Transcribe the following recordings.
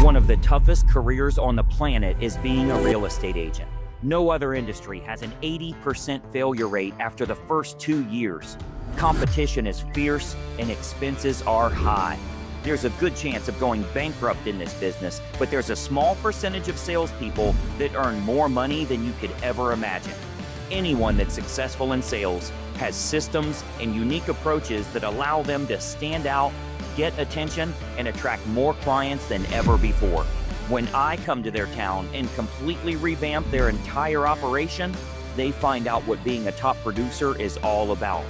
One of the toughest careers on the planet is being a real estate agent. No other industry has an 80% failure rate after the first 2 years. Competition is fierce and expenses are high. There's a good chance of going bankrupt in this business, but there's a small percentage of salespeople that earn more money than you could ever imagine. Anyone that's successful in sales has systems and unique approaches that allow them to stand out, get attention, and attract more clients than ever before. When I come to their town and completely revamp their entire operation, they find out what being a top producer is all about.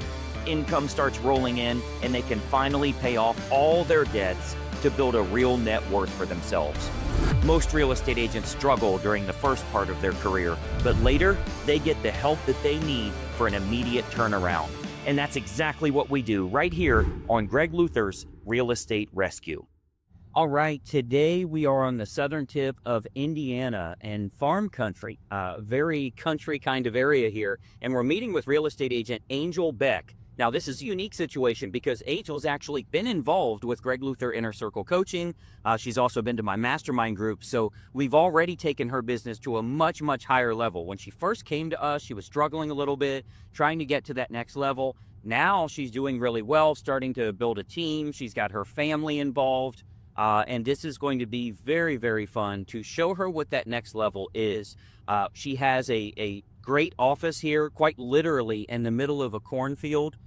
Income starts rolling in, and they can finally pay off all their debts to build a real net worth for themselves. Most real estate agents struggle during the first part of their career, but later they get the help that they need for an immediate turnaround. And that's exactly what we do right here on Greg Luther's Real Estate Rescue. All right, today we are on the southern tip of Indiana and farm country, very country kind of area here. And we're meeting with real estate agent Angel Beck. Now, this is a unique situation because Angel's actually been involved with Greg Luther Inner Circle Coaching. She's also been to my mastermind group. So we've already taken her business to a much, much higher level. When she first came to us, she was struggling a little bit, trying to get to that next level. Now she's doing really well, starting to build a team. She's got her family involved. And this is going to be very, very fun to show her what that next level is. She has a great office here, quite literally in the middle of a cornfield.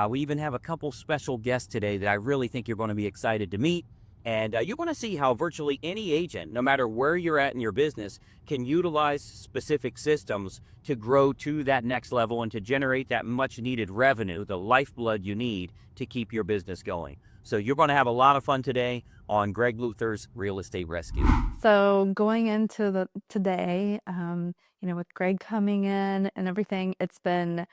We even have a couple special guests today that I really think you're going to be excited to meet. And you're going to see how virtually any agent, no matter where you're at in your business, can utilize specific systems to grow to that next level and to generate that much needed revenue, the lifeblood you need to keep your business going. So you're going to have a lot of fun today on Greg Luther's Real Estate Rescue. So going into today, with Greg coming in and everything, it's been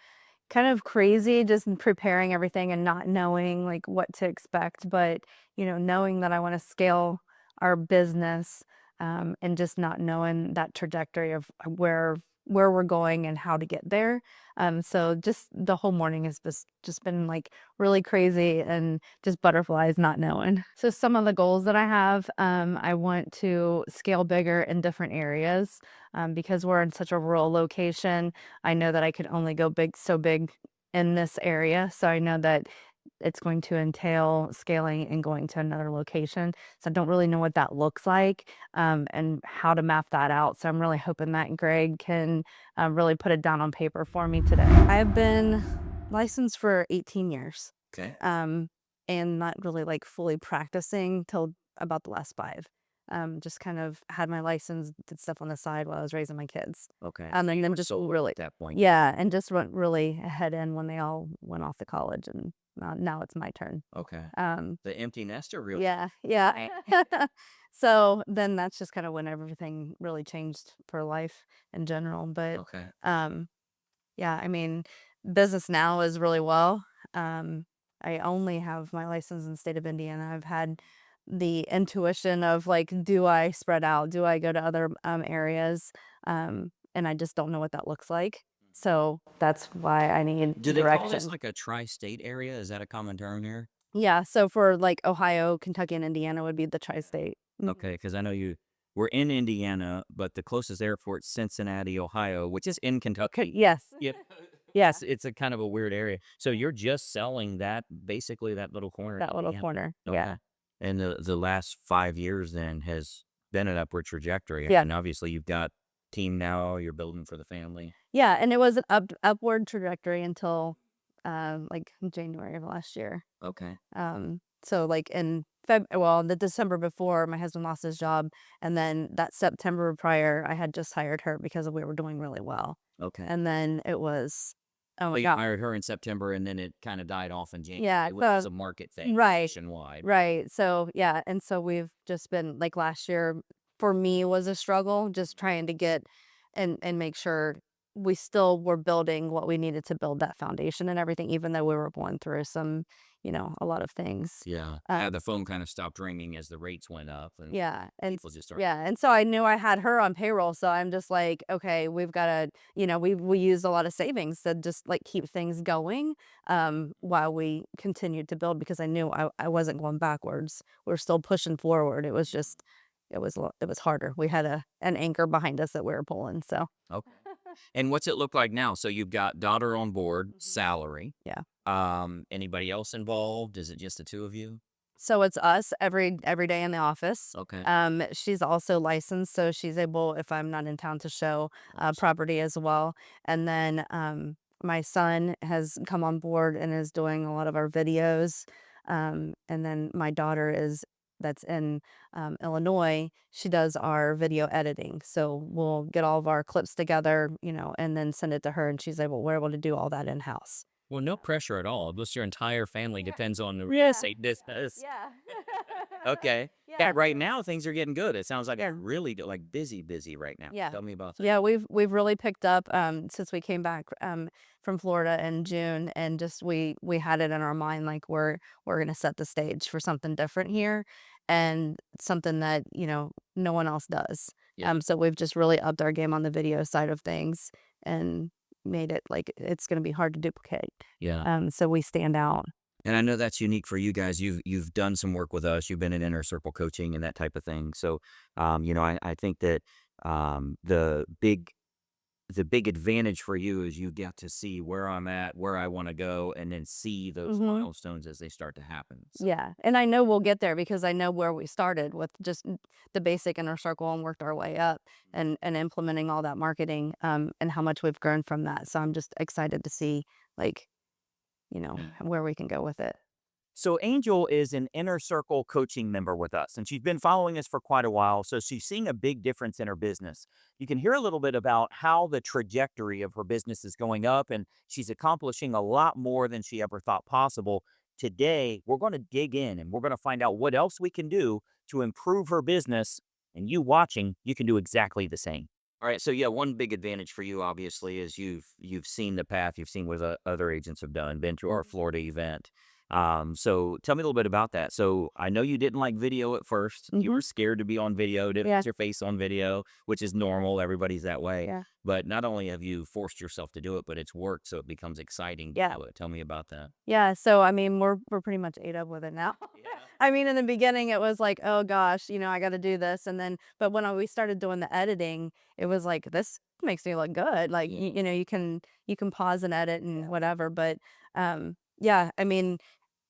kind of crazy just in preparing everything and not knowing like what to expect, but knowing that I want to scale our business, and just not knowing that trajectory of where we're going and how to get there. So just the whole morning has just been like really crazy and just butterflies not knowing. So some of the goals that I have, I want to scale bigger in different areas, because we're in such a rural location. I know that I could only go so big in this area. So I know that it's going to entail scaling and going to another location. So I don't really know what that looks like, and how to map that out. So I'm really hoping that Greg can really put it down on paper for me today. I've been licensed for 18 years. Okay. And not really like fully practicing till about the last 5. Just kind of had my license, did stuff on the side while I was raising my kids. Okay. And then just really, At that point. yeah, and just went really ahead in when they all went off to college, and now it's my turn. Okay. Um, The empty nester real. yeah, yeah. So then that's just kind of when everything really changed for life in general. But Okay. yeah, I mean, business now is really well. I only have my license in the state of Indiana. I've had the intuition of like, do I spread out? Do I go to other areas? And I just don't know what that looks like. So that's why I need Do they call this direction. like a tri-state area? Is that a common term here? Yeah. So for like Ohio, Kentucky, and Indiana would be the tri-state. Okay, because I know we're in Indiana, but the closest airport's Cincinnati, Ohio, which is in Kentucky. Yes. Yeah. Yeah. It's a kind of a weird area. So you're just selling that, basically that little corner. That little corner. Yeah. Okay. And the last 5 years then has been an upward trajectory. Yeah. And obviously you've got team now, you're building for the family. Yeah. And it was an upward trajectory until like January of last year. Okay. So like in the December before, my husband lost his job, and then that September prior, I had just hired her because we were doing really well. Okay. And then it was, oh Well, my you God. hired her in September and then it kind of died off in January. Yeah, It was a market thing right, nationwide. right. So yeah, and so we've just been like last year for me was a struggle, just trying to get and make sure we still were building what we needed to build that foundation and everything, even though we were going through some, a lot of things. Yeah. The phone kind of stopped ringing as the rates went up and Yeah, and people just started. yeah, and so I knew I had her on payroll, so I'm just like, okay, we've got to, we used a lot of savings to just like keep things going, while we continued to build, because I knew I wasn't going backwards. We're still pushing forward. It was just, it was harder. We had an anchor behind us that we were pulling. So Okay. And what's it look like now? So you've got daughter on board, Mhm. salary. Yeah. Anybody else involved? Is it just the two of you? So it's us every day in the office. Okay. She's also licensed, so she's able, if I'm not in town, to show Awesome. property as well. And then my son has come on board and is doing a lot of our videos. And then my daughter that's in Illinois. She does our video editing. So we'll get all of our clips together, and then send it to her, and we're able to do all that in house. Well, no pressure at all. Unless your entire family Yeah. depends on the real Yeah. estate business. Yeah. Okay. Yeah, Yeah. right now things are getting good. It sounds like they're really good, like busy right now. Yeah. Tell me about that. Yeah, we've really picked up since we came back from Florida in June, and just we had it in our mind like we're gonna set the stage for something different here, and something that no one else does. Yeah. So we've just really upped our game on the video side of things and made it like it's gonna be hard to duplicate. Yeah. So we stand out. And I know that's unique for you guys. You've done some work with us. You've been in inner circle coaching and that type of thing. So, I think that the big advantage for you is you get to see where I'm at, where I want to go, and then see those hmm milestones as they start to happen. So, Yeah, and I know we'll get there because I know where we started with just the basic inner circle and worked our way up and implementing all that marketing, and how much we've grown from that. So I'm just excited to see like, where we can go with it. So Angel is an inner circle coaching member with us, and she's been following us for quite a while. So she's seeing a big difference in her business. You can hear a little bit about how the trajectory of her business is going up, and she's accomplishing a lot more than she ever thought possible. Today, we're going to dig in and we're going to find out what else we can do to improve her business. And you watching, you can do exactly the same. All right. So yeah, one big advantage for you, obviously, is you've seen the path, you've seen what other agents have done, been to our Florida event. So tell me a little bit about that. So I know you didn't like video at first. You hmm were scared to be on video, didn't Yeah, put your face on video, which is normal. Everybody's that way. yeah, But not only have you forced yourself to do it, but it's worked, so it becomes exciting to yeah, do it. Tell me about that. yeah. So I mean, we're pretty much ate up with it now. Yeah. I mean, in the beginning, it was like, oh gosh, I got to do this, and then, but when we started doing the editing, it was like this makes me look good. Like Yeah. you can pause and edit and whatever, but yeah, I mean,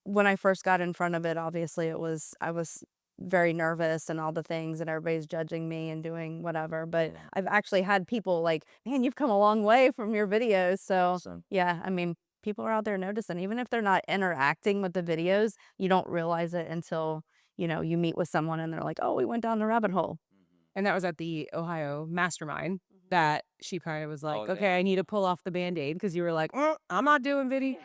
when I first got in front of it, obviously I was very nervous and all the things, and everybody's judging me and doing whatever. But Yeah. I've actually had people like, man, you've come a long way from your videos. So Awesome. yeah, I mean, people are out there noticing, even if they're not interacting with the videos, you don't realize it until, you meet with someone and they're like, oh, we went down the rabbit hole. And that was at the Ohio Mastermind Mhm. that she probably was like, Oh, yeah. "Okay, I need to pull off the Band-Aid," because you were like, I'm not doing video."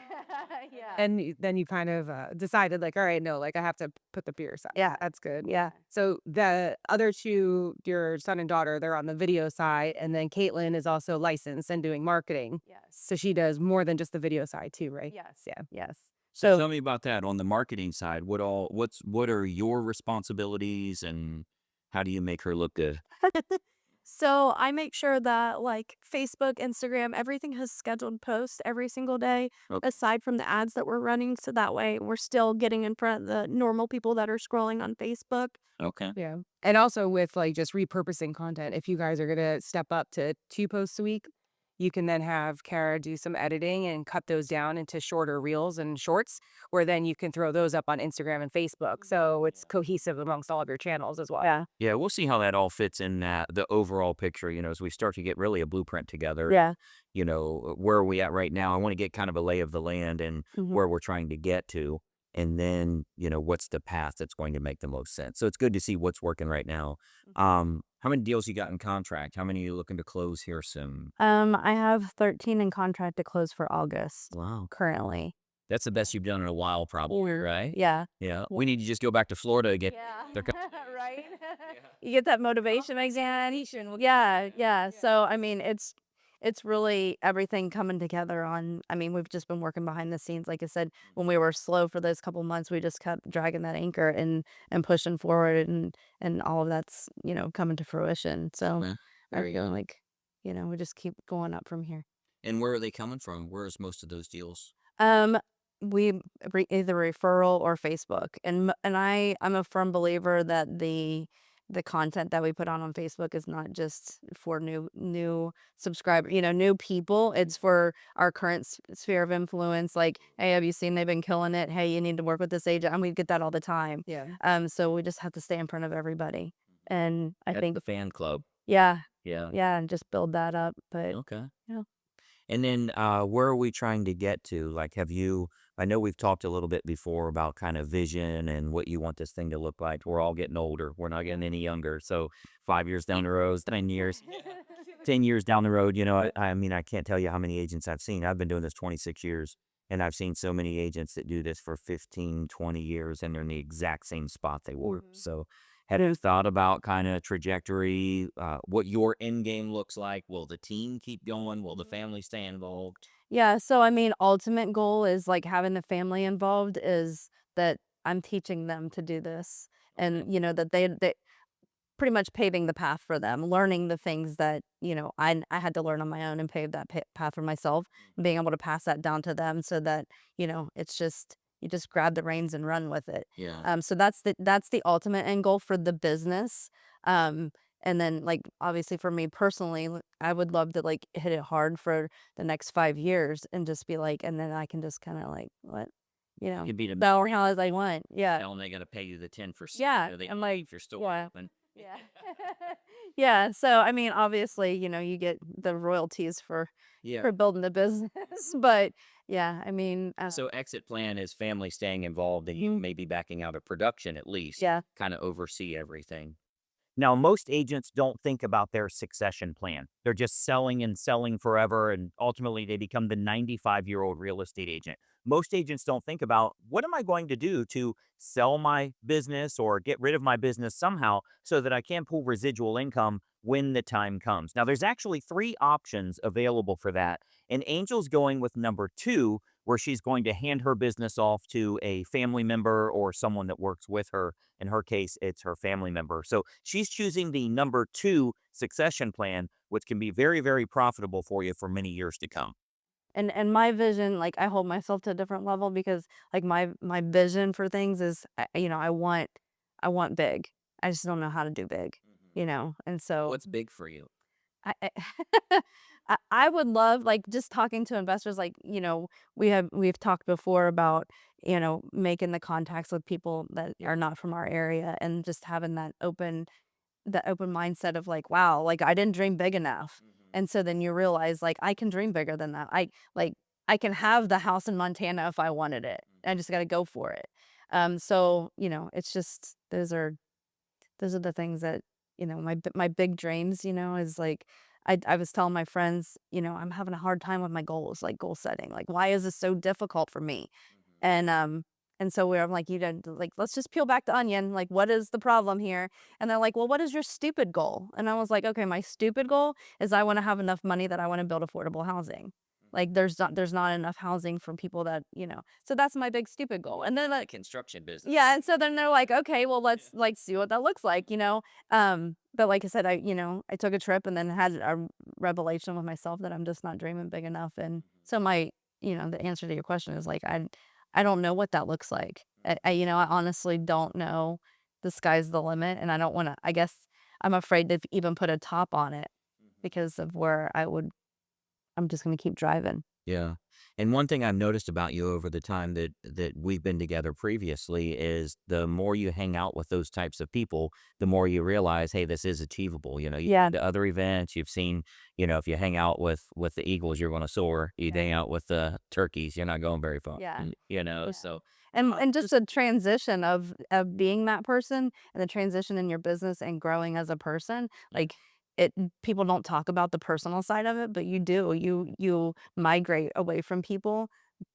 Yeah. And then you kind of decided, like, all right, no, like I have to put the fear aside. Yeah. That's good. Yeah. So the other two, your son and daughter, they're on the video side. And then Caitlin is also licensed and doing marketing. Yes. So she does more than just the video side too, right? Yes. Yeah. Yes. So So tell me about that on the marketing side. What are your responsibilities and how do you make her look good? So I make sure that like Facebook, Instagram, everything has scheduled posts every single day, Okay. aside from the ads that we're running. So that way we're still getting in front of the normal people that are scrolling on Facebook. Okay. Yeah. And also with like just repurposing content, if you guys are going to step up to 2 posts a week, you can then have Kara do some editing and cut those down into shorter reels and shorts, where then you can throw those up on Instagram and Facebook. So it's cohesive amongst all of your channels as well. yeah. Yeah, we'll see how that all fits in the overall picture, as we start to get really a blueprint together. Yeah. Where are we at right now? I want to get kind of a lay of the land and Mhm. where we're trying to get to. And then, what's the path that's going to make the most sense. So it's good to see what's working right now. How many deals you got in contract? How many are you looking to close here soon? I have 13 in contract to close for August Wow. currently. That's the best you've done in a while, probably, right? Yeah. Yeah. We need to just go back to Florida again. Yeah. They're co- Right. You get that motivation again. Yeah, yeah. So I mean, it's really everything coming together I mean, we've just been working behind the scenes. Like I said, when we were slow for those couple months, we just kept dragging that anchor and pushing forward, and all of that's, coming to fruition. So Yeah, I there you feel go. like, we just keep going up from here. And where are they coming from? Where's most of those deals? Um, we either referral or Facebook, and I'm a firm believer that the the content that we put on Facebook is not just for new subscriber, new people. It's for our current sphere of influence. Like, hey, have you seen they've been killing it? Hey, you need to work with this agent, and we get that all the time. Yeah. So we just have to stay in front of everybody, and I That's think, the fan club. yeah, Yeah. yeah, and just build that up. But Okay. yeah. And then where are we trying to get to? Like, I know we've talked a little bit before about kind of vision and what you want this thing to look like. We're all getting older. We're not getting any younger. So 5 years down the road, 10 years, 10 years down the road, I mean, I can't tell you how many agents I've seen. I've been doing this 26 years, and I've seen so many agents that do this for 15, 20 years, and they're in the exact same spot they were. So have you thought about kind of trajectory, what your end game looks like? Will the team keep going? Will the family stay involved? Yeah, so I mean, ultimate goal is like having the family involved is that I'm teaching them to do this, and that they pretty much paving the path for them, learning the things that I had to learn on my own and pave that path for myself, and being able to pass that down to them so that it's just you just grab the reins and run with it. Yeah. So that's the ultimate end goal for the business. Um, and then like obviously for me personally, I would love to like hit it hard for the next 5 years and just be like, and then I can just kind of like what, You'd be the go how as I want. Yeah. hell, and they got to pay you the 10%. Yeah. Or they I'm like, if you're still yeah. open. Yeah. Yeah. So I mean, obviously, you get the royalties for Yeah. building the business, but yeah, I mean, So exit plan is family staying involved and you Mhm. maybe backing out of production at least. yeah. Kind of oversee everything. Now, most agents don't think about their succession plan. They're just selling and selling forever, and ultimately they become the 95-year-old real estate agent. Most agents don't think about what am I going to do to sell my business or get rid of my business somehow so that I can pull residual income when the time comes. Now, there's actually three options available for that, and Angel's going with number two, where she's going to hand her business off to a family member or someone that works with her. In her case, it's her family member. So she's choosing the number two succession plan, which can be very, very profitable for you for many years to come. And my vision, like I hold myself to a different level because like my vision for things is, I want big. I just don't know how to do big, and so What's big for you? I I would love, like, just talking to investors, like, we've talked before about, making the contacts with people that are not from our area and just having that open mindset of like, wow, like I didn't dream big enough. And so then you realize like I can dream bigger than that. I can have the house in Montana if I wanted it. I just got to go for it. So, it's just those are the things that my big dreams, is like I was telling my friends, I'm having a hard time with my goals, like goal setting. Like, why is this so difficult for me? And so I'm like, like, let's just peel back the onion. Like, what is the problem here? And they're like, well, what is your stupid goal? And I was like, okay, my stupid goal is I want to have enough money that I want to build affordable housing. Like, there's not enough housing for people that. So that's my big stupid goal. And then like, Construction business. yeah, and so then they're like, okay, well, let's like see what that looks like. But like I said, I took a trip and then had a revelation with myself that I'm just not dreaming big enough. And so the answer to your question is like, I don't know what that looks like. I honestly don't know. The sky's the limit, and I don't want to. I guess I'm afraid to even put a top on it because of where I'm just going to keep driving. Yeah. And one thing I've noticed about you over the time that we've been together previously is the more you hang out with those types of people, the more you realize, hey, this is achievable. You've Yeah. been to other events, you've seen, if you hang out with the Eagles, you're going to soar. You Yeah. hang out with the turkeys, you're not going very far. Yeah. Yeah. So And just a transition of being that person and the transition in your business and growing as a person, like it people don't talk about the personal side of it, but you do. You migrate away from people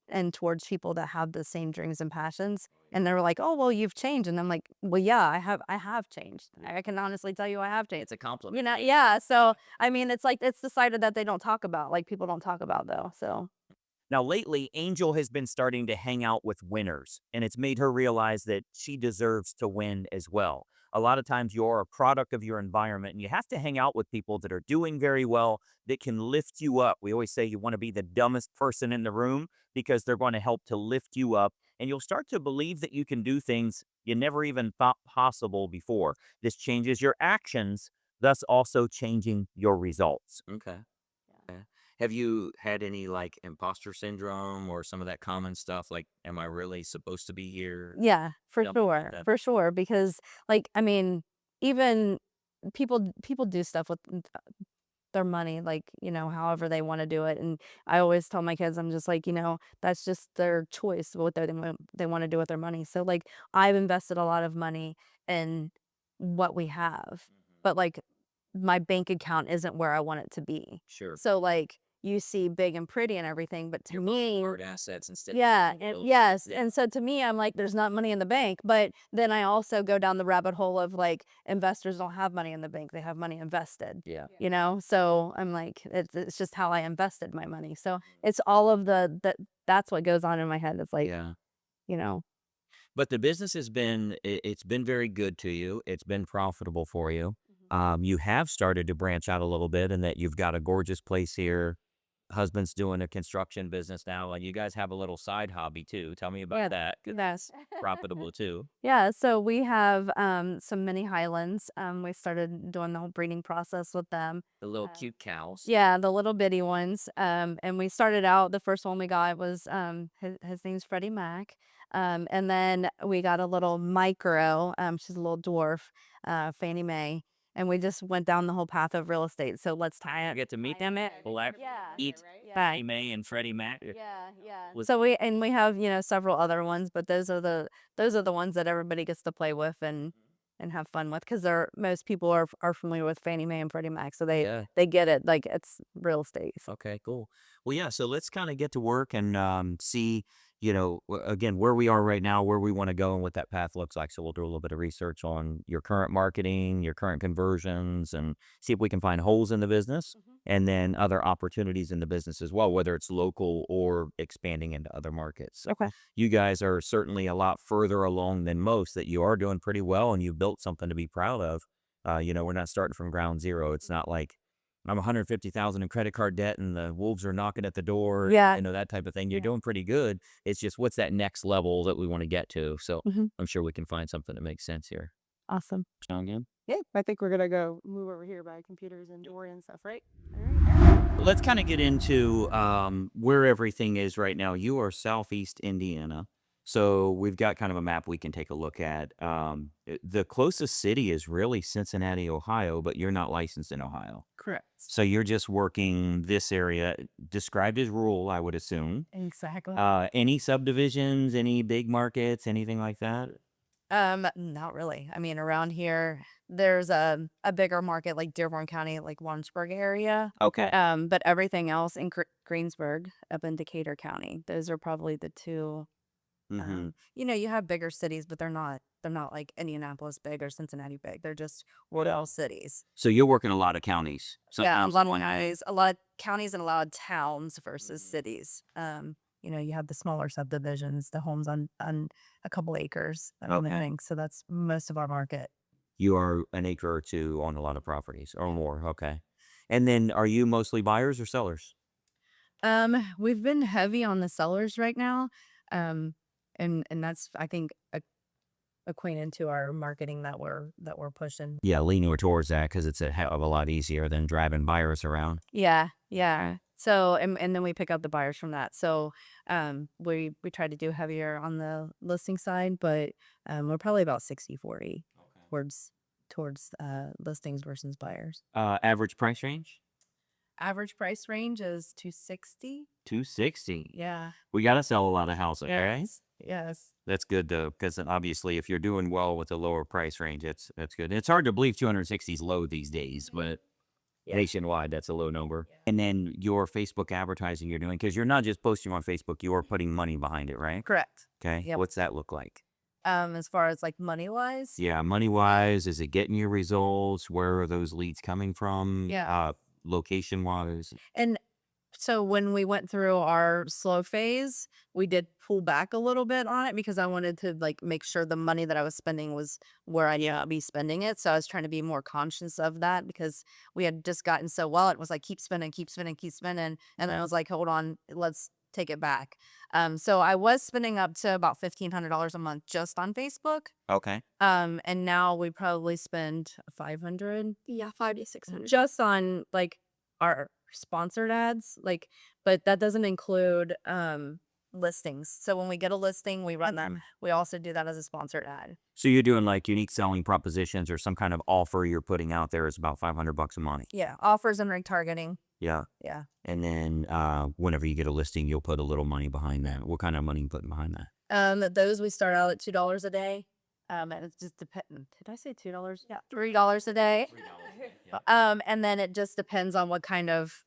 and towards people that have the same dreams and passions. And they're like, "Oh, well, you've changed." And I'm like, "Well, yeah, I have changed. I can honestly tell you I have changed." it's a compliment. Yeah. So, I mean, it's like it's the side of that they don't talk about, like people don't talk about though. So, Now, lately, Angel has been starting to hang out with winners, and it's made her realize that she deserves to win as well. A lot of times, you're a product of your environment, and you have to hang out with people that are doing very well, that can lift you up. We always say you want to be the dumbest person in the room because they're going to help to lift you up and you'll start to believe that you can do things you never even thought possible before. This changes your actions, thus also changing your results. Okay. Yeah. Have you had any like imposter syndrome or some of that common stuff? Like, am I really supposed to be here? Yeah, Tell me about that. for sure. Because, like, I mean, even people do stuff with their money, like, however they want to do it. And I always tell my kids, I'm just like, that's just their choice, what they want to do with their money. So, like, I've invested a lot of money in what we have, but, like, my bank account isn't where I want it to be. Sure. So, like, you see big and pretty and everything, but to me, Hard assets instead. yeah, and yes, Yeah. and so to me, I'm like, there's not money in the bank, but then I also go down the rabbit hole of, like, investors don't have money in the bank, they have money invested, Yeah. So I'm like, it's just how I invested my money. So it's all of that's what goes on in my head. It's like, Yeah. you know, But the business has been it's been very good to you. It's been profitable for you. You have started to branch out a little bit in that you've got a gorgeous place here. Husband's doing a construction business now, and you guys have a little side hobby too. Tell me about yeah, that. 'Cause that's profitable too. yeah. So we have some mini Highlands. We started doing the whole breeding process with them. The little Um, cute cows. Yeah, the little bitty ones. And we started out, the first one we got was his name's Freddie Mac. And then we got a little micro, she's a little dwarf, Fannie Mae. And we just went down the whole path of real estate. So let's tie You it. get to meet tie them. it. Black Yeah. eat Yeah. Fannie Mae and Freddie Mac. Yeah. Was- So we have, several other ones, but those are the ones that everybody gets to play with and have fun with, because most people are familiar with Fannie Mae and Freddie Mac, so Yeah. they get it, like, it's real estate. Okay, cool. Well, yeah, so let's kind of get to work and see, again, where we are right now, where we want to go, and what that path looks like. So we'll do a little bit of research on your current marketing, your current conversions, and see if we can find holes in the business and then other opportunities in the business as well, whether it's local or expanding into other markets. So Okay. you guys are certainly a lot further along than most, that you are doing pretty well and you've built something to be proud of. We're not starting from ground zero. It's not like I'm 150,000 in credit card debt and the wolves are knocking at the door, Yeah. that type of thing. You're Yeah. doing pretty good. It's just what's that next level that we want to get to. So Mhm. I'm sure we can find something that makes sense here. Awesome. Sound good? Yeah, I think we're gonna go move over here by computers and Dorian and stuff, right? Let's kind of get into where everything is right now. You are Southeast Indiana. So we've got kind of a map we can take a look at. The closest city is really Cincinnati, Ohio, but you're not licensed in Ohio. Correct. So you're just working this area, described as rural, I would assume. Exactly. Any subdivisions, any big markets, anything like that? Not really. I mean, around here, there's a bigger market like Dearborn County, like Warrensburg area. Okay. But everything else in Greensburg, up in Decatur County, those are probably the two. hmm You have bigger cities, but they're not like Indianapolis big or Cincinnati big. They're just rural cities. So you're working a lot of counties. Yeah, a Sometimes. lot of counties, a lot of counties and a lot of towns versus cities. You have the smaller subdivisions, the homes on a couple acres, that kind of Okay. thing. So that's most of our market. You are an acre or two on a lot of properties or more. Okay. And then are you mostly buyers or sellers? We've been heavy on the sellers right now. And that's, I think, acquainted to our marketing that we're pushing. Yeah, lean more towards that because it's a hell of a lot easier than driving buyers around. Yeah. So and then we pick up the buyers from that. So we try to do heavier on the listing side, but we're probably about 60/40 towards listings versus buyers. Average price range? Average price range is 260. 260. Yeah. We got to sell a lot of houses, right? Yes. That's good though, because obviously if you're doing well with a lower price range, that's good. It's hard to believe 260 is low these days, but Yeah. nationwide, that's a low number. Yeah. And then your Facebook advertising you're doing, because you're not just posting on Facebook, you are putting money behind it, right? Correct. Okay. Yep. What's that look like? As far as like money wise. Yeah, money wise, is it getting you results? Where are those leads coming from? Yeah. Location wise. And so when we went through our slow phase, we did pull back a little bit on it because I wanted to like make sure the money that I was spending was where I need to be spending it. So I was trying to be more conscious of that because we had just gotten so well. It was like keep spending. And then I was like, hold on, let's take it back. So I was spending up to about $1,500 a month just on Facebook. Okay. And now we probably spend 500 Yeah, 5 to 600. just on like our sponsored ads. Like, but that doesn't include listings. So when we get a listing, we run that. We also do that as a sponsored ad. So you're doing like unique selling propositions or some kind of offer you're putting out there is about $500 a month. Yeah, offers and retargeting. Yeah. Yeah. And then whenever you get a listing, you'll put a little money behind that. What kind of money you putting behind that? Those we start out at $2 a day. And it just depends. Did I say $2? Yeah, $3 a day. And then it just depends on what kind of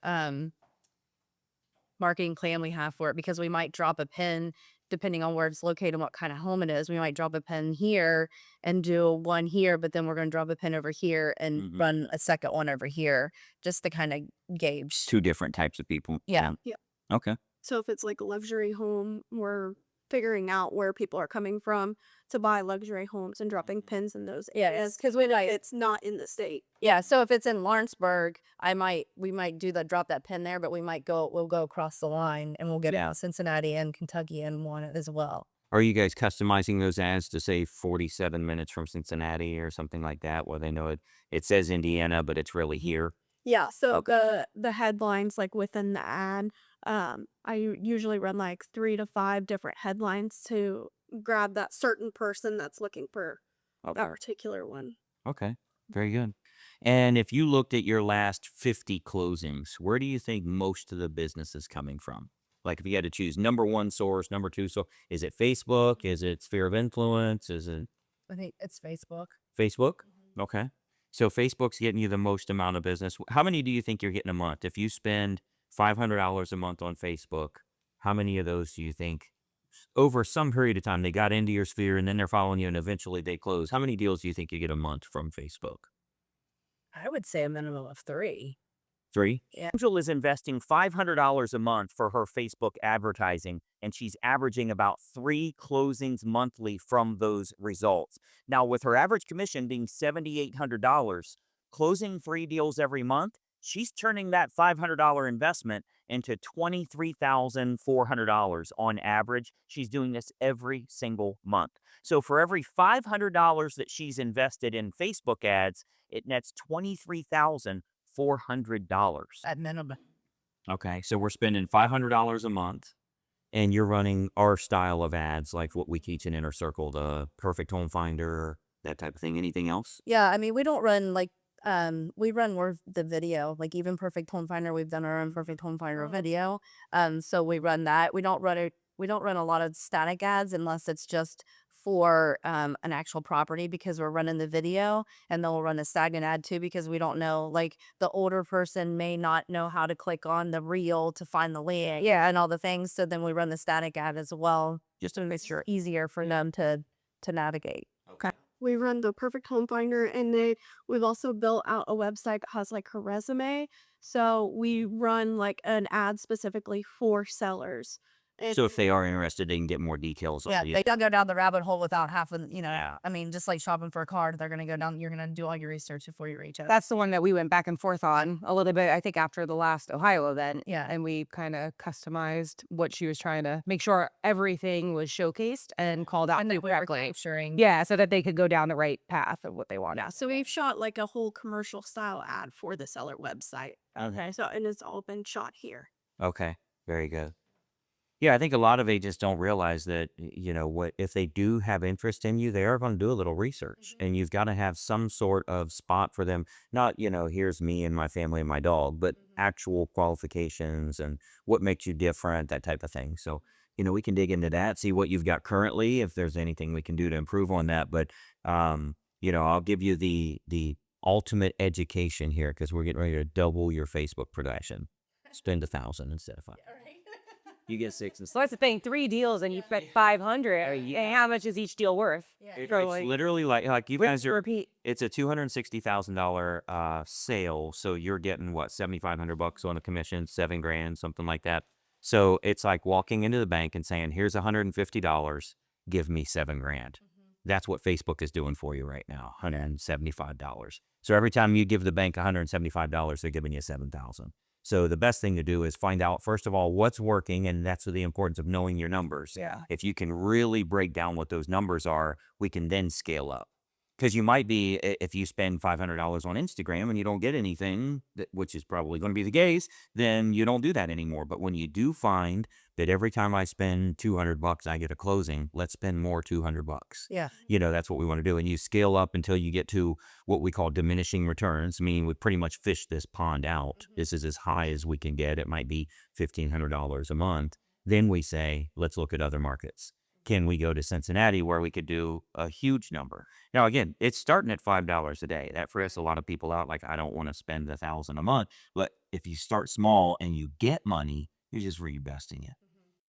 marketing plan we have for it, because we might drop a pin depending on where it's located and what kind of home it is. We might drop a pin here and do one here, but then we're going to drop a pin over here and run a second one over here just to kind of gauge. Two different types of people. Yeah. Okay. So if it's like a luxury home, we're figuring out where people are coming from to buy luxury homes and dropping pins in those Yeah, areas. because we might. It's not in the state. Yeah, so if it's in Lawrenceburg, we might do the drop that pin there, but we'll go across the line and we'll get out Cincinnati and Kentucky and one as well. Are you guys customizing those ads to say 47 minutes from Cincinnati or something like that? Where they know it says Indiana, but it's really here. Yeah, so the headlines like within the ad, I usually run like 3 to 5 different headlines to grab that certain person that's looking for that particular one. Okay. Very good. And if you looked at your last 50 closings, where do you think most of the business is coming from? Like if you had to choose number one source, number two, so is it Facebook? Is it Sphere of Influence? Is it I think it's Facebook. Facebook? Okay. So Facebook's getting you the most amount of business. How many do you think you're getting a month? If you spend $500 a month on Facebook, how many of those do you think over some period of time they got into your sphere and then they're following you and eventually they close? How many deals do you think you get a month from Facebook? I would say a minimum of 3. 3? Yeah. Angel is investing $500 a month for her Facebook advertising, and she's averaging about 3 closings monthly from those results. Now, with her average commission being $7,800, closing 3 deals every month, she's turning that $500 investment into $23,400 on average. She's doing this every single month. So for every $500 that she's invested in Facebook ads, it nets $23,400 At minimum. Okay, so we're spending $500 a month, and you're running our style of ads, like what we teach in Inner Circle, the Perfect Home Finder, that type of thing. Anything else? Yeah, I mean, we don't run like we run more of the video, like even Perfect Home Finder. We've done our own Perfect Home Finder video. So we run that. We don't run a lot of static ads unless it's just for an actual property, because we're running the video, and then we'll run a stagnant ad too, because we don't know, like the older person may not know how to click on the reel to find the link. Yeah, and all the things. So then we run the static ad as well, just to make sure it's easier for them to navigate. Okay. We run the Perfect Home Finder, and we've also built out a website that has like her resume. So we run like an ad specifically for sellers. And So if they are interested, they can get more details. Yeah, on they don't go down the rabbit hole without having, Yeah. I mean, just like shopping for a car, they're going to go down, you're going to do all your research before you reach out. That's the one that we went back and forth on a little bit, I think, after the last Ohio event. Yeah. And we kind of customized what she was trying to make sure everything was showcased and called out And that we were correctly. capturing. Yeah, so that they could go down the right path of what they wanted. yeah, so we've shot like a whole commercial style ad for the seller website. Okay. So, and it's all been shot here. Okay. Very good. Yeah, I think a lot of agents don't realize that, what if they do have interest in you, they are going to do a little research, and you've got to have some sort of spot for them. Not, here's me and my family and my dog, but actual qualifications and what makes you different, that type of thing. So, we can dig into that, see what you've got currently, if there's anything we can do to improve on that. But, I'll give you the ultimate education here, because we're getting ready to double your Facebook production. Spend 1,000 instead of 5. You get 6 and So that's the thing, 3 deals and you spent 500. Yeah. And how much is each deal worth? It's So, like, literally like you guys are. repeat. It's a $260,000 sale, so you're getting what, $7,500 on the commission, $7,000, something like that. So it's like walking into the bank and saying, "Here's $150, give me $7,000." That's what Facebook is doing for you right now, $175. So every time you give the bank $175, they're giving you $7,000. So the best thing to do is find out, first of all, what's working. And that's the importance of knowing your numbers. Yeah. If you can really break down what those numbers are, we can then scale up. Because you might be, if you spend $500 on Instagram and you don't get anything, which is probably going to be the case, then you don't do that anymore. But when you do find that every time I spend $200, I get a closing, let's spend more $200. Yeah. That's what we want to do. And you scale up until you get to what we call diminishing returns, meaning we pretty much fish this pond out. This is as high as we can get. It might be $1,500 a month. Then we say, let's look at other markets. Can we go to Cincinnati where we could do a huge number? Now, again, it's starting at $5 a day. That frees a lot of people out. Like, I don't want to spend $1,000 a month. But if you start small and you get money, you're just reinvesting it.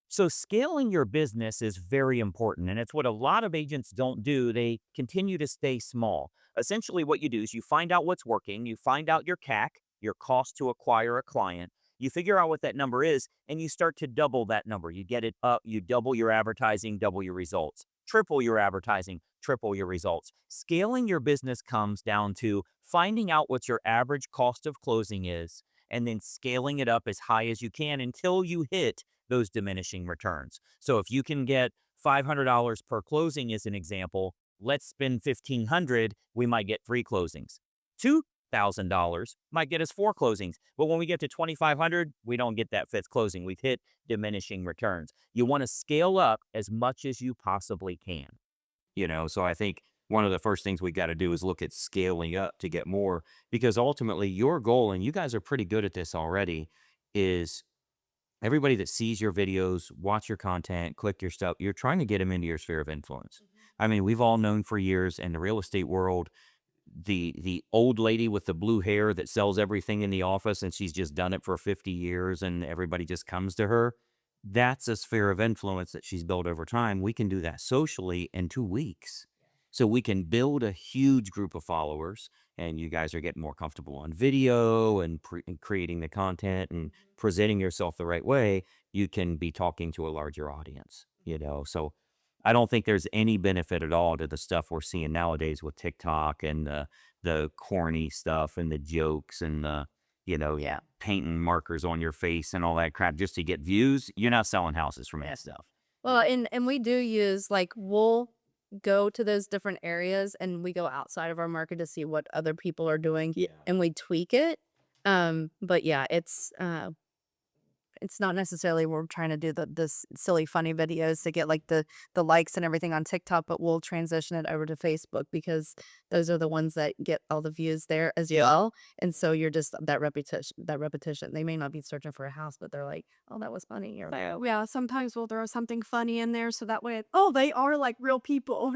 So scaling your business is very important, and it's what a lot of agents don't do. They continue to stay small. Essentially, what you do is you find out what's working, you find out your CAC, your cost to acquire a client, you figure out what that number is, and you start to double that number. You get it up, you double your advertising, double your results. Triple your advertising, triple your results. Scaling your business comes down to finding out what your average cost of closing is, and then scaling it up as high as you can until you hit those diminishing returns. So if you can get $500 per closing as an example, let's spend $1,500, we might get 3 closings. $2,000 might get us 4 closings. But when we get to $2,500, we don't get that 5th closing. We've hit diminishing returns. You want to scale up as much as you possibly can. So I think one of the first things we got to do is look at scaling up to get more, because ultimately your goal, and you guys are pretty good at this already, is everybody that sees your videos, watch your content, click your stuff, you're trying to get them into your sphere of influence. I mean, we've all known for years in the real estate world, the old lady with the blue hair that sells everything in the office, and she's just done it for 50 years and everybody just comes to her. That's a sphere of influence that she's built over time. We can do that socially in 2 weeks. So we can build a huge group of followers, and you guys are getting more comfortable on video and creating the content and presenting yourself the right way. You can be talking to a larger audience, So I don't think there's any benefit at all to the stuff we're seeing nowadays with TikTok and the corny stuff and the jokes and the, painting markers on your face and all that crap just to get views. You're not selling houses from that stuff. Well, and we do use we'll go to those different areas and we go outside of our market to see what other people are doing and we tweak it. But yeah, it's not necessarily we're trying to do this silly funny videos to get the likes and everything on TikTok, but we'll transition it over to Facebook because those are the ones that get all the views there as well. And so you're just that repetition. They may not be searching for a house, but they're like, oh, that was funny. Or Yeah, sometimes we'll throw something funny in there so that way, they are like real people,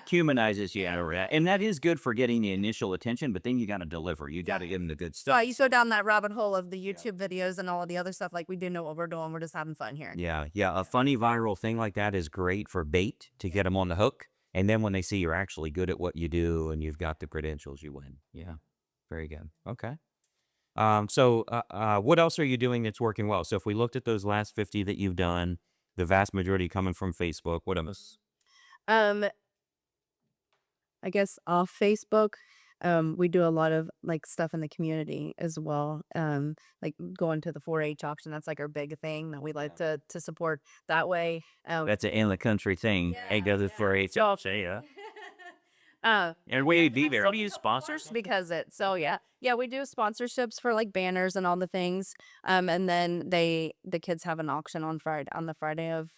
Humanizes you, and that is good for getting the initial attention, but then you got to deliver. You got to give them the good stuff. Well, you go down that rabbit hole of the YouTube videos and all of the other stuff. Like, we do know what we're doing. We're just having fun here. Yeah. A funny viral thing like that is great for bait to get them on the hook. And then when they see you're actually good at what you do and you've got the credentials, you win. Yeah. Very good. Okay. So what else are you doing that's working well? So if we looked at those last 50 that you've done, the vast majority coming from Facebook, what else? I guess off Facebook, we do a lot of stuff in the community as well. Like going to the 4-H auction. That's our big thing that we like to support that way. That's an in the country thing. It goes for H. Yeah. Uh, And we be there. Do you sponsors? because we do sponsorships for banners and all the things. And then the kids have an auction on the Friday of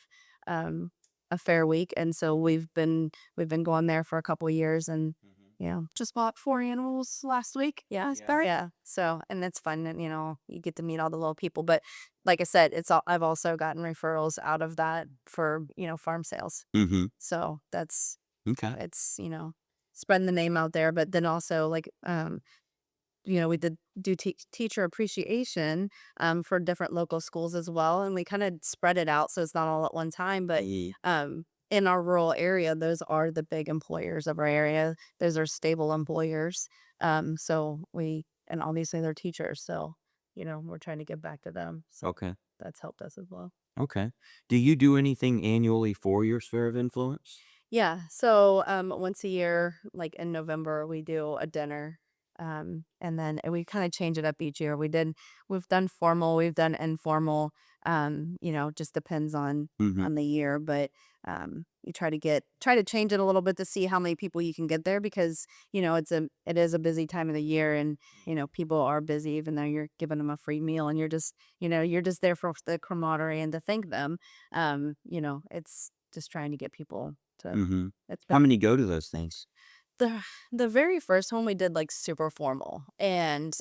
a fair week, and so we've been going there for a couple of years, and Just bought 4 animals last week. yeah, It's very so and it's fun, and you get to meet all the little people. But like I said, I've also gotten referrals out of that for farm sales. Mm-hmm. So that's Okay. it's spreading the name out there, but then also we did do teacher appreciation for different local schools as well, and we kind of spread it out so it's not all at one time. But in our rural area, those are the big employers of our area. Those are stable employers. So and obviously they're teachers, so we're trying to give back to them. So Okay. that's helped us as well. Okay. Do you do anything annually for your sphere of influence? Yeah. So once a year, like in November, we do a dinner And then we kind of change it up each year. We've done formal, we've done informal. Just depends on the year, but you try to change it a little bit to see how many people you can get there, because it is a busy time of the year, and people are busy even though you're giving them a free meal, and you're just there for the camaraderie and to thank them. It's just trying to get people to. Mm-hmm. It's How been many go to those things? the very first one we did like super formal, and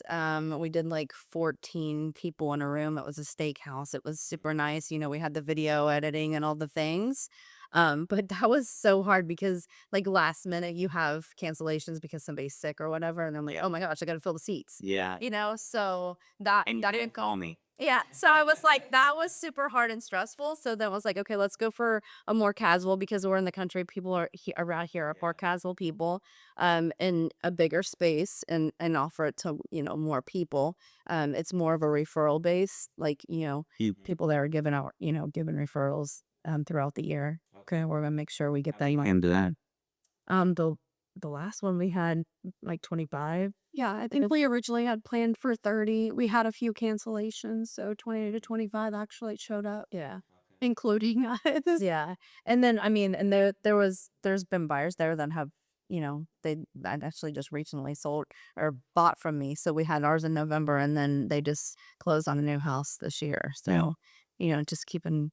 we did like 14 people in a room. It was a steakhouse. It was super nice. We had the video editing and all the things. But that was so hard because like last minute you have cancellations because somebody's sick or whatever, and I'm like, oh my gosh, I got to fill the seats. Yeah. So that And you that didn't didn't call me. yeah, so I was like, that was super hard and stressful. So then I was like, okay, let's go for a more casual, because we're in the country. People around here are more casual people, in a bigger space, and offer it to more people. It's more of a referral base, like You people that are giving referrals throughout the year. Okay, we're gonna make sure we get that. into that. The last one we had like 25. Yeah, I think we originally had planned for 30. We had a few cancellations, so 20 to 25 actually showed up, Yeah. including us. Yeah. And then and there's been buyers there that have, they that actually just recently sold or bought from me. So we had ours in November, and then they just closed on a new house this year. So, just keeping,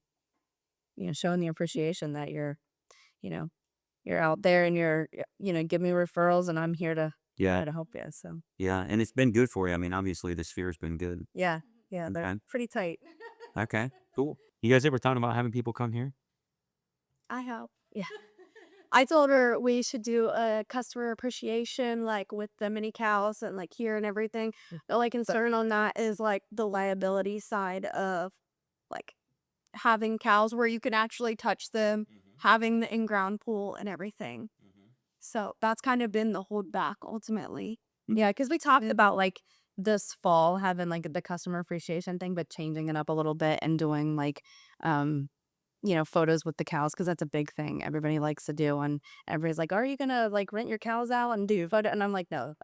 showing the appreciation that you know, you're out there, and you're, give me referrals, and I'm here to Yeah. try to help you. So Yeah. And it's been good for you. I mean, obviously the sphere's been good. yeah, they're Okay. pretty tight. Okay. Cool. You guys ever thought about having people come here? I hope. Yeah. I told her we should do a customer appreciation, like with the mini cows and like here and everything. The only concern on that is like the liability side of like having cows where you can actually touch them, having the in-ground pool and everything. So that's kind of been the hold back ultimately. Yeah, because we talked about like this fall having like the customer appreciation thing, but changing it up a little bit and doing like, photos with the cows, because that's a big thing everybody likes to do. And everybody's like, "Are you gonna like rent your cows out and do photo?" And I'm like, "No,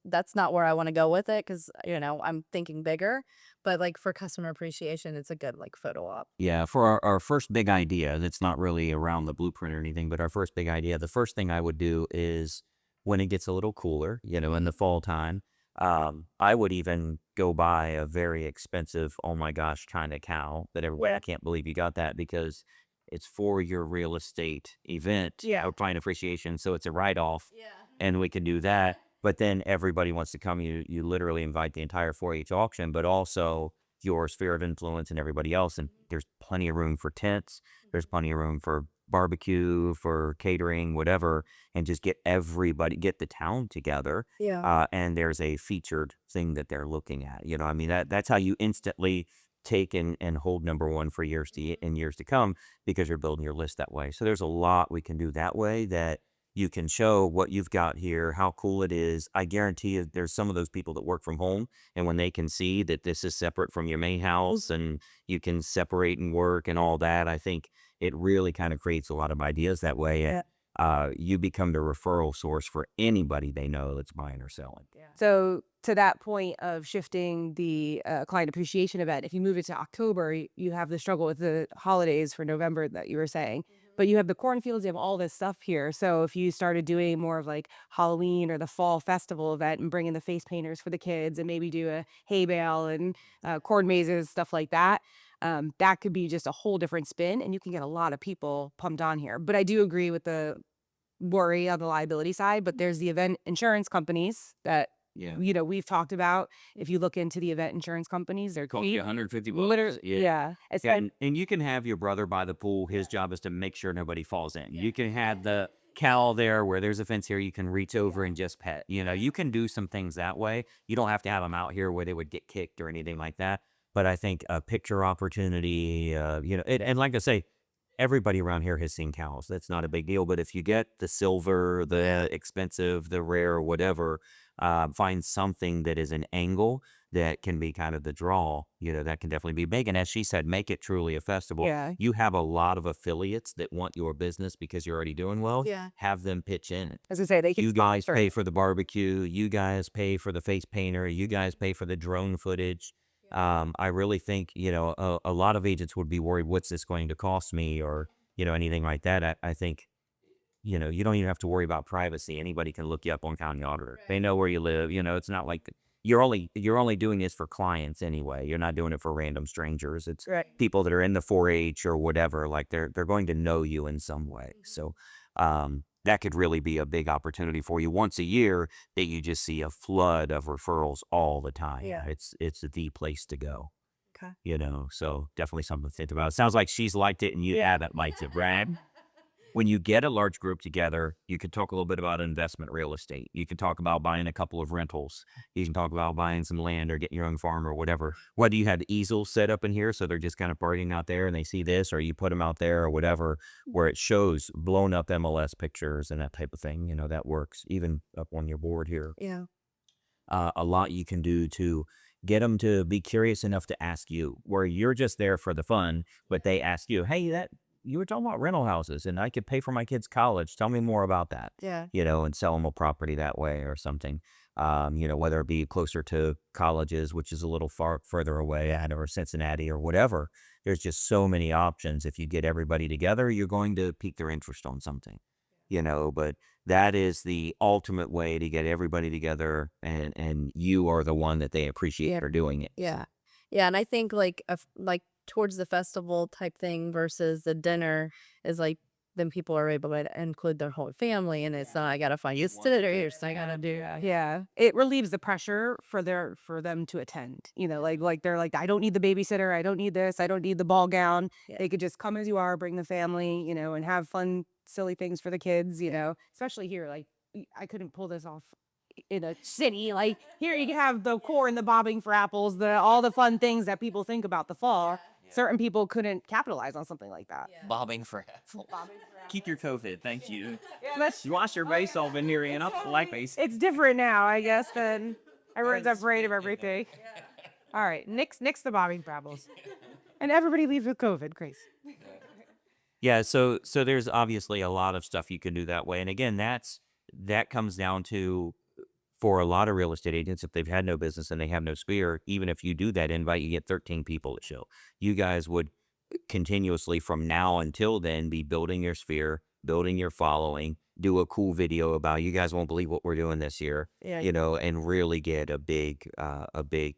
that's not where I want to go with it, because I'm thinking bigger." But like for customer appreciation, it's a good like photo op. Yeah, for our first big idea, that's not really around the blueprint or anything, but our first big idea, the first thing I would do is when it gets a little cooler, in the fall time, I would even go buy a very expensive, oh my gosh, kind of cow that everybody, I can't believe you got that, because it's for your real estate event, client appreciation. So it's a write off, and we can do that. But then everybody wants to come. You literally invite the entire 4-H auction, but also your sphere of influence and everybody else. And there's plenty of room for tents. There's plenty of room for barbecue, for catering, whatever, and just get the town together. Yeah. And there's a featured thing that they're looking at. I mean, that's how you instantly take and hold number one for years to come, because you're building your list that way. So there's a lot we can do that way, that you can show what you've got here, how cool it is. I guarantee you there's some of those people that work from home, and when they can see that this is separate from your main house and you can separate and work and all that, I think it really kind of creates a lot of ideas that way. Yeah. You become the referral source for anybody they know that's buying or selling. So to that point of shifting the client appreciation event, if you move it to October, you have the struggle with the holidays for November that you were saying. But you have the cornfields, you have all this stuff here. So if you started doing more of like Halloween or the fall festival event and bring in the face painters for the kids, and maybe do a hay bale and corn mazes, stuff like that, that could be just a whole different spin, and you can get a lot of people pumped on here. But I do agree with the worry on the liability side, but there's the event insurance companies that we've talked about. If you look into the event insurance companies, they're Cost you $150. literally, yeah. It's And you can have your brother by the pool. His job is to make sure nobody falls in. You can have the cow there where there's a fence here. You can reach over and just pet. You can do some things that way. You don't have to have them out here where they would get kicked or anything like that. But I think a picture opportunity, and like I say, everybody around here has seen cows. That's not a big deal. But if you get the silver, the expensive, the rare, whatever, find something that is an angle that can be kind of the draw, that can definitely be big. And as she said, make it truly a festival. Yeah. You have a lot of affiliates that want your business because you're already doing well. Yeah. Have them pitch in. As I say, they can You guys sponsor pay it. for the barbecue. You guys pay for the face painter. You guys pay for the drone footage. I really think, a lot of agents would be worried, what's this going to cost me, or, anything like that. I think, you don't even have to worry about privacy. Anybody can look you up on County Auditor. They know where you live. It's not like you're only doing this for clients anyway. You're not doing it for random strangers. It's Right. people that are in the 4-H or whatever. Like they're going to know you in some way. So that could really be a big opportunity for you once a year, that you just see a flood of referrals all the time. Yeah. It's the place to go. Okay. So definitely something to think about. It sounds like she's liked it and you haven't liked it, right? When you get a large group together, you can talk a little bit about investment real estate. You can talk about buying a couple of rentals. You can talk about buying some land or getting your own farm or whatever. Whether you have easels set up in here so they're just kind of partying out there and they see this, or you put them out there or whatever, where it shows blown up MLS pictures and that type of thing, that works. Even up on your board here. Yeah. A lot you can do to get them to be curious enough to ask you, where you're just there for the fun, but they ask you, hey, you were talking about rental houses and I could pay for my kids' college. Tell me more about that. Yeah. And sell them a property that way or something. Whether it be closer to colleges, which is a little further away or Cincinnati or whatever. There's just so many options. If you get everybody together, you're going to pique their interest on something, but that is the ultimate way to get everybody together, and you are the one that they appreciate for doing it. Yeah. Yeah. And I think like towards the festival type thing versus the dinner is like, then people are able to include their whole family, and it's not, I gotta find you sitters, I gotta do. Yeah, it relieves the pressure for them to attend. Like they're like, I don't need the babysitter, I don't need this, I don't need the ball gown. Yeah. They could just come as you are, bring the family, and have fun, silly things for the kids. Especially here, like I couldn't pull this off in a city. Like here, you can have the corn, the bobbing for apples, all the fun things that people think about the fall. Certain people couldn't capitalize on something like that. Bobbing for apple. Keep your COVID. Thank you. That's You wash your face off in here and up like face. It's different now, I guess, than everyone's afraid of everything. All right, nix the bobbing for apples. And everybody leaves with COVID, Grace. Yeah, so there's obviously a lot of stuff you can do that way. And again, that comes down to, for a lot of real estate agents, if they've had no business and they have no sphere, even if you do that invite, you get 13 people to show. You guys would continuously from now until then be building your sphere, building your following, do a cool video about, you guys won't believe what we're doing this year, Yeah. and really get a big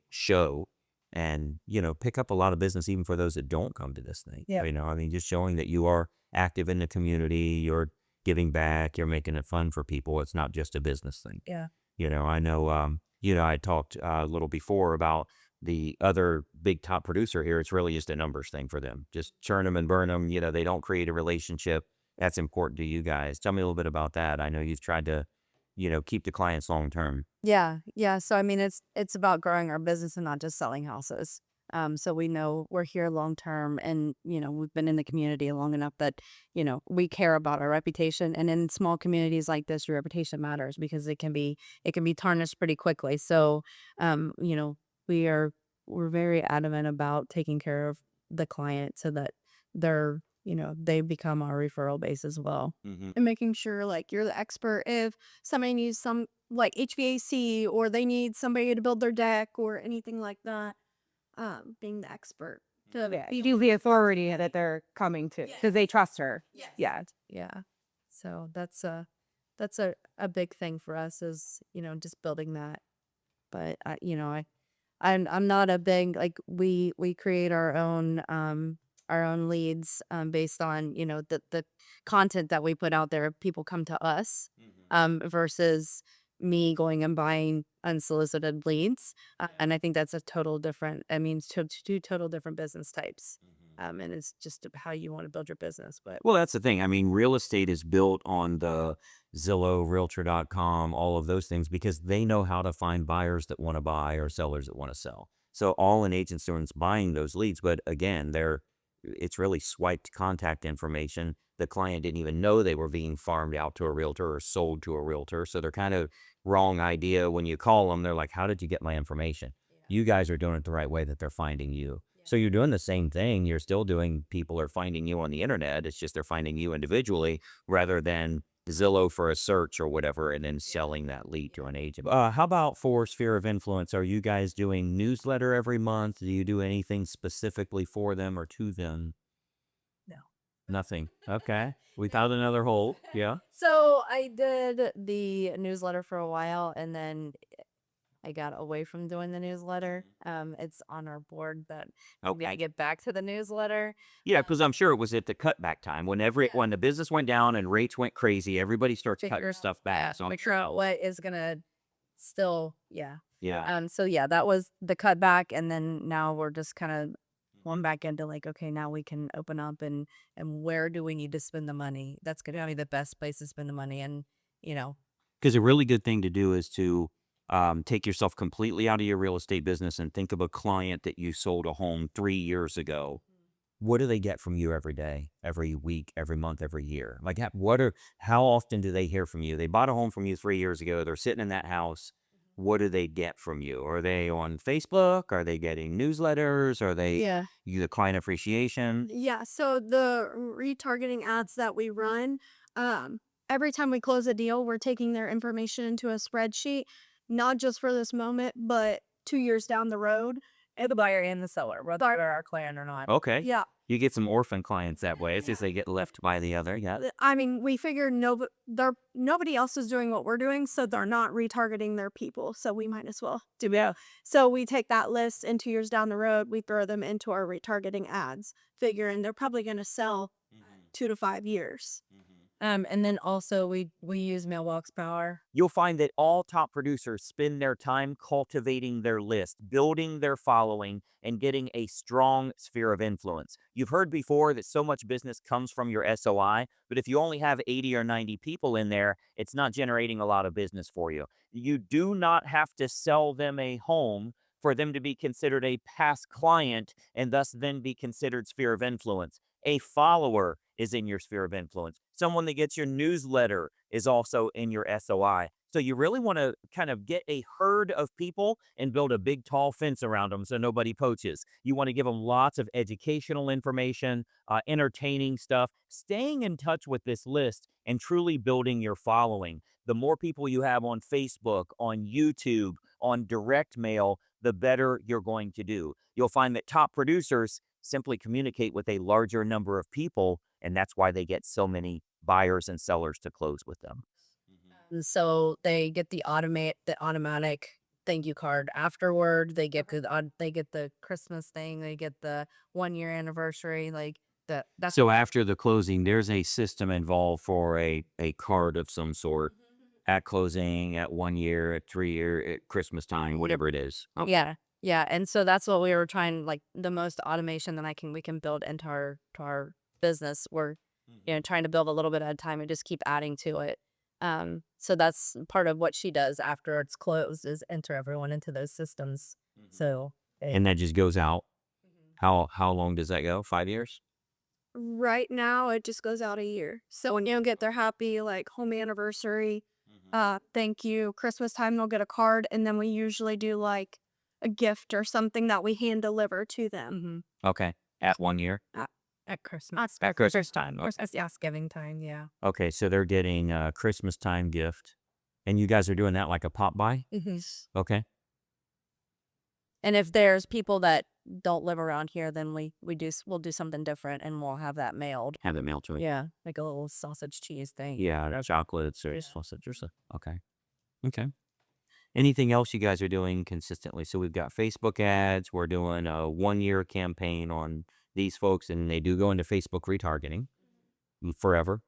show, and, pick up a lot of business even for those that don't come to this thing. Yeah. Just showing that you are active in the community, you're giving back, you're making it fun for people. It's not just a business thing. Yeah. I know, I talked a little before about the other big top producer here. It's really just a numbers thing for them. Just churn them and burn them. They don't create a relationship. That's important to you guys. Tell me a little bit about that. I know you've tried to, keep the clients long term. Yeah. Yeah. So, I mean, it's about growing our business and not just selling houses. So we know we're here long term, and, we've been in the community long enough that, we care about our reputation. And in small communities like this, your reputation matters because it can be tarnished pretty quickly. So, we're very adamant about taking care of the client so that they become our referral base as well. Mm-hmm. And making sure like you're the expert if somebody needs some like HVAC or they need somebody to build their deck or anything like that. Being the expert to Yeah, be you do the authority that they're coming to because they trust her. Yeah. Yeah. So that's a big thing for us is, just building that. But I'm not a big, like we create our own leads based on, the content that we put out there. People come to us versus me going and buying unsolicited leads. And I think that's two total different business types. And it's just how you want to build your business. But Well, that's the thing. Real estate is built on the Zillow, Realtor.com, all of those things, because they know how to find buyers that want to buy or sellers that want to sell. So all an agent's doing is buying those leads. But again, it's really swiped contact information. The client didn't even know they were being farmed out to a realtor or sold to a realtor. So they're kind of wrong idea when you call them. They're like, how did you get my information? You guys are doing it the right way that they're finding you. So you're doing the same thing. You're still doing, people are finding you on the internet. It's just they're finding you individually rather than Zillow for a search or whatever and then selling that lead to an agent. How about for Sphere of Influence? Are you guys doing newsletter every month? Do you do anything specifically for them or to them? No. Nothing. Okay. We found another hole. Yeah. So I did the newsletter for a while, and then I got away from doing the newsletter. It's on our board that maybe I get back to the newsletter. Yeah, because I'm sure it was at the cutback time when the business went down and rates went crazy, everybody starts Figure cutting out- stuff back. So I'm figure out what is gonna still, yeah. yeah. So yeah, that was the cutback, and then now we're just kind of going back into like, okay, now we can open up and where do we need to spend the money? That's gonna be the best place to spend the money, and you know, Because a really good thing to do is to take yourself completely out of your real estate business and think of a client that you sold a home 3 years ago. What do they get from you every day, every week, every month, every year? Like, how often do they hear from you? They bought a home from you 3 years ago. They're sitting in that house. What do they get from you? Are they on Facebook? Are they getting newsletters? Are they Yeah. the client appreciation? Yeah, so the retargeting ads that we run, every time we close a deal, we're taking their information into a spreadsheet, not just for this moment, but 2 years down the road. and the buyer and the seller, whether Buyer- they're our client or not. Okay. Yeah, You get some orphan clients that way. It's just they get left by the other. Yeah. I mean, we figure nobody else is doing what we're doing, so they're not retargeting their people, so we might as well do it. So we take that list, and 2 years down the road, we throw them into our retargeting ads, figuring they're probably going to sell 2 to 5 years. And then also we use mailbox power. You'll find that all top producers spend their time cultivating their list, building their following, and getting a strong sphere of influence. You've heard before that so much business comes from your SOI, but if you only have 80 or 90 people in there, it's not generating a lot of business for you. You do not have to sell them a home for them to be considered a past client and thus then be considered sphere of influence. A follower is in your sphere of influence. Someone that gets your newsletter is also in your SOI. So you really want to kind of get a herd of people and build a big tall fence around them so nobody poaches. You want to give them lots of educational information, entertaining stuff, staying in touch with this list and truly building your following. The more people you have on Facebook, on YouTube, on direct mail, the better you're going to do. You'll find that top producers simply communicate with a larger number of people, and that's why they get so many buyers and sellers to close with them. And so they get the automatic thank you card afterward. They get the Christmas thing. They get the 1 year anniversary. Like that's So after the closing, there's a system involved for a card of some sort at closing, at 1 year, at 3 year, at Christmas time, whatever it is. Oh, yeah. Yeah. And so that's what we were trying, like the most automation that we can build into our business. We're trying to build a little bit at a time and just keep adding to it. So that's part of what she does after it's closed is enter everyone into those systems. So and that just goes out. How long does that go? 5 years? Right now, it just goes out a year. So when you get their happy, like, home anniversary, thank you, Christmas time, they'll get a card, and then we usually do, like, a gift or something that we hand deliver to them. Okay. At 1 year? at Christmas. At Christmas time. Christmas, Thanksgiving time. Yeah. Okay, so they're getting a Christmas time gift. And you guys are doing that like a pop by? Okay. And if there's people that don't live around here, then we'll do something different and we'll have that mailed. Have it mailed to it. Yeah, like a little sausage cheese thing. Yeah, chocolates or Yeah. sausage or something. Okay. Okay. Anything else you guys are doing consistently? So we've got Facebook ads. We're doing a 1 year campaign on these folks, and they do go into Facebook retargeting forever.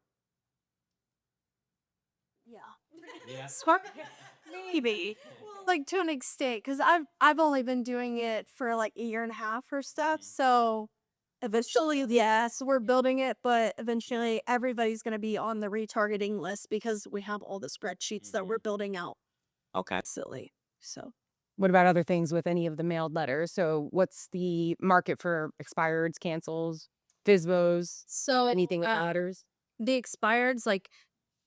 Yeah. Maybe. Like, to an extent, because I've only been doing it for like a year and a half or stuff. So eventually, yes, we're building it, but eventually everybody's going to be on the retargeting list because we have all the spreadsheets that we're building out Okay. silly. So What about other things with any of the mailed letters? So what's the market for expireds, cancels, FISBOs, So anything that uh, matters? the expireds, like,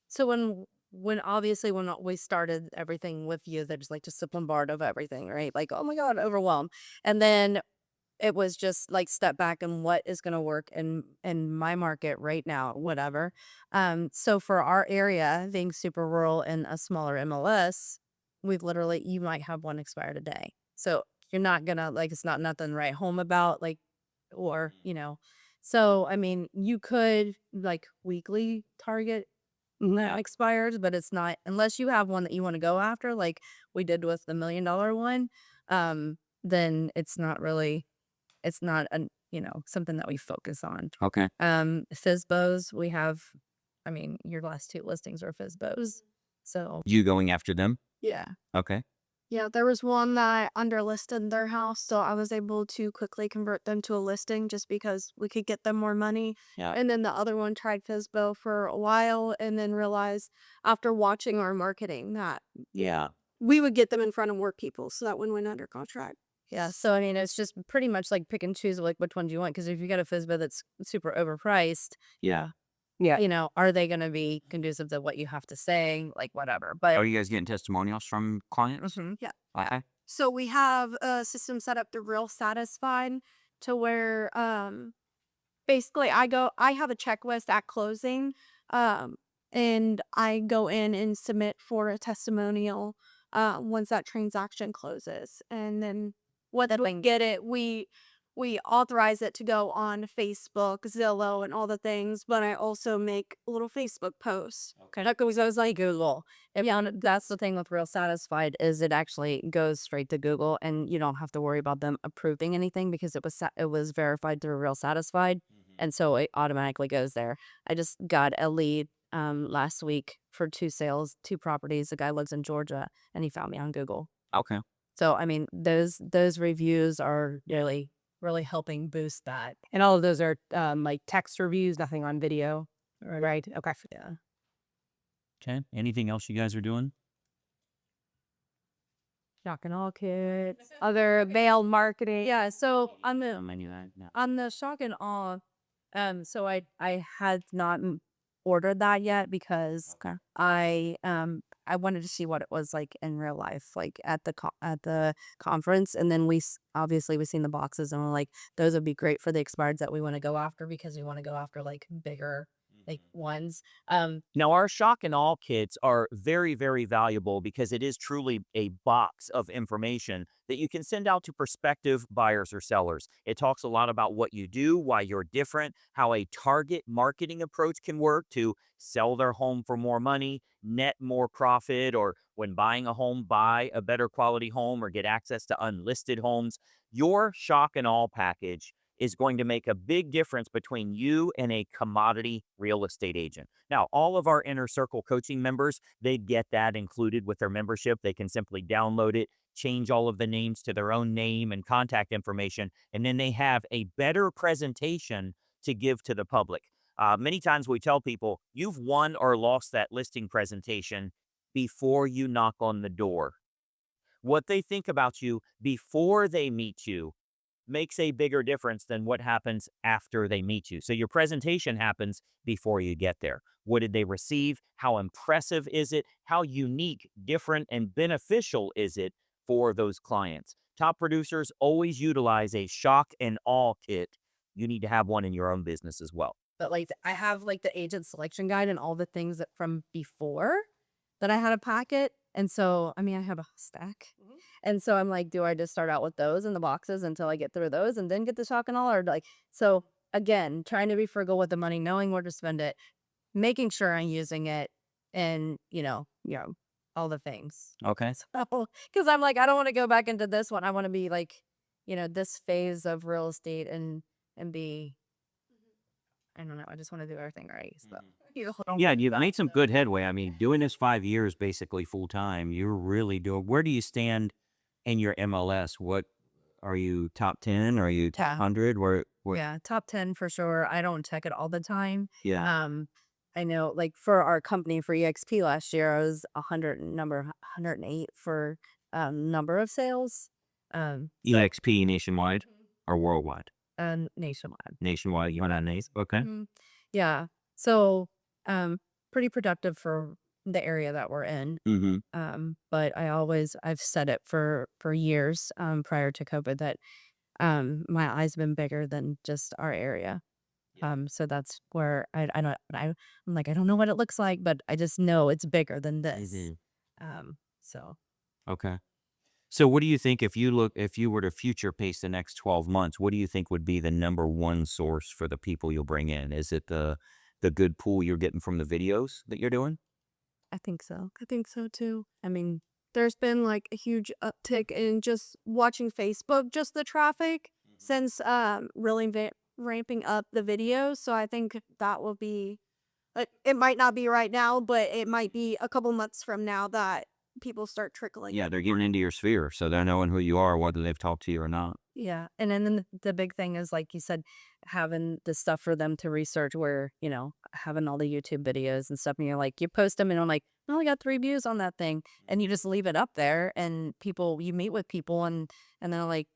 so when when obviously when we started everything with you, there's like just a bombard of everything, right? Like, oh my God, overwhelmed. And then it was just like step back and what is going to work in my market right now, whatever. So for our area being super rural and a smaller MLS, we've literally, you might have one expired a day. So you're not gonna like, it's not nothing to write home about, like, or so I mean you could like weekly target expires, but it's not unless you have one that you want to go after, like we did with the $1 million one. Then it's not really, it's not an something that we focus on. Okay. FSBOs, we have, I mean, your last 2 listings are FSBOs. So You going after them? Yeah. Okay. Yeah, there was one that underlisted their house, so I was able to quickly convert them to a listing just because we could get them more money. Yeah. And then the other one tried FSBO for a while and then realized after watching our marketing that Yeah. we would get them in front of more people, so that one went under contract. yeah, so I mean, it's just pretty much like pick and choose like which one do you want, because if you got a FSBO that's super overpriced, Yeah. Yeah. are they going to be conducive to what you have to say, like whatever. But Are you guys getting testimonials from clients? Mhm. Yeah. Okay. So we have a system set up through Real Satisfied to where basically I have a checklist at closing and I go in and submit for a testimonial once that transaction closes. And then once That we thing- get it, we authorize it to go on Facebook, Zillow, and all the things, but I also make little Facebook posts. Okay, that goes like Google. Yeah, and that's the thing with Real Satisfied is it actually goes straight to Google, and you don't have to worry about them approving anything because it was verified through Real Satisfied, and so it automatically goes there. I just got a lead last week for 2 sales, 2 properties. The guy lives in Georgia, and he found me on Google. Okay. So I mean, those reviews are really helping boost that. And all of those are like text reviews, nothing on video. Right. Okay. Yeah. Okay. Anything else you guys are doing? Shock and all kits, other mail marketing. Yeah, so on the Menu that. No. on the shock and awe, so I had not ordered that yet because I wanted to see what it was like in real life, like at the conference, and then obviously we seen the boxes and we're like, those would be great for the expireds that we want to go after because we want to go after like bigger like ones. Now, our shock and awe kits are very, very valuable because it is truly a box of information that you can send out to prospective buyers or sellers. It talks a lot about what you do, why you're different, how a target marketing approach can work to sell their home for more money, net more profit, or when buying a home, buy a better quality home or get access to unlisted homes. Your shock and awe package is going to make a big difference between you and a commodity real estate agent. Now, all of our Inner Circle coaching members, they get that included with their membership. They can simply download it, change all of the names to their own name and contact information, and then they have a better presentation to give to the public. Many times we tell people, you've won or lost that listing presentation before you knock on the door. What they think about you before they meet you makes a bigger difference than what happens after they meet you. So your presentation happens before you get there. What did they receive? How impressive is it? How unique, different, and beneficial is it for those clients? Top producers always utilize a shock and awe kit. You need to have one in your own business as well. But like I have like the agent selection guide and all the things that from before that I had a packet. And so, I mean, I have a stack. And so I'm like, do I just start out with those in the boxes until I get through those and then get the shock and all? Or like, so again, trying to be frugal with the money, knowing where to spend it, making sure I'm using it and, all the things. Okay. So, because I'm like, I don't want to go back into this one. I want to be like, this phase of real estate and be, I don't know. I just want to do everything right. So. Yeah, you've made some good headway. I mean, doing this 5 years basically full time, you're really doing. Where do you stand in your MLS? What are you, top 10? Are you Top. 100? Where? Yeah, top 10 for sure. I don't check it all the time. Yeah. I know like for our company for EXP last year, I was 108 for number of sales. EXP nationwide or worldwide? Nationwide. Nationwide. You want that name? Okay. Yeah. So pretty productive for the area that we're in. Mm-hmm. But I've said it for years prior to COVID that my eyes been bigger than just our area. So that's where I'm like, I don't know what it looks like, but I just know it's bigger than this. So Okay. So what do you think if you were to future pace the next 12 months, what do you think would be the number one source for the people you'll bring in? Is it the good pool you're getting from the videos that you're doing? I think so. I think so too. I mean, There's been like a huge uptick in just watching Facebook, just the traffic since really ramping up the videos. So I think that will be, it might not be right now, but it might be a couple months from now that people start trickling. Yeah, they're getting into your sphere, so they're knowing who you are, whether they've talked to you or not. yeah. And then the big thing is, like you said, having the stuff for them to research where, having all the YouTube videos and stuff. And you're like, you post them and I'm like, I only got 3 views on that thing. And you just leave it up there and you meet with people and they're like,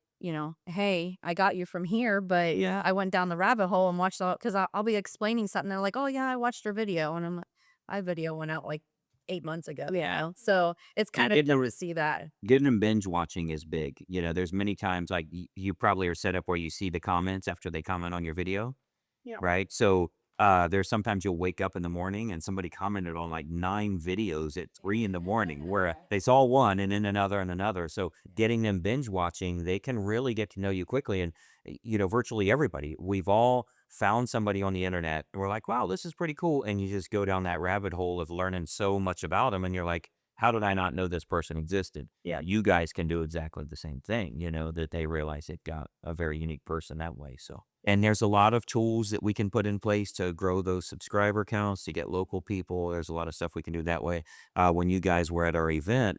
hey, I got you from here, but Yeah. I went down the rabbit hole and watched all, because I'll be explaining something. They're like, oh yeah, I watched your video. And I'm like, my video went out like 8 months ago. Yeah. So it's kind of it cool never- to see that. Getting them binge watching is big. There's many times like you probably are set up where you see the comments after they comment on your video. Yeah. Right. So there's sometimes you'll wake up in the morning and somebody commented on like 9 videos at 3 in the morning where they saw one and then another and another. So getting them binge watching, they can really get to know you quickly. And, virtually everybody, we've all found somebody on the internet and we're like, wow, this is pretty cool. And you just go down that rabbit hole of learning so much about them. And you're like, how did I not know this person existed? Yeah, you guys can do exactly the same thing, that they realize it got a very unique person that way. So, and there's a lot of tools that we can put in place to grow those subscriber counts, to get local people. There's a lot of stuff we can do that way. When you guys were at our event,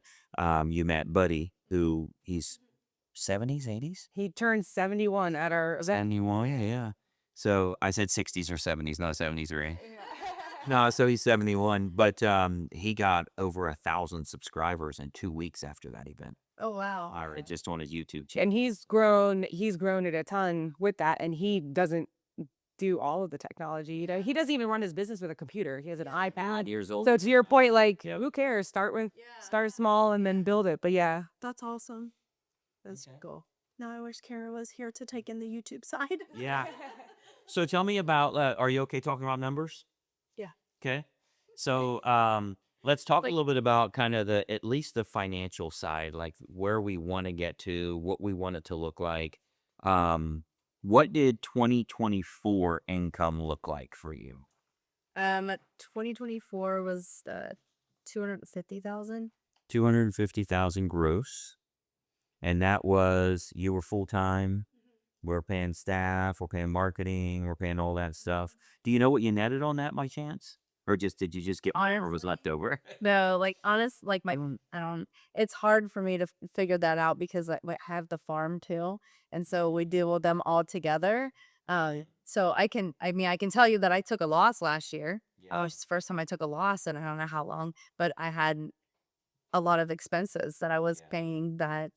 you met Buddy, who he's 70s, 80s? He turned 71 at our event. 71, yeah. So I said 60s or 70s, not 73. No, so he's 71, but he got over 1,000 subscribers in 2 weeks after that event. Oh, wow. Just on his YouTube channel. And he's grown it a ton with that. And he doesn't do all of the technology. He doesn't even run his business with a computer. He has an iPad. Years old. So to your point, like, Yep. who cares? Start small and then build it. But yeah. That's awesome. That's cool. Now I wish Kara was here to take in the YouTube side. Yeah. So tell me about, are you okay talking about numbers? Yeah. Okay. So let's talk a Like- little bit about kind of at least the financial side, like where we want to get to, what we want it to look like. What did 2024 income look like for you? 2024 was 250,000. 250,000 gross. And that was, you were full-time. We're paying staff, we're paying marketing, we're paying all that stuff. Do you know what you netted on that by chance? Or did you just get whatever was left over? No, like I don't. It's hard for me to figure that out because I have the farm too, and so we deal with them all together. So I can tell you that I took a loss last year. Oh, it's the first time I took a loss, and I don't know how long, but I had a lot of expenses that I was paying. That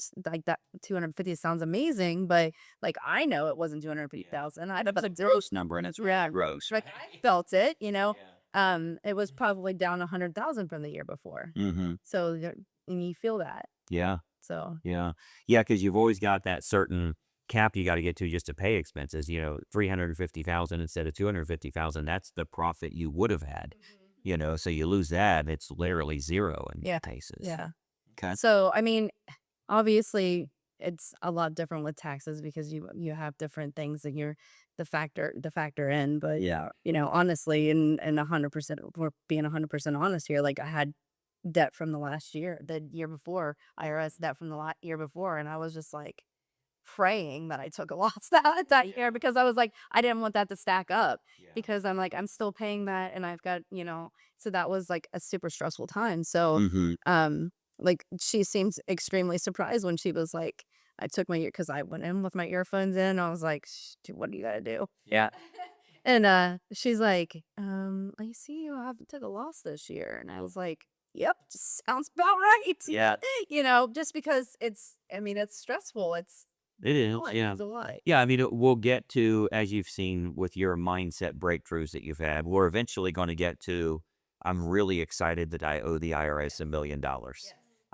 250 sounds amazing, but like I know it wasn't 250,000. I That's a gross number, and it's Yeah. gross. like I felt it, it was probably down 100,000 from the year before. Mm-hmm. So and you feel that. Yeah, So yeah. Yeah, because you've always got that certain cap you got to get to just to pay expenses. 350,000 instead of 250,000. That's the profit you would have had. So you lose that, it's literally zero in Yeah. cases. yeah. Okay. So I mean, obviously it's a lot different with taxes because you have different things that you're the factor in. But yeah, honestly, and 100%, we're being 100% honest here. Like I had debt from the year before, IRS debt from the year before, and I was just like praying that I took a loss that year because I was like, I didn't want that to stack up because I'm like, I'm still paying that and I've got, so that was like a super stressful time. So, Mm-hmm. like she seemed extremely surprised when she was like, I took my ear because I went in with my earphones in. I was like, dude, what do you got to do? Yeah. And she's like, I see you have took a loss this year. And I was like, yep, sounds about right. Yeah. Just because it's stressful. It is. It's a lot. Yeah, I mean, we'll get to, as you've seen with your mindset breakthroughs that you've had, we're eventually going to get to I'm really excited that I owe the IRS $1 million.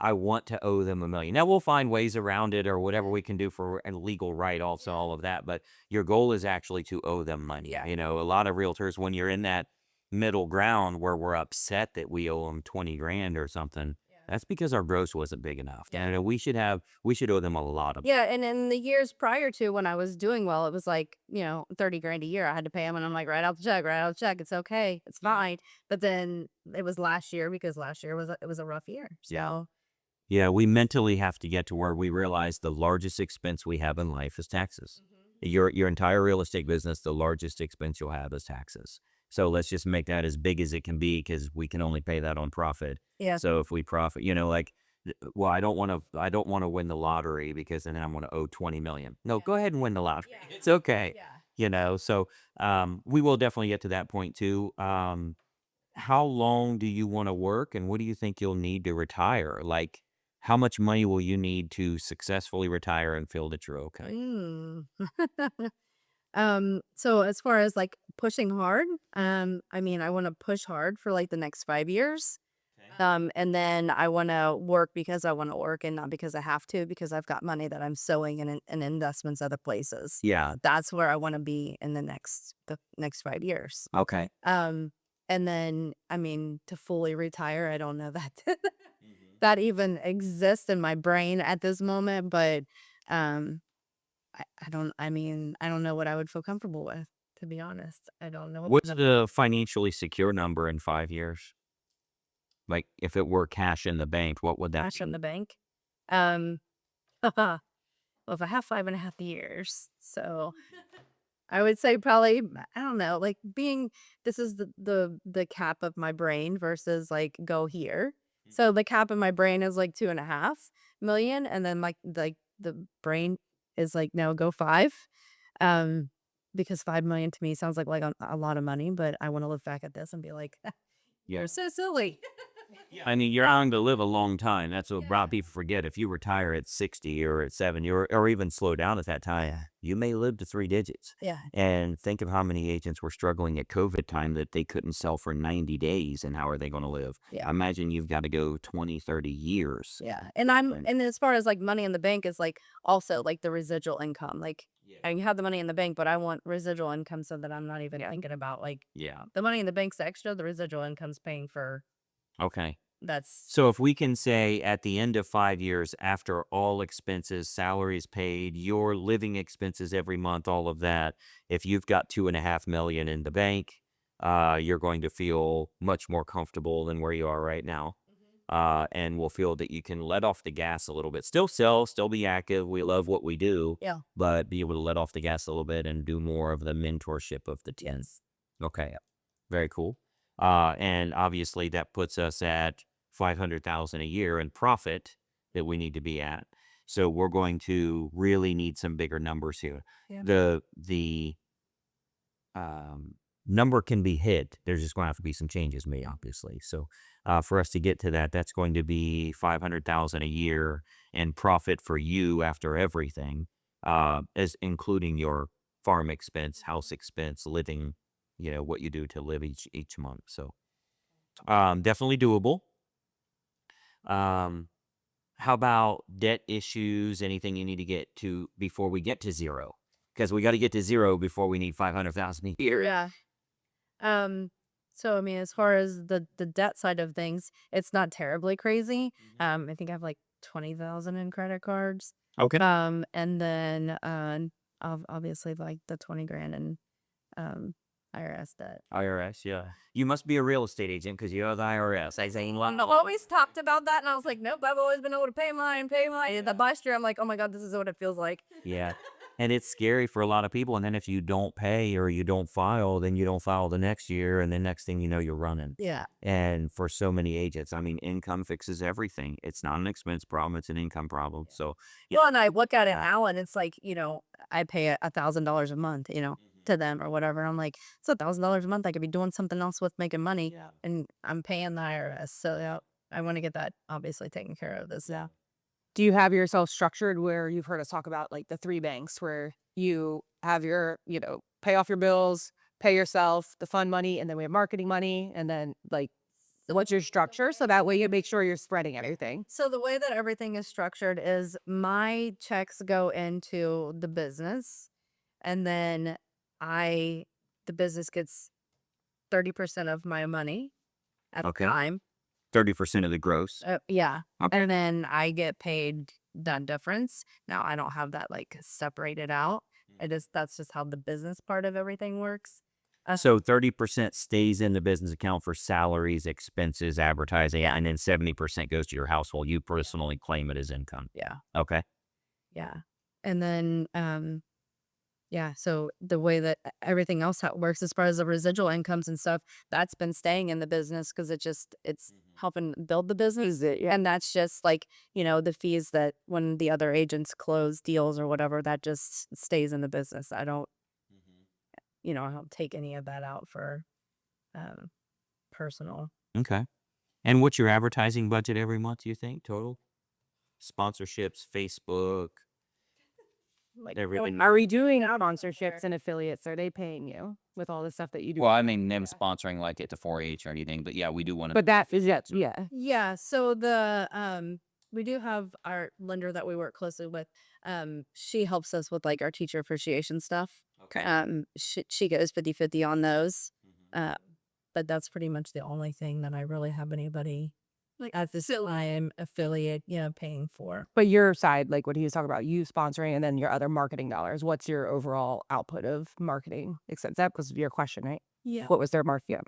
I want to owe them $1 million. Now we'll find ways around it or whatever we can do for a legal right, also all of that. But your goal is actually to owe them money. Yeah. You know, a lot of realtors, when you're in that middle ground where we're upset that we owe them 20 grand or something, that's because our gross wasn't big enough. Yeah. And we should owe them a lot of. Yeah, and in the years prior to when I was doing well, it was like, 30 grand a year I had to pay them, and I'm like, write out the check, it's okay, it's fine. But then it was last year, because last year it was a rough year. So Yeah, we mentally have to get to where we realize the largest expense we have in life is taxes. Your entire real estate business, the largest expense you'll have is taxes. So let's just make that as big as it can be, because we can only pay that on profit. yeah, So if we profit, like, well, I don't want to win the lottery because then I'm going to owe 20 million. No, go ahead and win the lottery. It's okay. So we will definitely get to that point too. How long do you want to work, and what do you think you'll need to retire? Like, how much money will you need to successfully retire and feel that you're okay? Mm. So as far as like pushing hard, I mean, I want to push hard for like the next 5 years. And then I want to work because I want to work and not because I have to, because I've got money that I'm sowing in investments other places. Yeah. That's where I want to be in the next 5 years. Okay. And then, I mean, to fully retire, I don't know that that even exists in my brain at this moment, but I don't know what I would feel comfortable with, to be honest. I don't know. What's the financially secure number in 5 years? Like, if it were cash in the bank, what would that Cash in be? the bank? Um, well, if I have 5.5 years, so I would say probably, I don't know, like this is the cap of my brain versus like go here. So the cap of my brain is like 2.5 million, and then like the brain is like, no, go 5. Because 5 million to me sounds like a lot of money, but I want to look back at this and be like, Yeah. you're so silly. I mean, you're going to live a long time. That's what a lot of people forget. If you retire at 60 or at 70 or even slow down at that time, you may live to 3 digits. Yeah. And think of how many agents were struggling at COVID time that they couldn't sell for 90 days. And how are they going to live? Yeah. Imagine you've got to go 20, 30 years. Yeah. And as far as like money in the bank is like also like the residual income. Like I have the money in the bank, but I want residual income so that I'm not even thinking about like Yeah. the money in the bank's extra, the residual income's paying for Okay. that's So if we can say at the end of 5 years, after all expenses, salaries paid, your living expenses every month, all of that, if you've got 2.5 million in the bank, you're going to feel much more comfortable than where you are right now. And will feel that you can let off the gas a little bit. Still sell, still be active. We love what we do. Yeah. But be able to let off the gas a little bit and do more of the mentorship of the team. Yes. Okay. Very cool. And obviously that puts us at 500,000 a year in profit that we need to be at. So we're going to really need some bigger numbers here. Yeah. The number can be hit. There's just going to have to be some changes made, obviously. So for us to get to that, that's going to be 500,000 a year in profit for you after everything, as including your farm expense, house expense, living, what you do to live each month. So definitely doable. How about debt issues? Anything you need to get to before we get to zero? Because we got to get to zero before we need 500,000 a year. Yeah. So I mean, as far as the debt side of things, it's not terribly crazy. I think I have like 20,000 in credit cards. Okay. And then obviously like the 20 grand in IRS debt. IRS, yeah. You must be a real estate agent because you owe the IRS. I say, I've always talked about that, and I was like, nope, I've always been able to pay mine. The last year, I'm like, oh my god, this is what it feels like. yeah. And it's scary for a lot of people. And then if you don't pay or you don't file, then you don't file the next year. And then next thing you know, you're running. Yeah. And for so many agents, I mean, income fixes everything. It's not an expense problem. It's an income problem. So, Well, and I look at it now, and it's like, I pay $1,000 a month, to them or whatever. I'm like, it's $1,000 a month. I could be doing something else with making money, and I'm paying the IRS. So yeah, I want to get that obviously taken care of. This. Yeah. Do you have yourself structured where you've heard us talk about like the 3 banks where you have your, pay off your bills, pay yourself, the fund money, and then we have marketing money, and then like What's your structure? So that way you make sure you're spreading everything. So the way that everything is structured is my checks go into the business, and then the business gets 30% of my money at Okay. the time. 30% of the gross. Yeah. Okay. And then I get paid that difference. Now I don't have that like separated out. That's just how the business part of everything works. So 30% stays in the business account for salaries, expenses, advertising, and then 70% goes to your household. You personally claim it as income. Yeah. Okay. Yeah. And then yeah, so the way that everything else how it works as far as the residual incomes and stuff, that's been staying in the business because it's helping build the business. And that's just like, the fees that when the other agents close deals or whatever, that just stays in the business. I don't take any of that out for personal. Okay. And what's your advertising budget every month, you think, total? Sponsorships, Facebook, everything. Are we doing sponsorships and affiliates? Are they paying you with all the stuff that you do? Well, I mean, them sponsoring like it to 4-H or anything, but yeah, we do want to. But that is yeah. Yeah, so we do have our lender that we work closely with. She helps us with like our teacher appreciation stuff. Okay. She goes 50/50 on those. But that's pretty much the only thing that I really have anybody Like at this time affiliate, paying for. But your side, like what he was talking about, you sponsoring and then your other marketing dollars. What's your overall output of marketing expense? That was your question, right? Yeah. What was their market?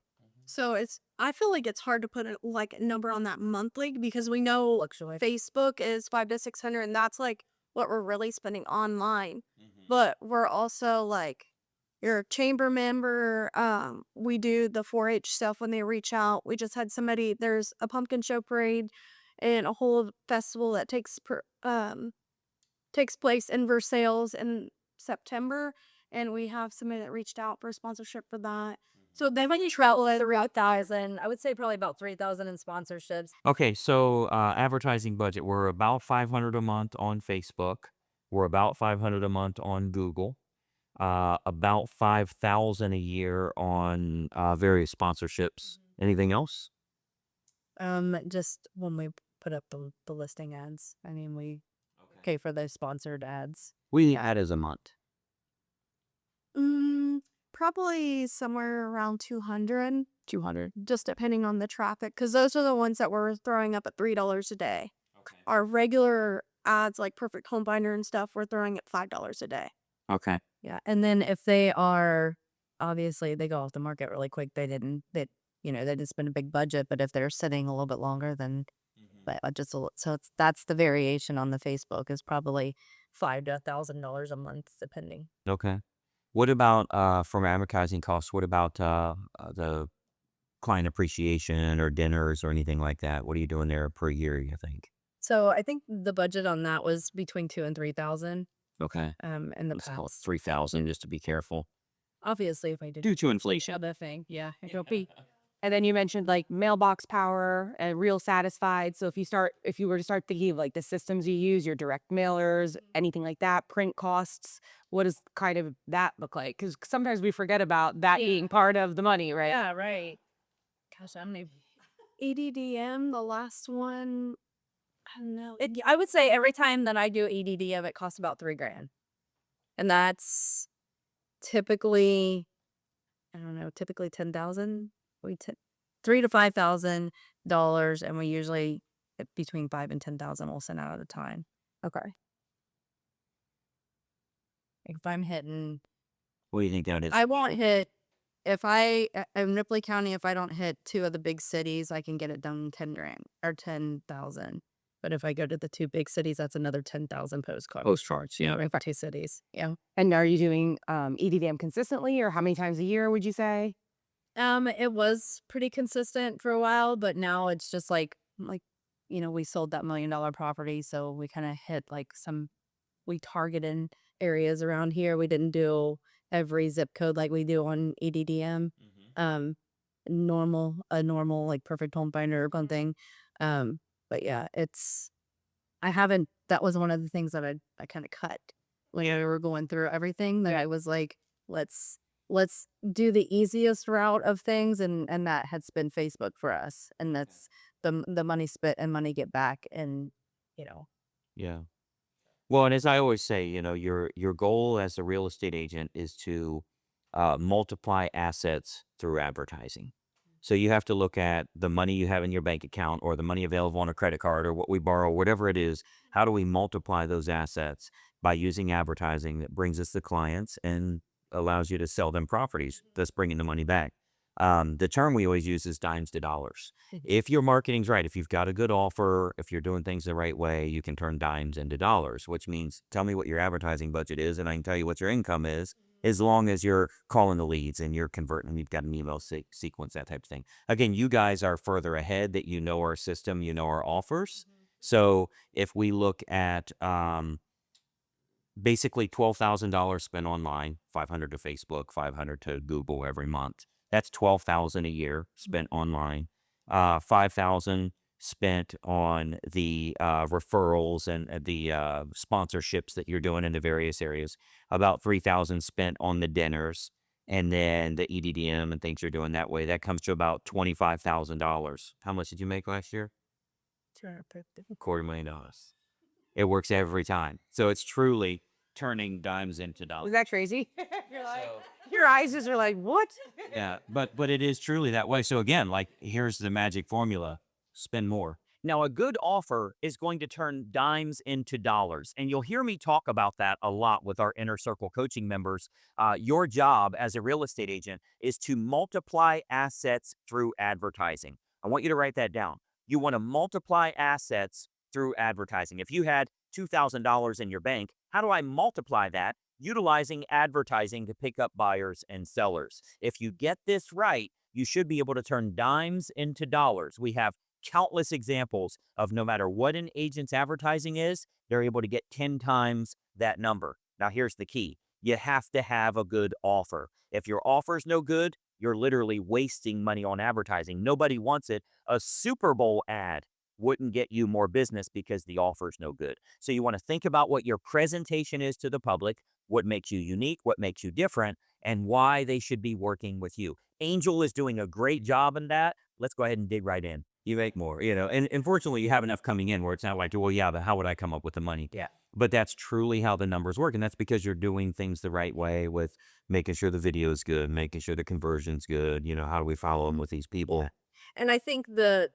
So I feel like it's hard to put a number on that monthly because we know Fluctuate. Facebook is 500 to 600, and that's like what we're really spending online. But we're also like your chamber member. We do the 4-H stuff when they reach out. We just had there's a pumpkin show parade and a whole festival that takes place in Versailles in September, and we have somebody that reached out for sponsorship for that. So they've like traveled 3,000. I would say probably about 3,000 in sponsorships. Okay, so advertising budget, we're about 500 a month on Facebook. We're about 500 a month on Google. About 5,000 a year on various sponsorships. Anything else? Just when we put up the listing ads. I mean, we pay for those sponsored ads. What do you add as a month? probably somewhere around 200, 200. just depending on the traffic, because those are the ones that we're throwing up at $3 a day. Okay. Our regular ads like Perfect Home Finder and stuff, we're throwing at $5 a day. Okay. Yeah. And then if they are, obviously they go off the market really quick. They didn't spend a big budget, but if they're sitting a little bit longer, then just so that's the variation on the Facebook is probably $500 to $1,000 a month, depending. Okay. What about from advertising costs? What about the client appreciation or dinners or anything like that? What are you doing there per year, you think? So I think the budget on that was between 2,000 and 3,000. Okay. In the Let's call it past. 3,000 just to be careful. Obviously, if I did Due to inflation. other thing, yeah, it don't be. And then you mentioned like mailbox power and Real Satisfied. So if you were to start thinking of like the systems you use, your direct mailers, anything like that, print costs, what does kind of that look like? Because sometimes we forget about that being part of the money, right? Yeah, right. Gosh, I'm not. EDDM, the last one, I don't know. I would say every time that I do EDDM, it costs about $3,000, and that's typically, I don't know, typically 10,000. We $3,000 to $5,000, and we usually between 5,000 and 10,000 we'll send out at a time. Okay. If I'm hitting, What do you think that is? I won't hit. If in Ripley County, if I don't hit two of the big cities, I can get it done 10,000 or 10,000. But if I go to the two big cities, that's another 10,000 postcards. Postcards, yeah. For two cities. Yeah. And are you doing EDDM consistently, or how many times a year would you say? It was pretty consistent for a while, but now it's just like we sold that $1 million property, so we kind of hit we targeted areas around here. We didn't do every zip code like we do on EDDM. A normal like Perfect Home Finder or something. But yeah, that was one of the things that I kind of cut when we were going through everything, that I was like, let's let's do the easiest route of things, and that has been Facebook for us, and that's the money spent and money get back, and you know. Yeah. Well, and as I always say, your goal as a real estate agent is to multiply assets through advertising. So you have to look at the money you have in your bank account or the money available on a credit card or what we borrow, whatever it is. How do we multiply those assets by using advertising that brings us the clients and allows you to sell them properties, thus bringing the money back? The term we always use is dimes to dollars. If your marketing's right, if you've got a good offer, if you're doing things the right way, you can turn dimes into dollars, which means tell me what your advertising budget is and I can tell you what your income is, as long as you're calling the leads and you're converting, you've got an email sequence, that type of thing. Again, you guys are further ahead that you know our system, you know our offers. So if we look at basically $12,000 spent online, 500 to Facebook, 500 to Google every month. That's 12,000 a year spent online. 5,000 spent on the referrals and the sponsorships that you're doing in the various areas. About 3,000 spent on the dinners and then the EDDM and things you're doing that way. That comes to about $25,000. How much did you make last year? $250,000. It works every time. So it's truly turning dimes into Was dollars. that crazy? You're like, your eyes just are like, what? Yeah, but it is truly that way. So again, like here's the magic formula: spend more. Now, a good offer is going to turn dimes into dollars, and you'll hear me talk about that a lot with our Inner Circle coaching members. Your job as a real estate agent is to multiply assets through advertising. I want you to write that down. You want to multiply assets through advertising. If you had $2,000 in your bank, how do I multiply that? Utilizing advertising to pick up buyers and sellers. If you get this right, you should be able to turn dimes into dollars. We have countless examples of no matter what an agent's advertising is, they're able to get 10 times that number. Now, here's the key. You have to have a good offer. If your offer's no good, you're literally wasting money on advertising. Nobody wants it. A Super Bowl ad wouldn't get you more business because the offer's no good. So you want to think about what your presentation is to the public, what makes you unique, what makes you different, and why they should be working with you. Angel is doing a great job in that. Let's go ahead and dig right in. You make more, and unfortunately you have enough coming in where it's not like, well, yeah, but how would I come up with the money? Yeah. But that's truly how the numbers work. And that's because you're doing things the right way with making sure the video is good, making sure the conversion's good. How do we follow them with these people? Yeah. And I think the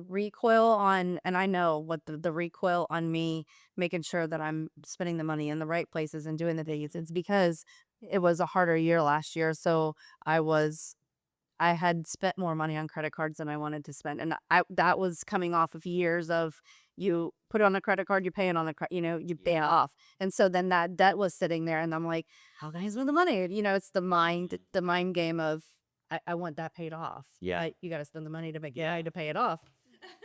recoil on, and I know what the recoil on me making sure that I'm spending the money in the right places and doing the things, it's because it was a harder year last year. So I had spent more money on credit cards than I wanted to spend. And that was coming off of years of you put it on a credit card, you pay it on the, you pay it off. And so then that debt was sitting there and I'm like, how can I spend the money? It's the mind game of, I want that paid off. Yeah. You got to spend the money to to pay it off.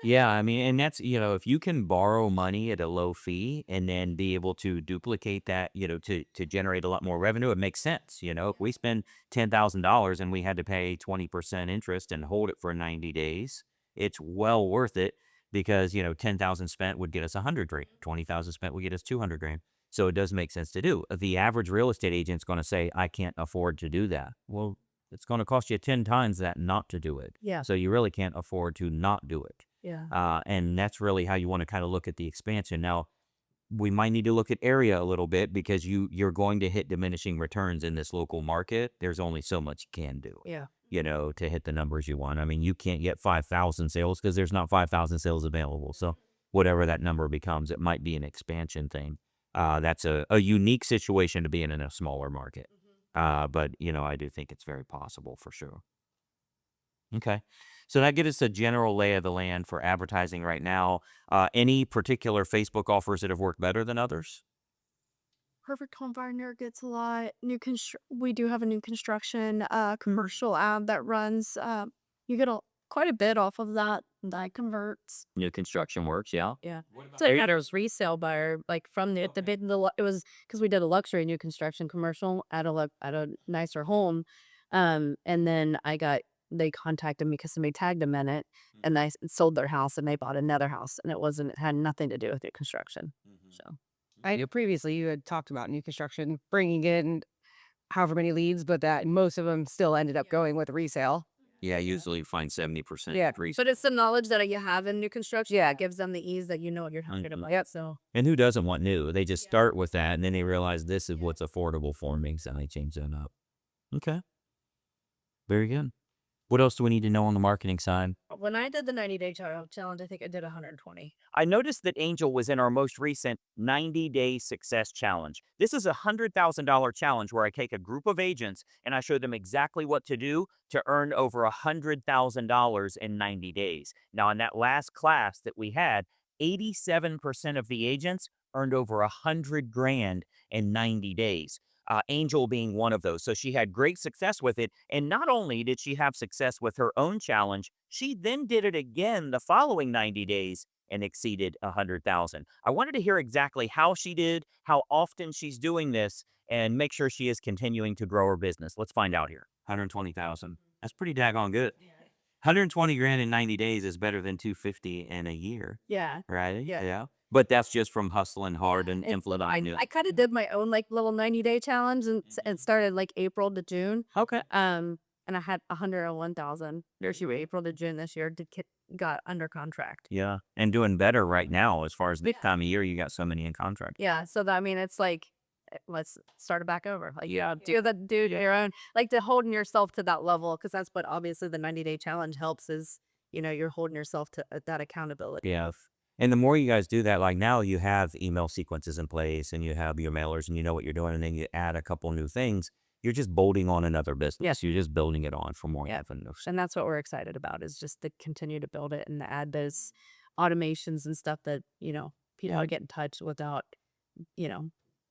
Yeah, I mean, and that's, if you can borrow money at a low fee and then be able to duplicate that, to generate a lot more revenue, it makes sense. If we spend $10,000 and we had to pay 20% interest and hold it for 90 days, it's well worth it because, 10,000 spent would get us 100 grand, 20,000 spent would get us 200 grand. So it does make sense to do. The average real estate agent's going to say, I can't afford to do that. Well, it's going to cost you 10 times that not to do it. Yeah. So you really can't afford to not do it. Yeah. And that's really how you want to kind of look at the expansion. Now, we might need to look at area a little bit because you're going to hit diminishing returns in this local market. There's only so much you can do, Yeah. to hit the numbers you want. I mean, you can't get 5,000 sales because there's not 5,000 sales available. So whatever that number becomes, it might be an expansion thing. That's a unique situation to be in a smaller market. But, I do think it's very possible for sure. Okay. So that gives us a general lay of the land for advertising right now. Any particular Facebook offers that have worked better than others? Perfect Home Finder gets a lot. We do have a new construction commercial ad that runs. You get quite a bit off of that. That converts. New construction works, yeah. Yeah. So it was resale buyer, like from the bid, it was because we did a luxury new construction commercial at a nicer home. And then they contacted me because somebody tagged them in it and they sold their house and they bought another house and it had nothing to do with the construction. So I know previously you had talked about new construction, bringing in however many leads, but that most of them still ended up going with resale. Yeah, usually find 70% Yeah. increase. But it's the knowledge that you have in new construction. Yeah. It gives them the ease that you know what you're talking about. Yep. So And who doesn't want new? They just start with that and then they realize this is what's affordable for me, so they change that up. Okay. Very good. What else do we need to know on the marketing side? when I did the 90-day challenge, I think I did 120. I noticed that Angel was in our most recent 90-day success challenge. This is a $100,000 challenge where I take a group of agents and I show them exactly what to do to earn over $100,000 in 90 days. Now, in that last class that we had, 87% of the agents earned over 100 grand in 90 days. Angel being one of those. So she had great success with it. And not only did she have success with her own challenge, she then did it again the following 90 days and exceeded 100,000. I wanted to hear exactly how she did, how often she's doing this, and make sure she is continuing to grow her business. Let's find out here. 120,000. That's pretty daggone good. 120 grand in 90 days is better than 250 in a year, Yeah. right? Yeah. But that's just from hustling hard and It's implementing it. I kind of did my own like little 90-day challenge and started like April to June. Okay. And I had 101,000. There's you April to June this year got under contract. Yeah. And doing better right now as far as this time of year, you got so many in contract. Yeah. So that, I mean, it's like, let's start it back over. Like, Yeah. do your own, like to holding yourself to that level. Cause that's what obviously the 90-day challenge helps is, you're holding yourself to that accountability. Yeah. And the more you guys do that, like now you have email sequences in place and you have your mailers and you know what you're doing. And then you add a couple new things. You're just bolting on another business. You're just building it on for more Yeah. revenues. And that's what we're excited about is just to continue to build it and to add those automations and stuff that, people get in touch without,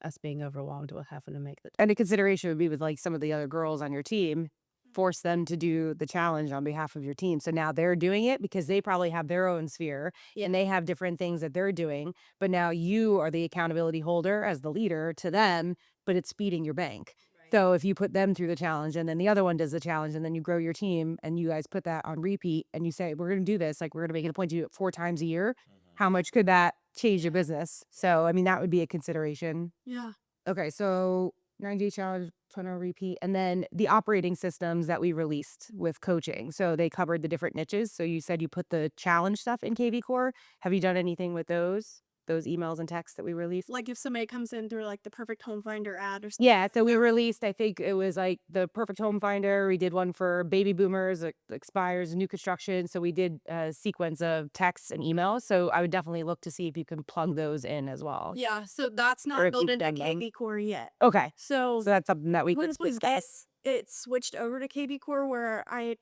us being overwhelmed with having to make the. And a consideration would be with like some of the other girls on your team, force them to do the challenge on behalf of your team. So now they're doing it because they probably have their own sphere and they have different things that they're doing. But now you are the accountability holder as the leader to them, but it's speeding your bank. So if you put them through the challenge and then the other one does the challenge and then you grow your team and you guys put that on repeat and you say, we're going to do this, like we're going to make it a point to do it 4 times a year. How much could that change your business? So, I mean, that would be a consideration. Yeah. Okay, so 90 challenge, ton of repeat, and then the operating systems that we released with coaching. So they covered the different niches. So you said you put the challenge stuff in KV Core. Have you done anything with those emails and texts that we released? Like if somebody comes in through like the Perfect Home Finder ad or something. Yeah, so we released, I think it was like the Perfect Home Finder. We did one for baby boomers, expires, new construction. So we did a sequence of texts and emails. So I would definitely look to see if you can plug those in as well. Yeah. So that's Or not if built you've into done them. KB Core yet. Okay, So so that's something that we could once it switched over to KB Core where I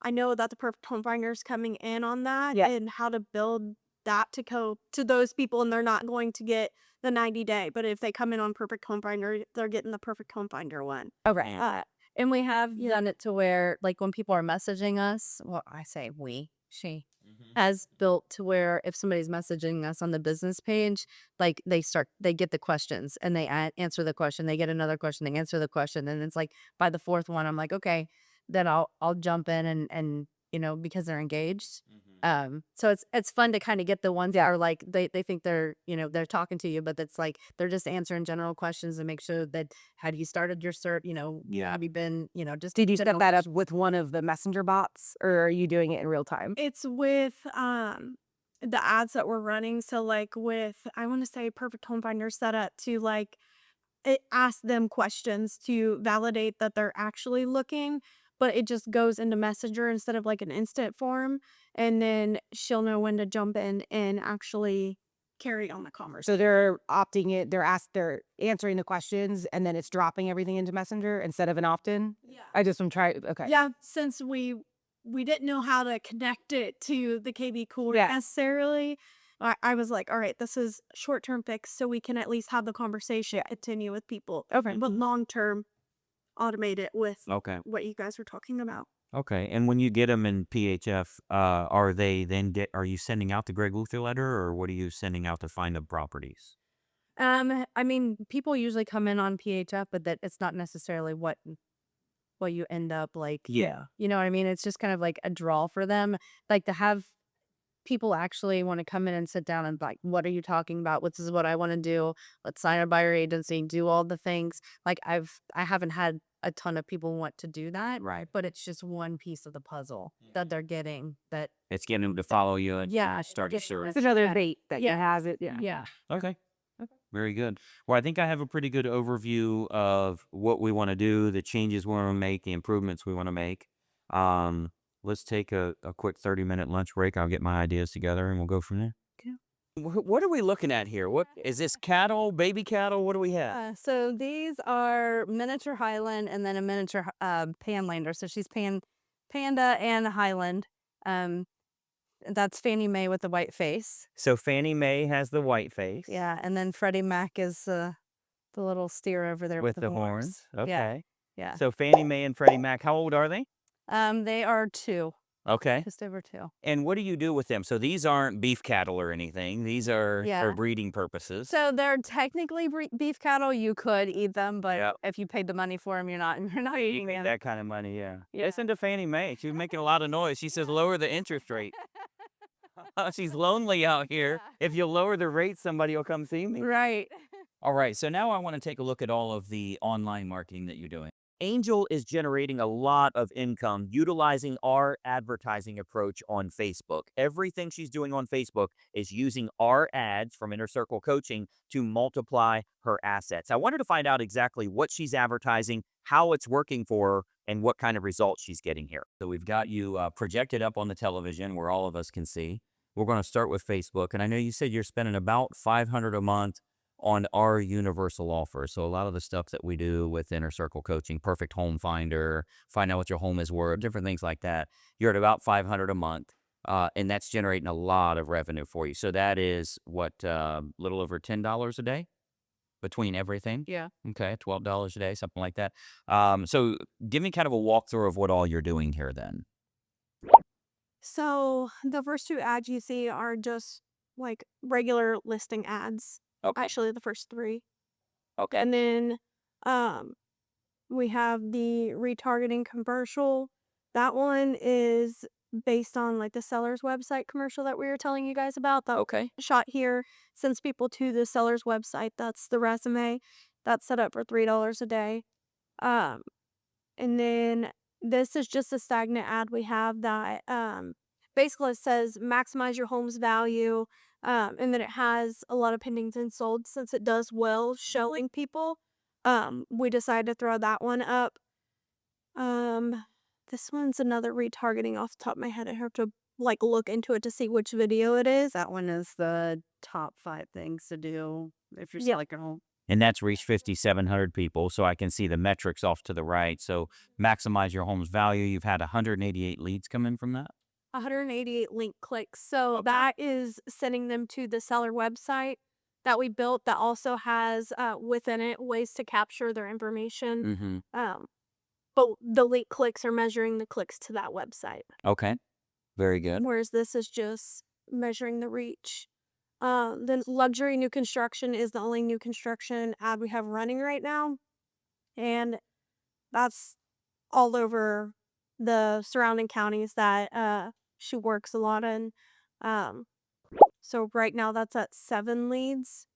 know that the Perfect Home Finder is coming in on that and how to build that to go to those people, and they're not going to get the 90-day, but if they come in on Perfect Home Finder, they're getting the Perfect Home Finder one. Okay. And we have done it to where, like, when people are messaging us, well, I say she has built to where if somebody's messaging us on the business page, like they get the questions and they answer the question, they get another question, they answer the question, and it's like by the 4th one, I'm like, okay, then I'll jump in and because they're engaged. So it's fun to kind of get the ones that are like they think they're they're talking to you, but it's like they're just answering general questions and make sure that had you started your cert, have you been just Did you set general that up with one of the messenger bots or are you doing it in real time? It's with the ads that we're running. So like with I want to say Perfect Home Finder set up to like it asks them questions to validate that they're actually looking, but it just goes into Messenger instead of like an instant form, and then she'll know when to jump in and actually carry on the conversation. So they're opting it, they're answering the questions and then it's dropping everything into Messenger instead of an opt-in? Yeah. I just am trying, okay. Yeah, since we didn't know how to connect it to the KB Core Yeah. necessarily, I was like, all right, this is short-term fix so we can at least have the conversation continue with people. Okay. But long-term, automate it with Okay. what you guys were talking about. Okay. And when you get them in PHF, are you sending out the Greg Luther letter or what are you sending out to find the properties? I mean, people usually come in on PHF, but that it's not necessarily what you end up like. Yeah. You know what I mean? It's just kind of like a draw for them, like to have people actually want to come in and sit down and like, what are you talking about? This is what I want to do. Let's sign a buyer agency, do all the things. Like I haven't had a ton of people want to do that. Right. But it's just one piece of the puzzle that they're getting that It's getting them to follow you and Yeah, start a getting search. It's another bait that Yeah. has it. Yeah. yeah. Okay. Very good. Well, I think I have a pretty good overview of what we want to do, the changes we want to make, the improvements we want to make. Let's take a quick 30-minute lunch break. I'll get my ideas together and we'll go from there. What are we looking at here? What is this? Cattle, baby cattle? What do we have? So these are miniature Highland and then a miniature Panlander. So she's Panda and Highland. That's Fannie Mae with the white face. So Fannie Mae has the white face. Yeah, and then Freddie Mac is the little steer over there With the horns. Yeah, Okay. yeah. So Fannie Mae and Freddie Mac, how old are they? They are 2, Okay. just over 2. And what do you do with them? So these aren't beef cattle or anything. These are Yeah. for breeding purposes. So they're technically beef cattle. You could eat them, but Yep. if you paid the money for them, you're not You eating make them. that kind of money, yeah. Yeah. Listen to Fannie Mae. She's making a lot of noise. She says lower the interest rate. She's lonely out here. Yeah. If you lower the rate, somebody will come see me. Right. All right, so now I want to take a look at all of the online marketing that you're doing. Angel is generating a lot of income utilizing our advertising approach on Facebook. Everything she's doing on Facebook is using our ads from Inner Circle Coaching to multiply her assets. I wanted to find out exactly what she's advertising, how it's working for her, and what kind of results she's getting here. So we've got you projected up on the television where all of us can see. We're going to start with Facebook. And I know you said you're spending about $500 a month on our universal offer. So a lot of the stuff that we do with Inner Circle Coaching, Perfect Home Finder, find out what your home is worth, different things like that. You're at about $500 a month, and that's generating a lot of revenue for you. So that is what, little over $10 a day between everything? Yeah. Okay, $12 a day, something like that. So give me kind of a walkthrough of what all you're doing here then. So the first 2 ads you see are just like regular listing ads. Okay. Actually, the first 3. Okay. And then we have the retargeting commercial. That one is based on like the seller's website commercial that we were telling you guys about. That Okay. shot here sends people to the seller's website. That's the resume. That's set up for $3 a day. And then this is just a stagnant ad we have that basically it says maximize your home's value. And then it has a lot of pendings and sold since it does well showing people. We decided to throw that one up. This one's another retargeting off the top of my head. I have to like look into it to see which video it is. That one is the top 5 things to do if you're Yeah. selling your home. And that's reached 5,700 people. So I can see the metrics off to the right. So maximize your home's value. You've had 188 leads come in from that. 188 link clicks. So that is sending them to the seller website that we built that also has within it ways to capture their information. Mm-hmm. But the link clicks are measuring the clicks to that website. Okay. Very good. Whereas this is just measuring the reach. The luxury new construction is the only new construction ad we have running right now. And that's all over the surrounding counties that she works a lot in. So right now that's at 7 leads.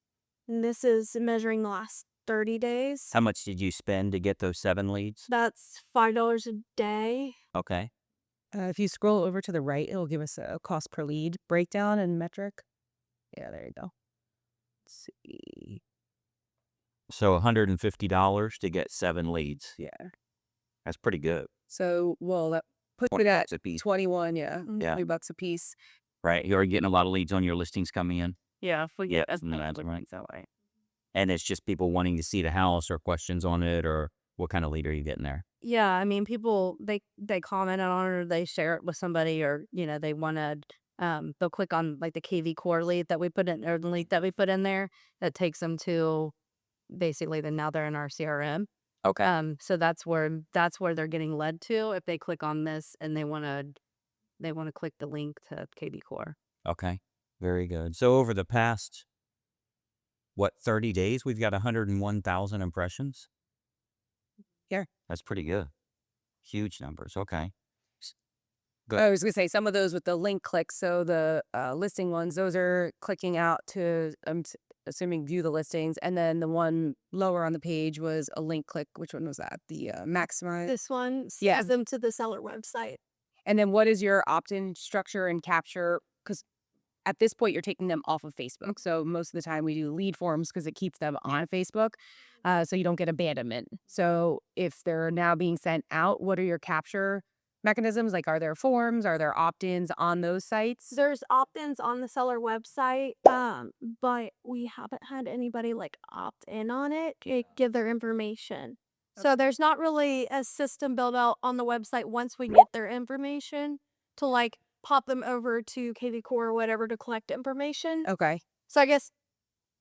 And this is measuring the last 30 days. How much did you spend to get those 7 leads? That's $5 a day. Okay. If you scroll over to the right, it'll give us a cost per lead breakdown and metric. Yeah, there you go. Let's see. So $150 to get 7 leads. Yeah. That's pretty good. So, well, that puts it at $20 a piece, 21, yeah. Yeah. $20 a piece. right? You're getting a lot of leads on your listings coming in. Yeah, if we Yeah, get as no, many that's right. listings that way. And it's just people wanting to see the house or questions on it, or what kind of lead are you getting there? Yeah, I mean, people they comment on it or they share it with somebody, or they want to they'll click on like the KV core lead that we put in, or the link that we put in there that takes them to basically now they're in our CRM. Okay. So that's where they're getting led to if they click on this and they want to click the link to KV core. Okay. Very good. So over the past, 30 days, we've got 101,000 impressions? Yeah. That's pretty good. Huge numbers. Okay. I was gonna say some of those with the link clicks. So the listing ones, those are clicking out to, assuming view the listings, and then the one lower on the page was a link click. Which one was that? The maximize. This one Yeah. sends them to the seller website. And then what is your opt-in structure and capture? Because at this point, you're taking them off of Facebook. So most of the time we do lead forms because it keeps them on Facebook. So you don't get abandonment. So if they're now being sent out, what are your capture mechanisms? Like, are there forms? Are there opt-ins on those sites? There's opt-ins on the seller website, but we haven't had anybody like opt in on it, give their information. So there's not really a system built out on the website once we get their information to like pop them over to KV Core or whatever to collect information. Okay. So I guess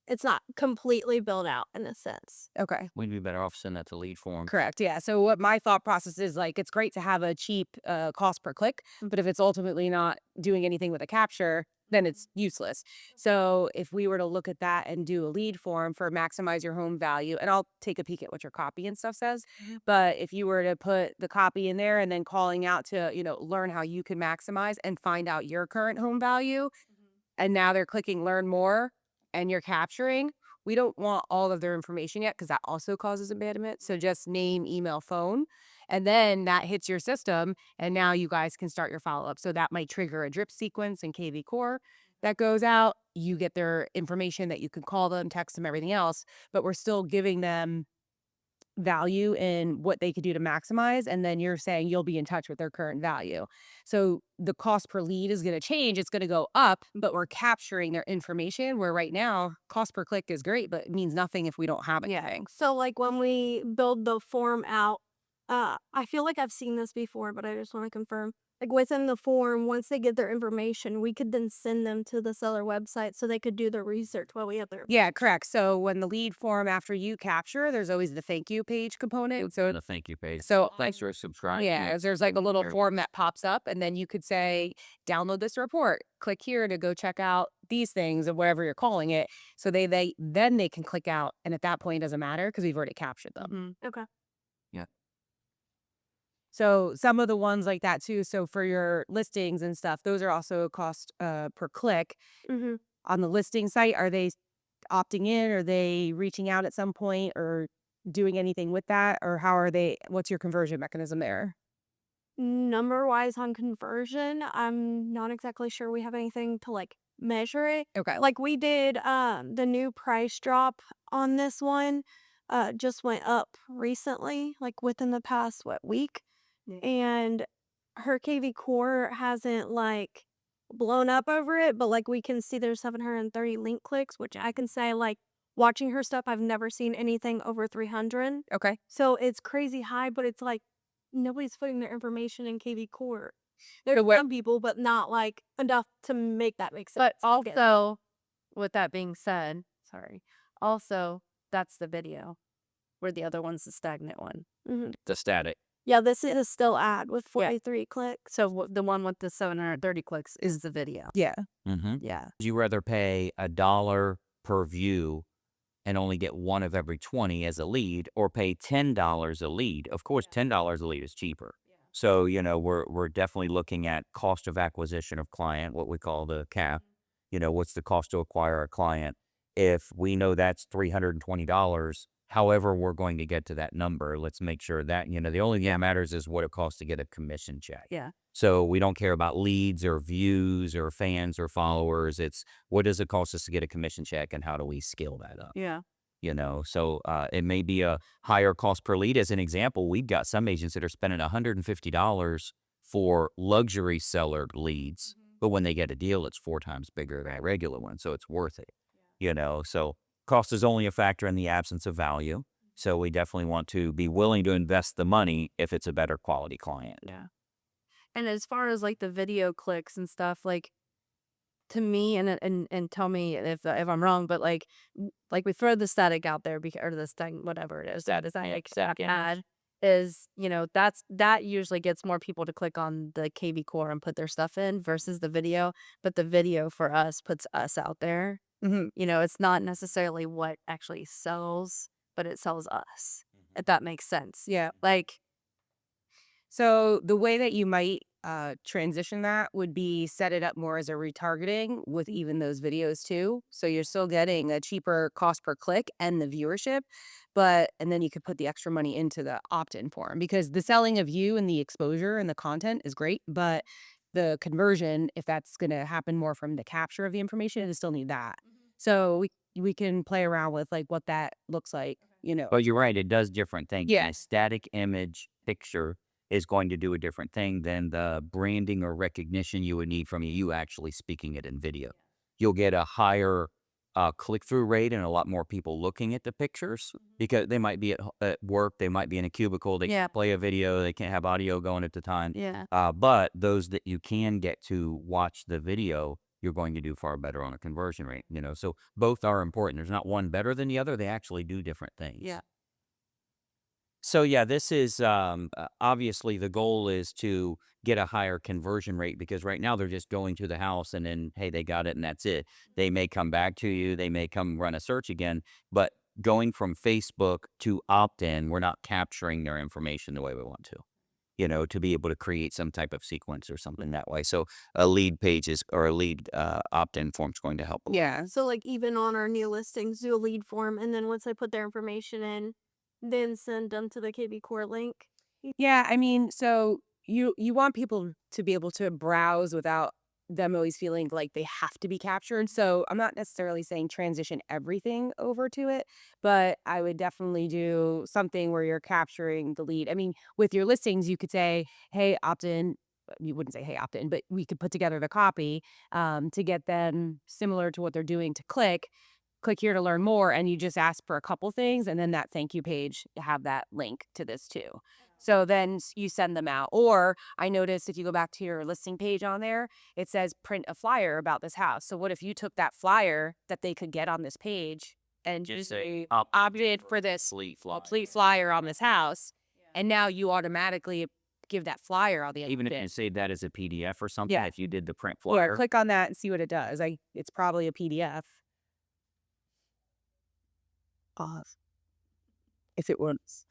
it's not completely built out in a sense. Okay. We'd be better off sending that to lead form. Correct. Yeah. So what my thought process is, like, it's great to have a cheap cost per click, but if it's ultimately not doing anything with a capture, then it's useless. So if we were to look at that and do a lead form for maximize your home value, and I'll take a peek at what your copy and stuff says, but if you were to put the copy in there and then calling out to, learn how you can maximize and find out your current home value, and now they're clicking learn more and you're capturing, we don't want all of their information yet because that also causes abandonment. So just name, email, phone, and then that hits your system, and now you guys can start your follow-up. So that might trigger a drip sequence in KV Core that goes out. You get their information that you can call them, text them, everything else, but we're still giving them value in what they could do to maximize, and then you're saying you'll be in touch with their current value. So the cost per lead is going to change. It's going to go up, but we're capturing their information, where right now cost per click is great, but it means nothing if we don't have anything. So like when we build the form out, I feel like I've seen this before, but I just want to confirm. Like within the form, once they get their information, we could then send them to the seller website so they could do their research while we have their. Yeah, correct. So when the lead form after you capture, there's always the thank you page component. So The thank you page. So Thanks for subscribing. yeah, there's like a little Sure. form that pops up, and then you could say, download this report, click here to go check out these things or whatever you're calling it. So they then they can click out, and at that point it doesn't matter because we've already captured them. Okay. So some of the ones like that too. So for your listings and stuff, those are also cost per click. Mm-hmm. On the listing site, are they opting in? Are they reaching out at some point or doing anything with that? Or how are they, what's your conversion mechanism there? Number wise on conversion, I'm not exactly sure we have anything to like measure it. Okay. Like we did the new price drop on this one just went up recently, like within the past week. And her KV Core hasn't like blown up over it, but like we can see there's 730 link clicks, which I can say like watching her stuff, I've never seen anything over 300. Okay. So it's crazy high, but it's like nobody's putting their information in KV Core. There's So where- some people, but not like enough to make that make sense. But Again. also, with that being said, sorry. Also, that's the video, where the other one's the stagnant one. Mhm. The static. Yeah, this is still ad with 43 clicks. So the one with the 730 clicks is the video. Yeah. Mm-hmm. Yeah. Would you rather pay $1 per view and only get one of every 20 as a lead, or pay $10 a lead? Of course, $10 a lead is cheaper. So, we're definitely looking at cost of acquisition of client, what we call the CAC. What's the cost to acquire a client? If we know that's $320, however we're going to get to that number, let's make sure that, the only thing that matters is what it costs to get a commission check. Yeah. So we don't care about leads or views or fans or followers. It's what does it cost us to get a commission check, and how do we scale that up? Yeah. So it may be a higher cost per lead. As an example, we've got some agents that are spending $150 for luxury seller leads, but when they get a deal, it's 4 times bigger than a regular one. So it's worth it, so cost is only a factor in the absence of value. So we definitely want to be willing to invest the money if it's a better quality client. Yeah. And as far as like the video clicks and stuff, like to me, and tell me if I'm wrong, but like we throw the static out there or the static, whatever it is, that is like ad is, that usually gets more people to click on the KV Core and put their stuff in versus the video. But the video for us puts us out there. Mhm. It's not necessarily what actually sells, but it sells us, if that makes sense. Yeah. Like, So the way that you might transition that would be set it up more as a retargeting with even those videos too. So you're still getting a cheaper cost per click and the viewership, and then you could put the extra money into the opt-in form because the selling of you and the exposure and the content is great, but the conversion, if that's going to happen more from the capture of the information, you still need that. So we can play around with like what that looks like, you know. But you're right, it does different things. Yeah. A static image picture is going to do a different thing than the branding or recognition you would need from you actually speaking it in video. You'll get a higher click-through rate and a lot more people looking at the pictures because they might be at work, they might be in a cubicle, they Yeah. can't play a video, they can't have audio going at the time. Yeah. But those that you can get to watch the video, you're going to do far better on a conversion rate. So both are important. There's not one better than the other. They actually do different things. Yeah. So yeah, this is obviously the goal is to get a higher conversion rate because right now they're just going to the house and then, hey, they got it and that's it. They may come back to you. They may come run a search again, but going from Facebook to opt-in, we're not capturing their information the way we want to be able to create some type of sequence or something that way. So a lead page or a lead opt-in form is going to help. Yeah. So like even on our new listings, do a lead form, and then once I put their information in, then send them to the KB Core link. Yeah, I mean, so you want people to be able to browse without them always feeling like they have to be captured. So I'm not necessarily saying transition everything over to it, but I would definitely do something where you're capturing the lead. I mean, with your listings, you could say, "Hey, opt in." You wouldn't say, "Hey, opt in," but we could put together the copy to get them similar to what they're doing to click. Click here to learn more, and you just ask for a couple things, and then that thank you page have that link to this too. So then you send them out. Or I noticed if you go back to your listing page on there, it says print a flyer about this house. So what if you took that flyer that they could get on this page and Just just say opted for this complete flyer on this house, and now you automatically give that flyer on the Even if opt-in. you save that as a PDF or something, Yeah. if you did the print Or flyer, click on that and see what it does. It's probably a PDF. Pause. If it works.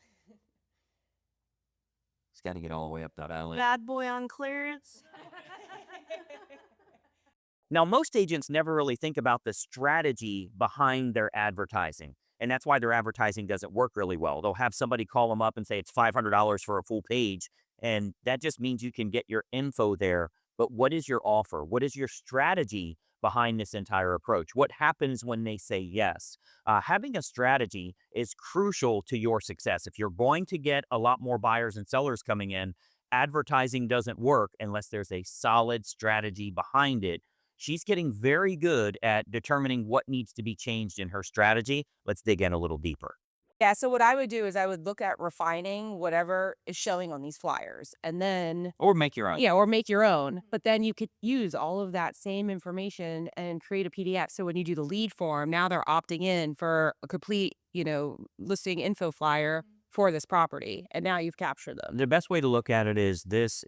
it's got to get all the way up that alley. Bad boy on clearance. Now, most agents never really think about the strategy behind their advertising. And that's why their advertising doesn't work really well. They'll have somebody call them up and say it's $500 for a full page. And that just means you can get your info there. But what is your offer? What is your strategy behind this entire approach? What happens when they say yes? Having a strategy is crucial to your success. If you're going to get a lot more buyers and sellers coming in, advertising doesn't work unless there's a solid strategy behind it. She's getting very good at determining what needs to be changed in her strategy. Let's dig in a little deeper. Yeah, so what I would do is I would look at refining whatever is showing on these flyers and then Or make your own. yeah, or make your own. But then you could use all of that same information and create a PDF. So when you do the lead form, now they're opting in for a complete, listing info flyer for this property. And now you've captured them. The best way to look at it is this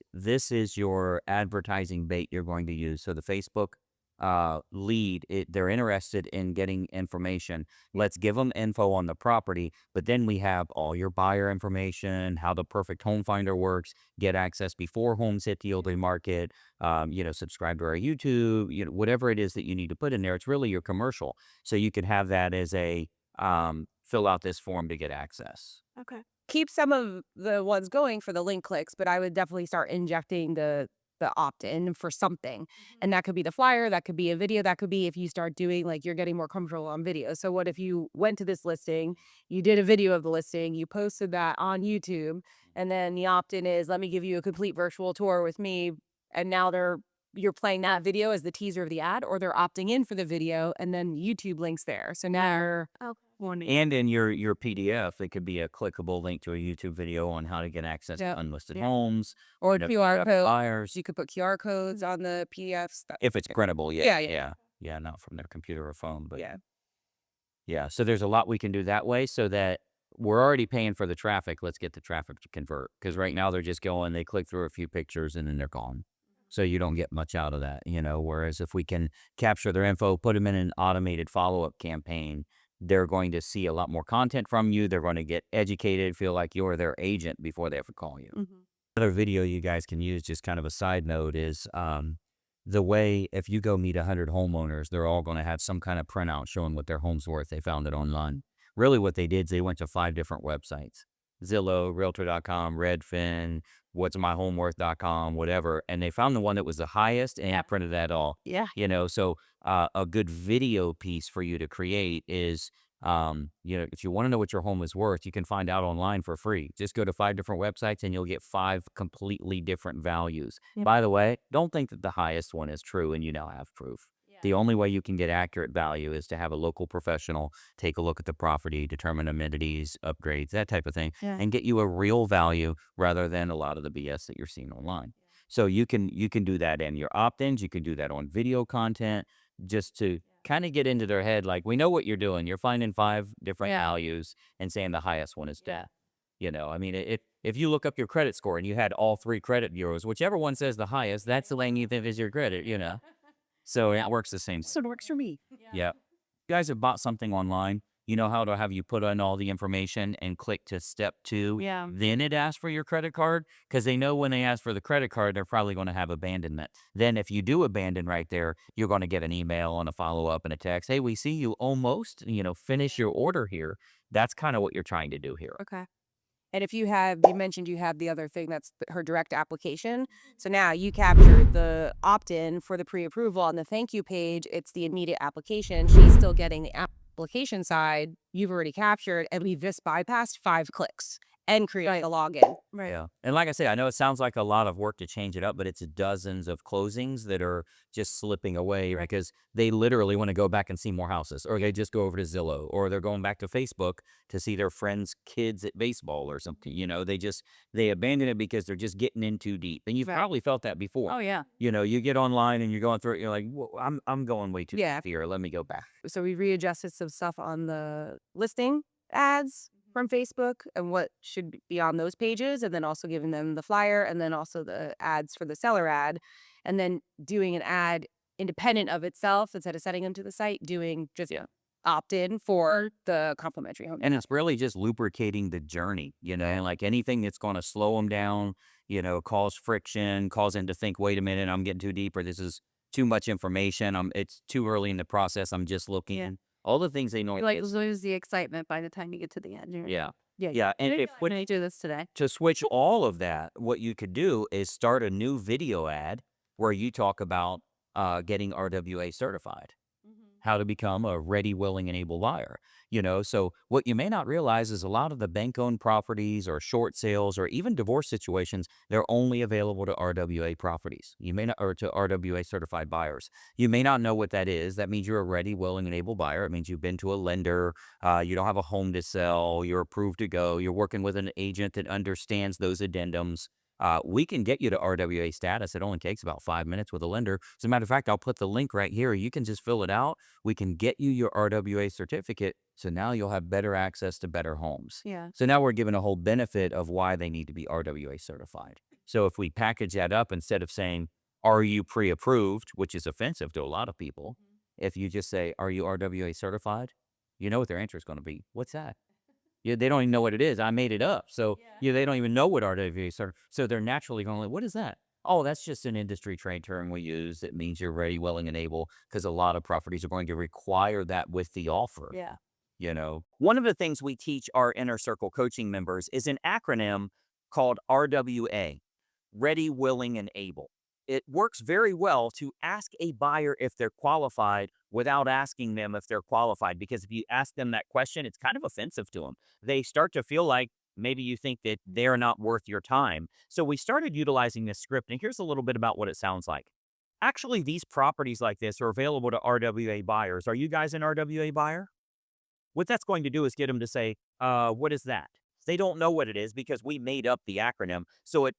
is your advertising bait you're going to use. So the Facebook lead, they're interested in getting information. Let's give them info on the property, but then we have all your buyer information, how the perfect home finder works, get access before homes hit the open market, subscribe to our YouTube, whatever it is that you need to put in there. It's really your commercial. So you could have that as a fill out this form to get access. Okay. Keep some of the ones going for the link clicks, but I would definitely start injecting the opt-in for something. And that could be the flyer, that could be a video, that could be if you start doing like you're getting more comfortable on video. So what if you went to this listing, you did a video of the listing, you posted that on YouTube, and then the opt-in is let me give you a complete virtual tour with me, and now you're playing that video as the teaser of the ad, or they're opting in for the video and then YouTube links there. So now you're And in your PDF, it could be a clickable link to a YouTube video on how to get access Yep. to unlisted Yeah. homes, or QR code. buyers. You could put QR codes on the PDFs. If it's printable, yeah. Yeah. Yeah, not from their computer or phone, but Yeah. yeah. So there's a lot we can do that way so that we're already paying for the traffic. Let's get the traffic to convert. Because right now they're just going, they click through a few pictures and then they're gone. So you don't get much out of that, whereas if we can capture their info, put them in an automated follow-up campaign, they're going to see a lot more content from you. They're going to get educated, feel like you're their agent before they ever call you. Another video you guys can use, just kind of a side note, is the way if you go meet 100 homeowners, they're all going to have some kind of printout showing what their home's worth. They found it online. Really, what they did is they went to 5 different websites: Zillow, Realtor.com, Redfin, whatsmyhomeworth.com, whatever. And they found the one that was the highest and printed that all. Yeah. So a good video piece for you to create is, if you want to know what your home is worth, you can find out online for free. Just go to 5 different websites and you'll get 5 completely different values. Yep. By the way, don't think that the highest one is true and you now have proof. The only way you can get accurate value is to have a local professional take a look at the property, determine amenities, upgrades, that type of thing, Yeah. and get you a real value rather than a lot of the BS that you're seeing online. So you can do that in your opt-ins. You can do that on video content, just to kind of get into their head. Like, we know what you're doing. You're finding 5 different Yeah. values and saying the highest one is death. I mean, if you look up your credit score and you had all 3 credit bureaus, whichever one says the highest, that's the one you think is your credit. So it works the same. So it works for me. Yeah. You guys have bought something online, you know how to have you put in all the information and click to step 2. Yeah. Then it asks for your credit card, because they know when they ask for the credit card, they're probably going to have abandonment. Then if you do abandon right there, you're going to get an email and a follow-up and a text. Hey, we see you almost, finish your order here. That's kind of what you're trying to do here. Okay. And if you mentioned you have the other thing that's her direct application. So now you captured the opt-in for the pre-approval on the thank you page. It's the immediate application. She's still getting the application side. You've already captured, and we've just bypassed 5 clicks and create a login. Right. Yeah. And like I say, I know it sounds like a lot of work to change it up, but it's dozens of closings that are just slipping away because they literally want to go back and see more houses, or they just go over to Zillow, or they're going back to Facebook to see their friends' kids at baseball or something. They abandon it because they're just getting in too deep. And you've Right. probably felt that before. Oh yeah. You get online and you're going through it. You're like, "Whoa, I'm going way too Yeah. deep here. Let me go back." So we readjusted some stuff on the listing ads from Facebook and what should be on those pages, and then also giving them the flyer, and then also the ads for the seller ad, and then doing an ad independent of itself instead of setting them to the site, doing just opt-in for the complimentary home. And it's really just lubricating the journey, like anything that's going to slow them down, cause friction, cause them to think, wait a minute, I'm getting too deep, or this is too much information. It's too early in the process. I'm just looking. Yeah. All the things they know. You like lose the excitement by the time you get to the end. You're Yeah. Yeah. Yeah. And Maybe if I'm gonna do this today. to switch all of that, what you could do is start a new video ad where you talk about getting RWA certified, how to become a ready, willing, and able buyer. So what you may not realize is a lot of the bank-owned properties or short sales or even divorce situations, they're only available to RWA properties. You may not, or to RWA certified buyers. You may not know what that is. That means you're a ready, willing, and able buyer. It means you've been to a lender. You don't have a home to sell. You're approved to go. You're working with an agent that understands those addendums. We can get you to RWA status. It only takes about 5 minutes with a lender. As a matter of fact, I'll put the link right here. You can just fill it out. We can get you your RWA certificate. So now you'll have better access to better homes. Yeah. So now we're given a whole benefit of why they need to be RWA certified. So if we package that up, instead of saying, are you pre-approved, which is offensive to a lot of people, if you just say, are you RWA certified? You know what their answer is going to be. What's that? Yeah, they don't even know what it is. I made it up. So they don't even know what RWAs are. So they're naturally going like, what is that? Oh, that's just an industry trade term we use. It means you're ready, willing, and able, because a lot of properties are going to require that with the offer. Yeah. One of the things we teach our Inner Circle coaching members is an acronym called RWA, Ready, Willing, and Able. It works very well to ask a buyer if they're qualified without asking them if they're qualified, because if you ask them that question, it's kind of offensive to them. They start to feel like maybe you think that they're not worth your time. So we started utilizing this script, and here's a little bit about what it sounds like. Actually, these properties like this are available to RWA buyers. Are you guys an RWA buyer? What that's going to do is get them to say, what is that? They don't know what it is because we made up the acronym. So it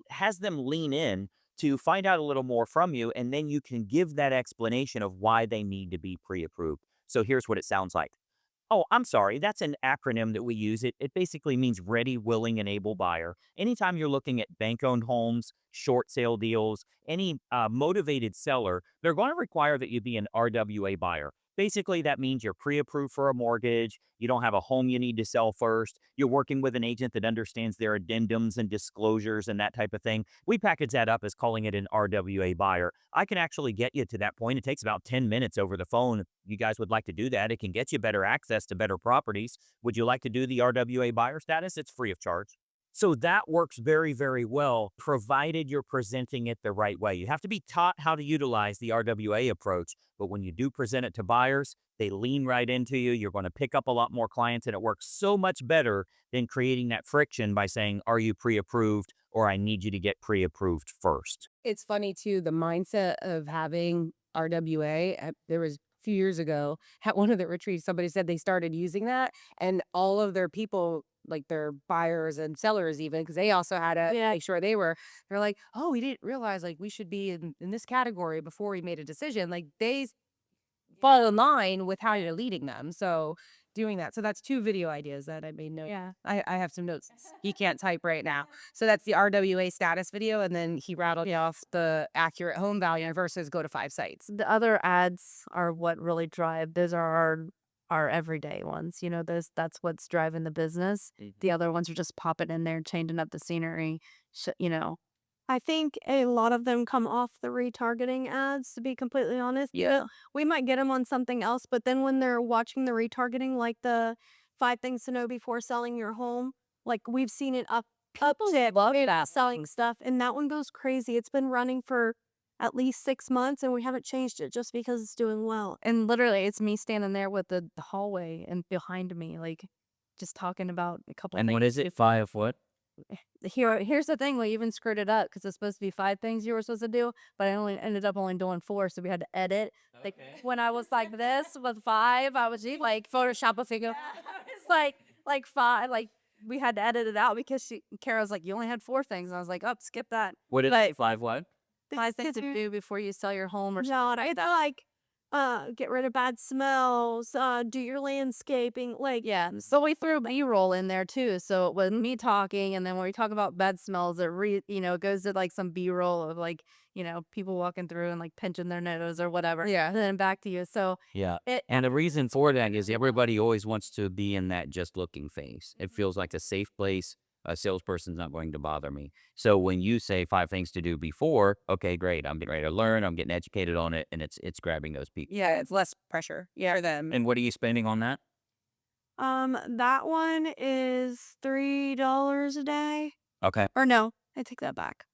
has them lean in to find out a little more from you, and then you can give that explanation of why they need to be pre-approved. So here's what it sounds like. Oh, I'm sorry. That's an acronym that we use. It basically means ready, willing, and able buyer. Anytime you're looking at bank-owned homes, short sale deals, any motivated seller, they're going to require that you be an RWA buyer. Basically, that means you're pre-approved for a mortgage. You don't have a home you need to sell first. You're working with an agent that understands their addendums and disclosures and that type of thing. We package that up as calling it an RWA buyer. I can actually get you to that point. It takes about 10 minutes over the phone. If you guys would like to do that, it can get you better access to better properties. Would you like to do the RWA buyer status? It's free of charge. So that works very, very well, provided you're presenting it the right way. You have to be taught how to utilize the RWA approach, but when you do present it to buyers, they lean right into you. You're going to pick up a lot more clients, and it works so much better than creating that friction by saying, "Are you pre-approved?" or "I need you to get pre-approved first." It's funny too, the mindset of having RWA. There was a few years ago at one of the retreats, somebody said they started using that, and all of their people, like their buyers and sellers, even because they also had to make sure they're like, oh, we didn't realize like we should be in this category before we made a decision. Like they fall in line with how you're leading them. So doing that. So that's 2 video ideas that I made note. Yeah. I have some notes. He can't type right now. So that's the RWA status video. And then he rattled me off the accurate home value versus go to 5 sites. The other ads are what really drive. Those are our everyday ones. You know, that's what's driving the business. The other ones are just popping in there, changing up the scenery. You know, I think a lot of them come off the retargeting ads, to be completely honest. Yeah. We might get them on something else, but then when they're watching the retargeting, like the 5 things to know before selling your home, like we've seen it uptick love in that. selling stuff, and that one goes crazy. It's been running for at least 6 months, and we haven't changed it just because it's doing well. and literally, it's me standing there with the hallway and behind me, like just talking about a couple. And things. what is it? 5 what? Here's the thing: we even screwed it up because it's supposed to be 5 things you were supposed to do, but I ended up only doing 4, so we had to edit. Like when I was like this with 5, I was like Photoshop a figure. It's like 5, like we had to edit it out because Kara's like, you only had 4 things, and I was like, oh, skip that. What is But- it? 5 what? 5 things to do before you sell your home or No, something like it's that. like get rid of bad smells, do your landscaping, like Yeah, so we threw B-roll in there too. So it was me talking, and then when we talk about bed smells, it goes to like some B-roll of like people walking through and like pinching their nose or whatever. Yeah. and then back to you. So Yeah. it And the reason for that is everybody always wants to be in that just looking phase. It feels like a safe place. A salesperson's not going to bother me. So when you say 5 things to do before, okay, great. I'm getting ready to learn. I'm getting educated on it, and it's grabbing those people. Yeah, it's less pressure for them. And what are you spending on that? that one is $3 a day. Okay, Or no, I take that back.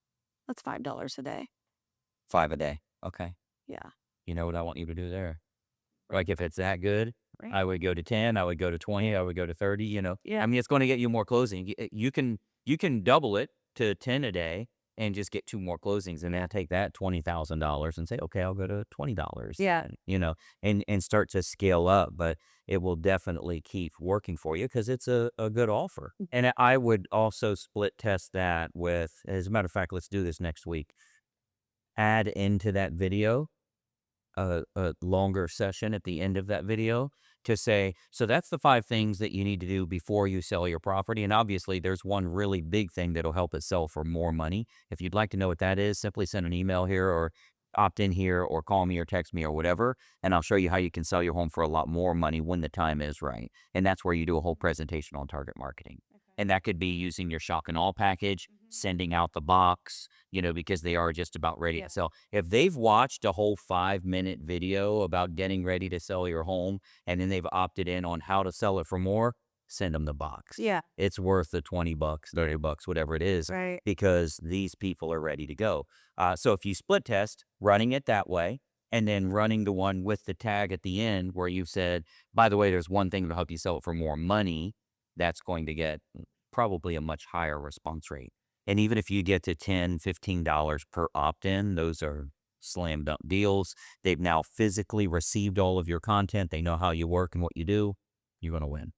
That's $5 a day. 5 a day. Okay. Yeah. You know what I want you to do there? Like if it's that good, Right. I would go to 10, I would go to 20, I would go to 30, Yeah. I mean, it's going to get you more closing. You can double it to 10 a day and just get 2 more closings, and then take that $20,000 and say, okay, I'll go to $20. Yeah. And start to scale up, but it will definitely keep working for you because it's a good offer. And I would also split test that with, as a matter of fact, let's do this next week. Add into that video a longer session at the end of that video to say, so that's the 5 things that you need to do before you sell your property. And obviously there's one really big thing that'll help it sell for more money. If you'd like to know what that is, simply send an email here or opt in here or call me or text me or whatever, and I'll show you how you can sell your home for a lot more money when the time is right. And that's where you do a whole presentation on target marketing. And that could be using your shock and awe package, sending out the box, because they are just about ready to sell. If they've watched a whole 5-minute video about getting ready to sell your home, and then they've opted in on how to sell it for more, send them the box. Yeah. It's worth the $20, $30, whatever it is, Right. because these people are ready to go. So if you split test, running it that way, and then running the one with the tag at the end where you said, by the way, there's one thing to help you sell it for more money, that's going to get probably a much higher response rate. And even if you get to $10, $15 per opt-in, those are slam dunk deals. They've now physically received all of your content. They know how you work and what you do. You're going to win.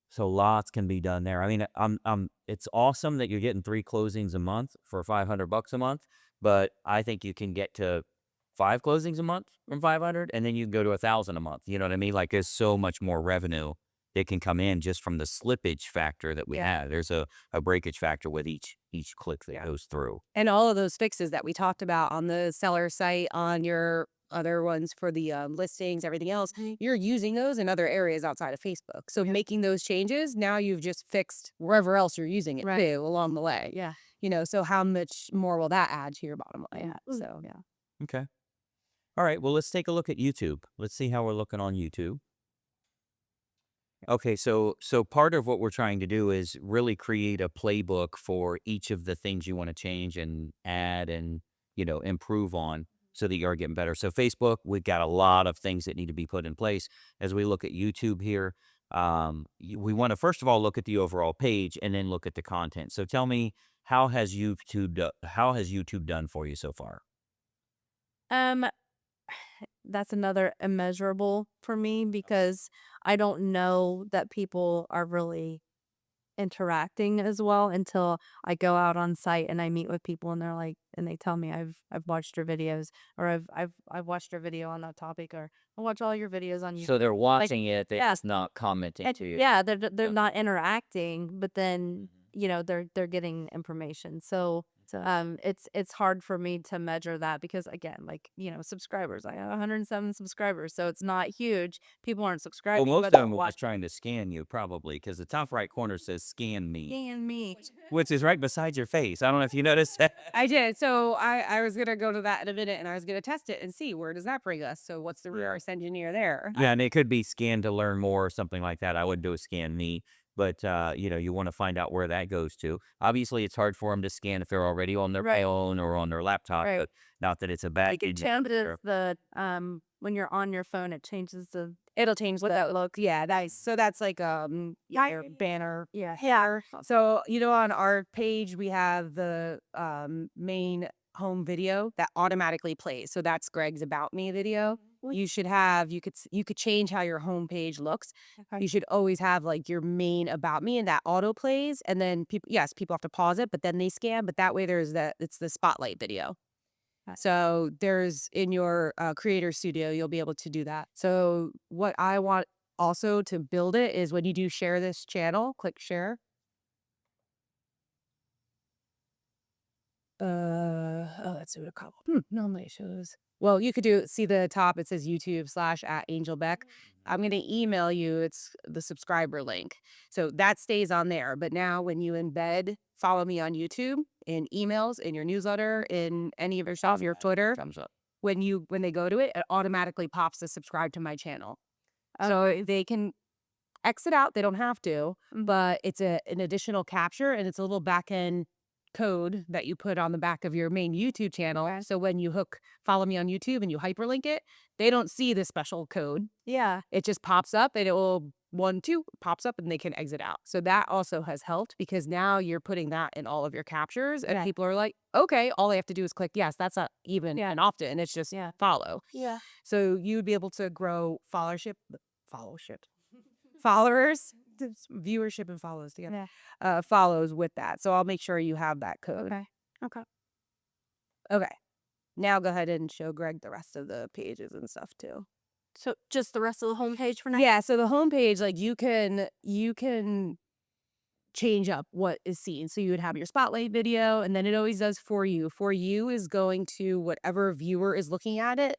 So lots can be done there. I mean, it's awesome that you're getting 3 closings a month for $500 a month, but I think you can get to 5 closings a month from 500, and then you can go to 1,000 a month. You know what I mean? Like there's so much more revenue that can come in just from the slippage factor that we have. There's a breakage factor with each click that goes through. And all of those fixes that we talked about on the seller site, on your other ones for the listings, everything else, you're using those in other areas outside of Facebook. So making those changes, now you've just fixed wherever else you're using it Right. too along the way. Yeah. So how much more will that add to your bottom line? Yeah. So Yeah. Okay. All right. Well, let's take a look at YouTube. Let's see how we're looking on YouTube. Okay, so part of what we're trying to do is really create a playbook for each of the things you want to change and add and improve on so that you're getting better. So Facebook, we've got a lot of things that need to be put in place. As we look at YouTube here, we want to first of all look at the overall page and then look at the content. So tell me, how has YouTube done for you so far? Um, that's another immeasurable for me because I don't know that people are really interacting as well until I go out on site and I meet with people and they're like and they tell me I've watched your videos or I've watched your video on that topic or I watch all your videos on YouTube. So they're watching it, they're yeah. just not commenting And to you. yeah, they're Yeah. not interacting, but then Mhm. they're getting information. So it's hard for me to measure that because again, like subscribers, I have 107 subscribers, so it's not huge. People aren't Well, subscribing, most but of they're them was watching trying to scan you probably because the top right corner says "Scan me," me. which is right beside your face. I don't know if you noticed that. I did. So I was gonna go to that in a minute and I was gonna test it and see where does that bring us. So what's the Yeah. reverse engineer there? Yeah, and it could be "Scan to learn more" or something like that. I wouldn't do a "Scan me," but you want to find out where that goes to. Obviously, it's hard for them to scan if they're already on their Right. phone or on their laptop. Right. But not that it's a bad Like it thing. changes the when you're on your phone, it changes the It'll change what the that look. Yeah, nice. So that's like your banner. yeah. So on our page we have the main home video that automatically plays. So that's Greg's About Me video. You should have you could change how your home page looks. Okay. You should always have like your main About Me and that auto plays and then people have to pause it but then they scan but that way it's the spotlight video. So there's in your creator studio, you'll be able to do that. So what I want also to build it is when you do share this channel, click share. Let's do it a couple. Normally it shows. Well, you could see the top, it says YouTube/@AngelBeck. I'm going to email you, it's the subscriber link. So that stays on there. But now when you embed, follow me on YouTube in emails, in your newsletter, in any of your stuff, your Twitter, Thumbs up. when they go to it, it automatically pops to subscribe to my channel. So they can exit out, they don't have to, but it's an additional capture and it's a little back end code that you put on the back of your main YouTube channel. Okay. So when you follow me on YouTube and you hyperlink it, they don't see the special code. Yeah. It just pops up and it will 1, 2 pops up and they can exit out. So that also has helped because now you're putting that in all of your captures and Yeah. people are like, okay, all they have to do is click yes. That's not even Yeah. and often. It's just Yeah. follow. Yeah. So you'd be able to grow followers, viewership and follows together. Follows with that. So I'll make sure you have that code. Okay. Okay. Now go ahead and show Greg the rest of the pages and stuff too. So just the rest of the homepage for now. Yeah, so the homepage, like you can change up what is seen. So you would have your spotlight video and then it always does for you. For you is going to whatever viewer is looking at it.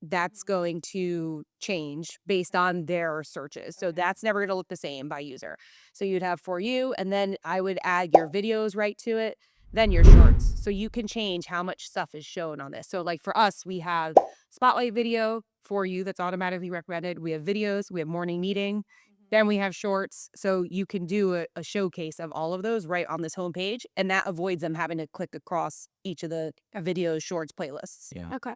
That's going to change based on their searches. So that's never going to look the same by user. So you'd have for you, and then I would add your videos right to it, then your shorts. So you can change how much stuff is shown on this. So like for us, we have spotlight video for you that's automatically recommended. We have videos, we have morning meeting, then we have shorts. So you can do a showcase of all of those right on this homepage, and that avoids them having to click across each of the videos, shorts, playlists. Yeah. Okay.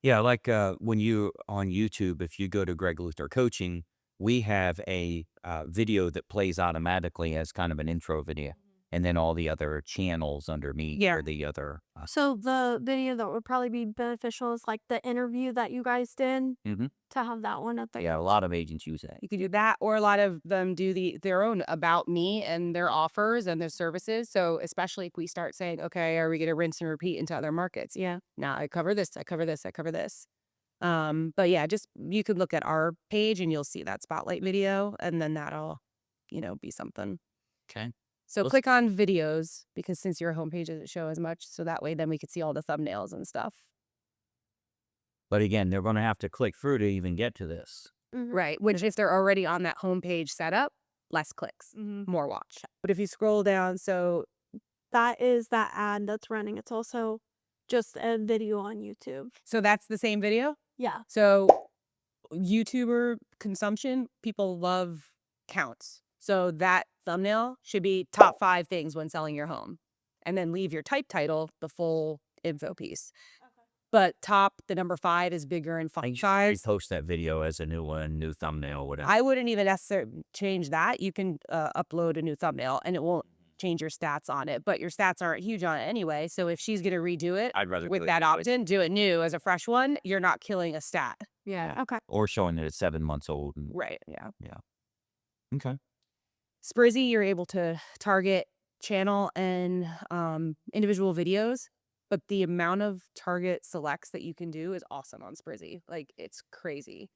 Yeah, like when you on YouTube, if you go to Greg Luther Coaching, we have a video that plays automatically as kind of an intro video, and then all the other channels underneath Yeah. or the other. So the video that would probably be beneficial is like the interview that you guys did Mhm. to have that one up there. Yeah, a lot of agents use that. You could do that, or a lot of them do their own about me and their offers and their services. So especially if we start saying, okay, are we going to rinse and repeat into other markets? Yeah. Now I cover this, I cover this, I cover this. But yeah, just you could look at our page and you'll see that spotlight video, and then that'll, be something. Okay. So Let's- click on videos because since your homepage doesn't show as much, so that way then we could see all the thumbnails and stuff. But again, they're going to have to click through to even get to this. Right. Which if they're already on that homepage setup, less clicks, more watch. But if you scroll down, so That is that ad that's running. It's also just a video on YouTube. that's the same video. Yeah. So YouTuber consumption, people love counts. So that thumbnail should be top 5 things when selling your home. And then leave your type title, the full info piece. But the number 5 is bigger and font size. Post that video as a new one, new thumbnail, whatever. I wouldn't even necessarily change that. You can upload a new thumbnail and it won't change your stats on it, but your stats aren't huge on it anyway. So if she's going to redo it I'd rather with do it that that way. opt-in, do it new as a fresh one. You're not killing a stat. Yeah. Okay. Or showing that it's 7 months old. Right. Yeah. Okay. Sprizzy, you're able to target channel and individual videos, but the amount of target selects that you can do is awesome on Sprizzy. Like, it's crazy.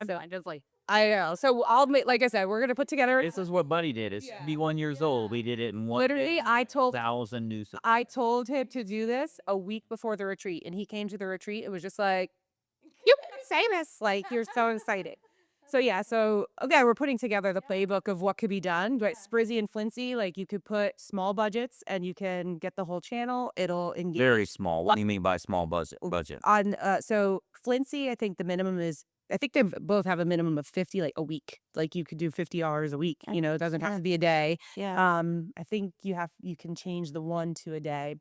So I just like, I know. So I'll make, like I said, we're gonna put together. This is what Buddy did. It's Yeah. 51 years old. We did it in one Literally, I told 1,000 new. him to do this a week before the retreat, and he came to the retreat. It was just like, you can say this. Like, you're so excited. So yeah, okay, we're putting together the playbook of what could be done. But Sprizzy and Flincy, like, you could put small budgets and you can get the whole channel. It'll engage Very small. What do you mean by small budget? on so Flincy, I think the minimum is, I think they both have a minimum of 50 like a week. Like, you could do $50 a week. You know, it doesn't have to be a day. Yeah. I think you can change the 1 to a day.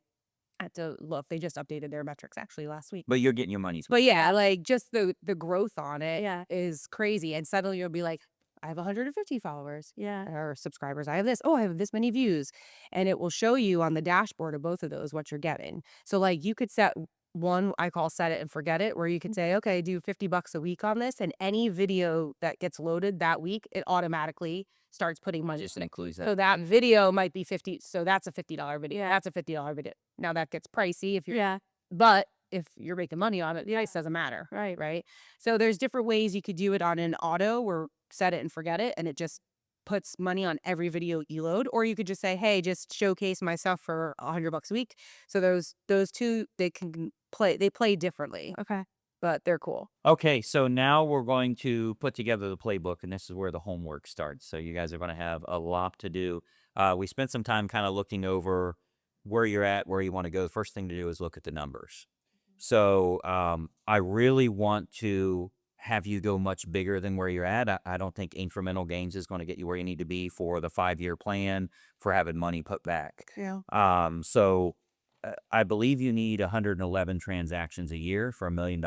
I have to look. They just updated their metrics actually last week. But you're getting your money's worth. But yeah, like, just the growth on it is Yeah. crazy. And suddenly you'll be like, I have 150 followers Yeah. or subscribers. I have this. Oh, I have this many views. And it will show you on the dashboard of both of those what you're getting. So like, you could set one, I call set it and forget it, where you could say, okay, do $50 a week on this. And any video that gets loaded that week, it automatically starts putting money. Just includes that. So that video might be 50. So that's a $50 video. Yeah. That's a $50 video. Now that gets pricey if you're, Yeah. but if you're making money on it, the price doesn't matter. Right. Right. So there's different ways you could do it on an auto where set it and forget it. And it just puts money on every video you load. Or you could just say, hey, just showcase myself for $100 a week. So those two, they play differently, Okay. but they're cool. Okay, so now we're going to put together the playbook, and this is where the homework starts. So you guys are going to have a lot to do. We spent some time kind of looking over where you're at, where you want to go. The first thing to do is look at the numbers. So I really want to have you go much bigger than where you're at. I don't think incremental gains is going to get you where you need to be for the 5-year plan for having money put back. Yeah. So I believe you need 111 transactions a year for $1 million.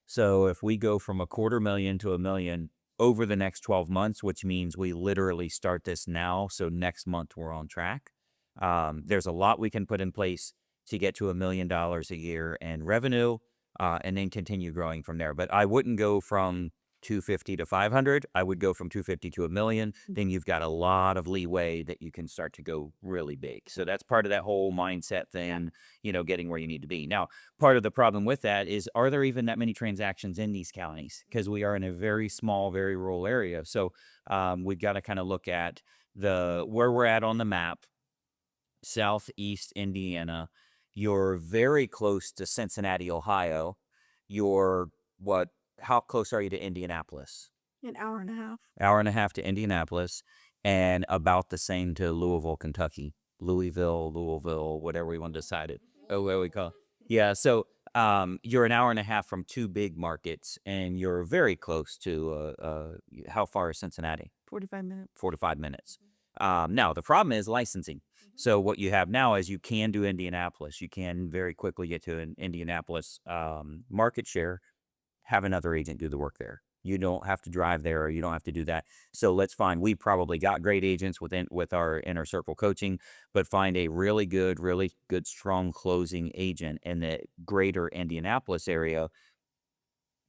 So if we go from $250,000 to $1 million over the next 12 months, which means we literally start this now, so next month we're on track. There's a lot we can put in place to get to $1 million a year in revenue, and then continue growing from there. But I wouldn't go from 250 to 500. I would go from 250 to $1 million. Then you've got a lot of leeway that you can start to go really big. So that's part of that whole mindset thing, getting where you need to be. Now, part of the problem with that is, are there even that many transactions in these counties? Because we are in a very small, very rural area. So we've got to kind of look at where we're at on the map. Southeast Indiana. You're very close to Cincinnati, Ohio. How close are you to Indianapolis? An hour and a half. Hour and a half to Indianapolis, and about the same to Louisville, Kentucky. Louisville, whatever we want to decide it. Oh, what we call it. Yeah, so you're an hour and a half from 2 big markets, and you're very close to, how far is Cincinnati? 45 minutes. 45 minutes. Now, the problem is licensing. So what you have now is you can do Indianapolis. You can very quickly get to an Indianapolis market share, have another agent do the work there. You don't have to drive there, or you don't have to do that. So let's find, we probably got great agents with our inner circle coaching, but find a really good, strong closing agent in the greater Indianapolis area.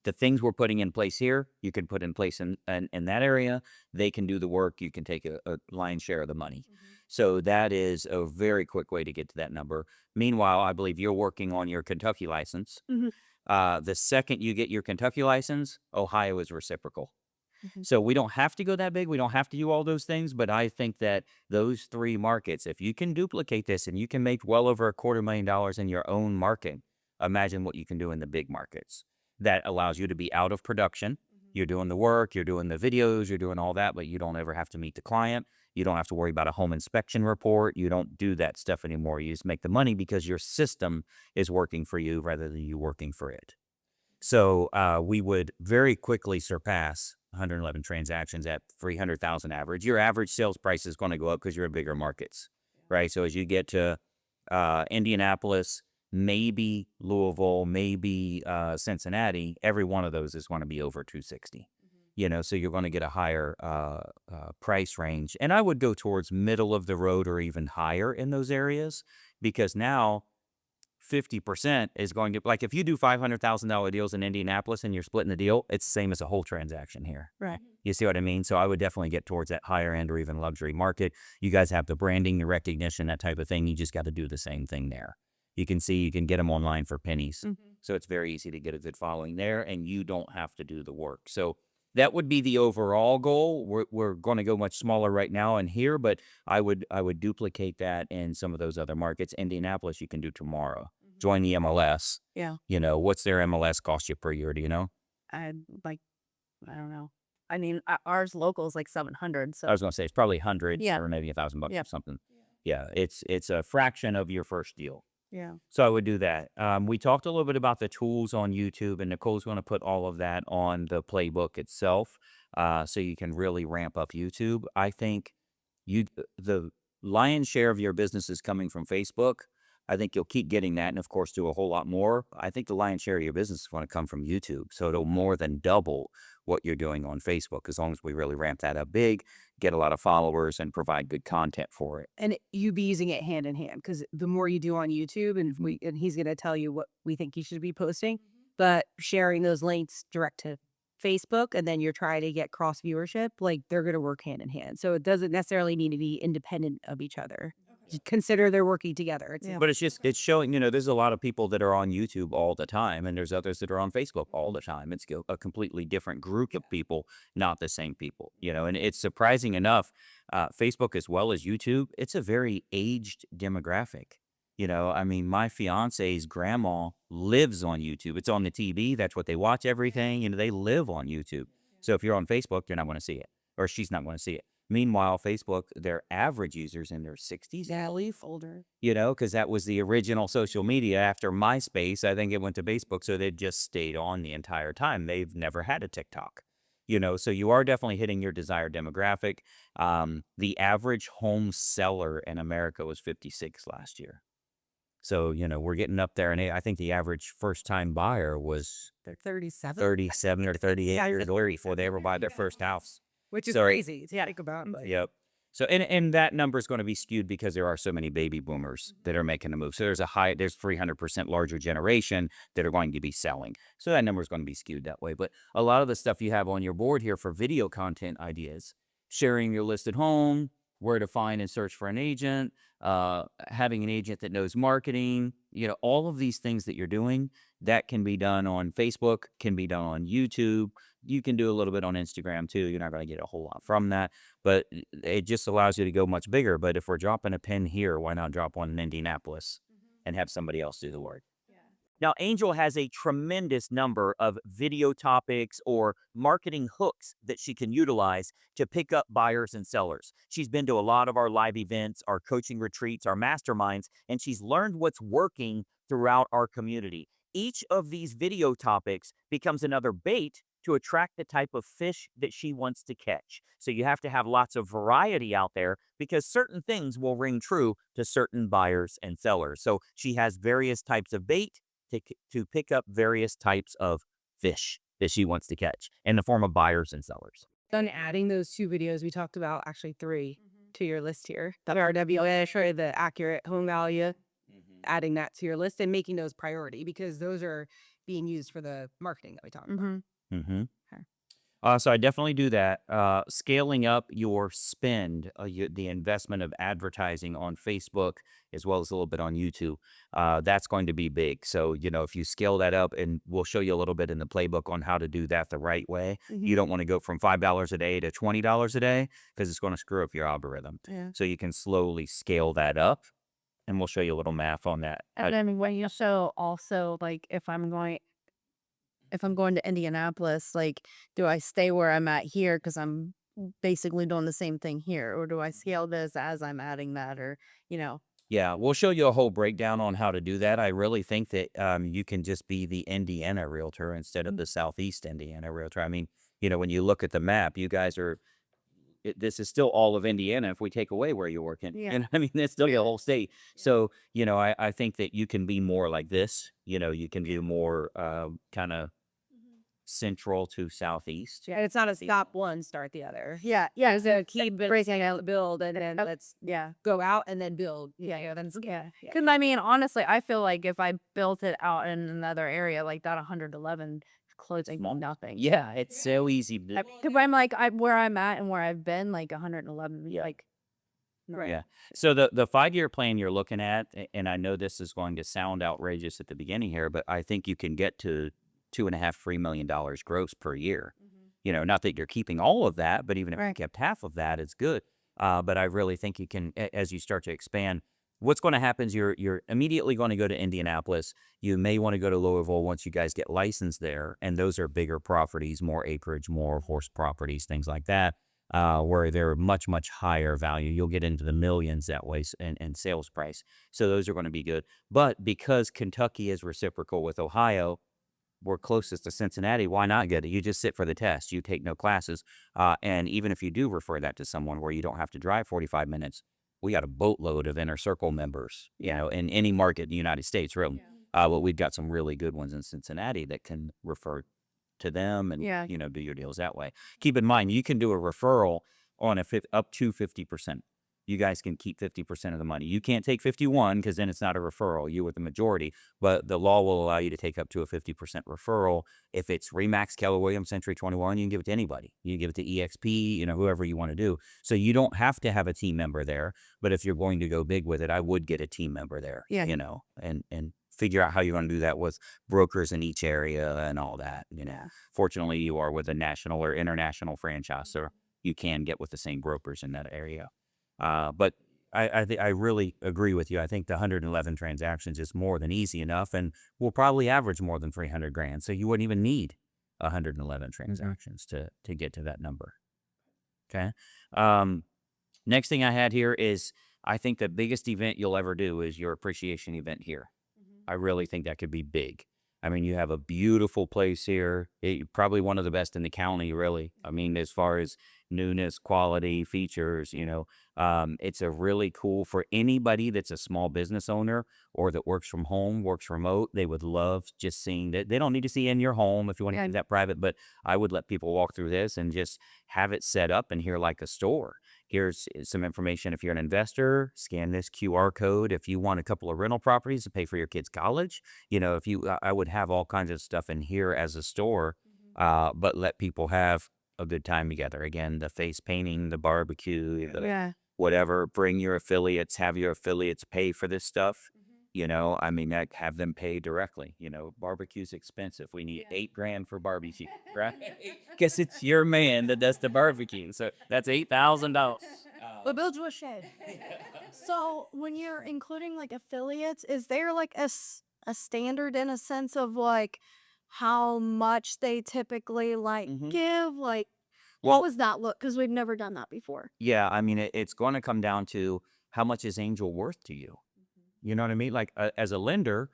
The things we're putting in place here, you can put in place in that area. They can do the work. You can take a lion's share of the money. So that is a very quick way to get to that number. Meanwhile, I believe you're working on your Kentucky license. The second you get your Kentucky license, Ohio is reciprocal. So we don't have to go that big. We don't have to do all those things. But I think that those 3 markets, if you can duplicate this and you can make well over $250,000 in your own market, Imagine what you can do in the big markets. That allows you to be out of production. You're doing the work, you're doing the videos, you're doing all that, but you don't ever have to meet the client. You don't have to worry about a home inspection report. You don't do that stuff anymore. You just make the money because your system is working for you rather than you working for it. So we would very quickly surpass 111 transactions at 300,000 average. Your average sales price is going to go up because you're in bigger markets, right? So as you get to Indianapolis, maybe Louisville, maybe Cincinnati, every one of those is going to be over 260. So you're going to get a higher price range. And I would go towards middle of the road or even higher in those areas, because now 50% is going to, like, if you do $500,000 deals in Indianapolis and you're splitting the deal, it's the same as a whole transaction here. Right. You see what I mean? So I would definitely get towards that higher end or even luxury market. You guys have the branding, the recognition, that type of thing. You just got to do the same thing there. You can get them online for pennies. So it's very easy to get a good following there, and you don't have to do the work. So that would be the overall goal. We're going to go much smaller right now in here, but I would duplicate that in some of those other markets. Indianapolis, you can do tomorrow. Join the MLS. Yeah. What's their MLS cost you per year? Do you know? I don't know. I mean, ours local is like 700. So I was going to say it's probably 100 Yeah. or maybe $1,000 Yeah. or something. Yeah, it's a fraction of your first deal. yeah. So I would do that. We talked a little bit about the tools on YouTube, and Nicole's going to put all of that on the playbook itself, so you can really ramp up YouTube. I think the lion's share of your business is coming from Facebook. I think you'll keep getting that, and of course do a whole lot more. I think the lion's share of your business is going to come from YouTube. So it'll more than double what you're doing on Facebook, as long as we really ramp that up big, get a lot of followers, and provide good content for it. And you be using it hand in hand, because the more you do on YouTube, and he's going to tell you what we think you should be posting, but sharing those links direct to Facebook, and then you're trying to get cross viewership, like, they're going to work hand in hand. So it doesn't necessarily need to be independent of each other. Just consider they're working together. It's Yeah. But it's showing, there's a lot of people that are on YouTube all the time, and there's others that are on Facebook all the time. It's a completely different group of people, not the same people, and it's surprising enough, Facebook as well as YouTube, it's a very aged demographic. I mean, my fiance's grandma lives on YouTube. It's on the TV. That's what they watch everything. They live on YouTube. So if you're on Facebook, you're not going to see it, or she's not going to see it. Meanwhile, Facebook, their average users in their 60s, at least older. because that was the original social media after MySpace. I think it went to Facebook, so they just stayed on the entire time. They've never had a TikTok. So you are definitely hitting your desired demographic. The average home seller in America was 56 last year. So, we're getting up there, and I think the average first-time buyer was They're 37. 37 or 38 Yeah, years old before they ever buy their first house. Which is Sorry. crazy to think about. But Yep. So, and that number is going to be skewed because there are so many baby boomers that are making the move. So there's 300% larger generation that are going to be selling. So that number is going to be skewed that way. But a lot of the stuff you have on your board here for video content ideas, sharing your listed home, where to find and search for an agent, having an agent that knows marketing, all of these things that you're doing, that can be done on Facebook, can be done on YouTube. You can do a little bit on Instagram too. You're not going to get a whole lot from that, but it just allows you to go much bigger. But if we're dropping a pin here, why not drop one in Indianapolis and have somebody else do the work? Now, Angel has a tremendous number of video topics or marketing hooks that she can utilize to pick up buyers and sellers. She's been to a lot of our live events, our coaching retreats, our masterminds, and she's learned what's working throughout our community. Each of these video topics becomes another bait to attract the type of fish that she wants to catch. So you have to have lots of variety out there, because certain things will ring true to certain buyers and sellers. So she has various types of bait to pick up various types of fish that she wants to catch in the form of buyers and sellers. done adding those 2 videos we talked about, actually 3, to your list here. The RWA, show you the accurate home value, adding that to your list and making those priority, because those are being used for the marketing that we talked about. Mm-hmm. Okay. So I definitely do that. Scaling up your spend, the investment of advertising on Facebook, as well as a little bit on YouTube, that's going to be big. So, if you scale that up, and we'll show you a little bit in the playbook on how to do that the right way. You don't want to go from $5 a day to $20 a day, because it's going to screw up your algorithm. Yeah. So you can slowly scale that up and we'll show you a little math on that. And then when you show also like if I'm going to Indianapolis, like do I stay where I'm at here because I'm basically doing the same thing here, or do I scale this as I'm adding that, or you know? Yeah, we'll show you a whole breakdown on how to do that. I really think that you can just be the Indiana realtor instead of the Southeast Indiana realtor. I mean, when you look at the map, you guys are, this is still all of Indiana if we take away where you're working. Yeah. And I mean, it's still your whole state. So, I think that you can be more like this. You can do more kind of central to southeast. Yeah, it's not a stop one, start the other. Yeah, So keep it, raising it. build, and then let's Yeah. go out and then build. Yeah. Because I mean, honestly, I feel like if I built it out in another area like that, 111 closing nothing. Yeah, it's so easy. Because I'm like, where I'm at and where I've been, like 111, like, no. Yeah. So the 5-year plan you're looking at, and I know this is going to sound outrageous at the beginning here, but I think you can get to $2.5–3 million gross per year. Not that you're keeping all of that, but even if you Right. kept half of that, it's good. But I really think you can, as you start to expand, what's going to happen is you're immediately going to go to Indianapolis. You may want to go to Louisville once you guys get licensed there, and those are bigger properties, more acreage, more horse properties, things like that, where they're much, much higher value. You'll get into the millions that way in sales price. So those are going to be good. But because Kentucky is reciprocal with Ohio, we're closest to Cincinnati. Why not get it? You just sit for the test. You take no classes. And even if you do refer that to someone where you don't have to drive 45 minutes, we got a boatload of Inner Circle members, in any market in the United States, really. But we've got some really good ones in Cincinnati that can refer to them and, Yeah. do your deals that way. Keep in mind, you can do a referral on up to 50%. You guys can keep 50% of the money. You can't take 51 because then it's not a referral. You were the majority, but the law will allow you to take up to a 50% referral. If it's Remax, Keller Williams, Century 21, you can give it to anybody. You can give it to EXP, whoever you want to do. So you don't have to have a team member there, but if you're going to go big with it, I would get a team member there, Yeah. and figure out how you're going to do that with brokers in each area and all that, Fortunately, you are with a national or international franchise, so you can get with the same brokers in that area. But I really agree with you. I think the 111 transactions is more than easy enough, and we'll probably average more than 300 grand. So you wouldn't even need 111 transactions to get to that number. Okay. Next thing I had here is I think the biggest event you'll ever do is your appreciation event here. I really think that could be big. I mean, you have a beautiful place here. Probably one of the best in the county, really. I mean, as far as newness, quality, features, it's a really cool for anybody that's a small business owner or that works from home, works remote. They would love just seeing that. They don't need to see in your home if you want to Yeah. keep that private, but I would let people walk through this and just have it set up and here like a store. Here's some information. If you're an investor, scan this QR code. If you want a couple of rental properties to pay for your kids' college, I would have all kinds of stuff in here as a store, but let people have a good time together. Again, the face painting, the barbecue, Yeah. whatever. Bring your affiliates, have your affiliates pay for this stuff. I mean, have them pay directly. Barbecue's expensive. We need $8,000 for barbecue, right? Guess it's your man that does the barbecue. So that's $8,000. We'll build you a shed. So when you're including like affiliates, is there like a standard in a sense of like how much they typically like Mhm. give? Like, Well- what does that look? Because we've never done that before. Yeah, I mean, it's going to come down to how much is Angel worth to you? You know what I mean? Like as a lender,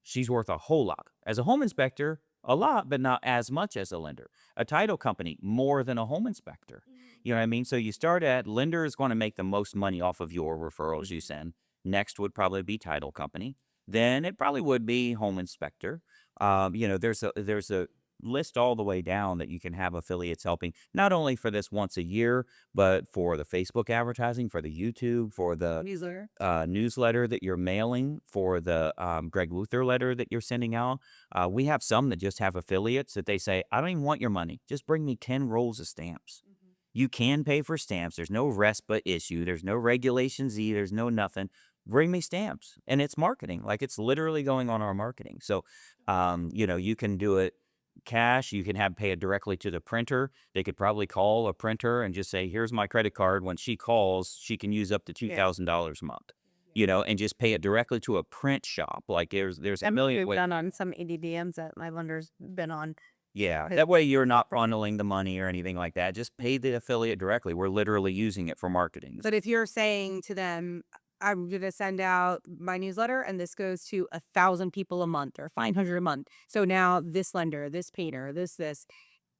she's worth a whole lot. As a home inspector, a lot, but not as much as a lender. A title company, more than a home inspector. You know what I mean? So you start at lender is going to make the most money off of your referrals you send. Next would probably be title company. Then it probably would be home inspector. There's a list all the way down that you can have affiliates helping, not only for this once a year, but for the Facebook advertising, for the YouTube, for the newsletter that you're mailing, for the Greg Luther letter that you're sending out. We have some that just have affiliates that they say, I don't even want your money. Just bring me 10 rolls of stamps. You can pay for stamps. There's no RESPA issue. There's no Regulation Z. There's no nothing. Bring me stamps. And it's marketing. Like it's literally going on our marketing. So, you can do it cash. You can pay it directly to the printer. They could probably call a printer and just say, here's my credit card. When she calls, she can use up to $2,000 a month. and just pay it directly to a print shop. Like there's a million We've ways. done on some EDDMs that my vendor's been on. Yeah, It- that way you're not funneling the money or anything like that. Just pay the affiliate directly. We're literally using it for marketing. But if you're saying to them, I'm going to send out my newsletter and this goes to 1,000 people a month or 500 a month. So now this lender, this painter, this,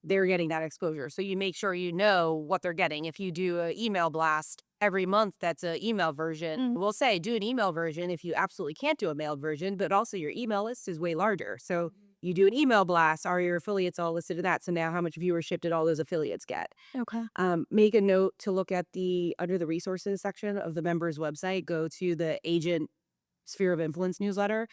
they're getting that exposure. So you make sure you know what they're getting. If you do an email blast every month, that's an email version. We'll say do an email version if you absolutely can't do a mailed version, but also your email list is way larger. So you do an email blast, are your affiliates all listed in that? So now how much viewership did all those affiliates get? Okay. Make a note to look at under the resources section of the members website, go to the agent sphere of influence newsletter.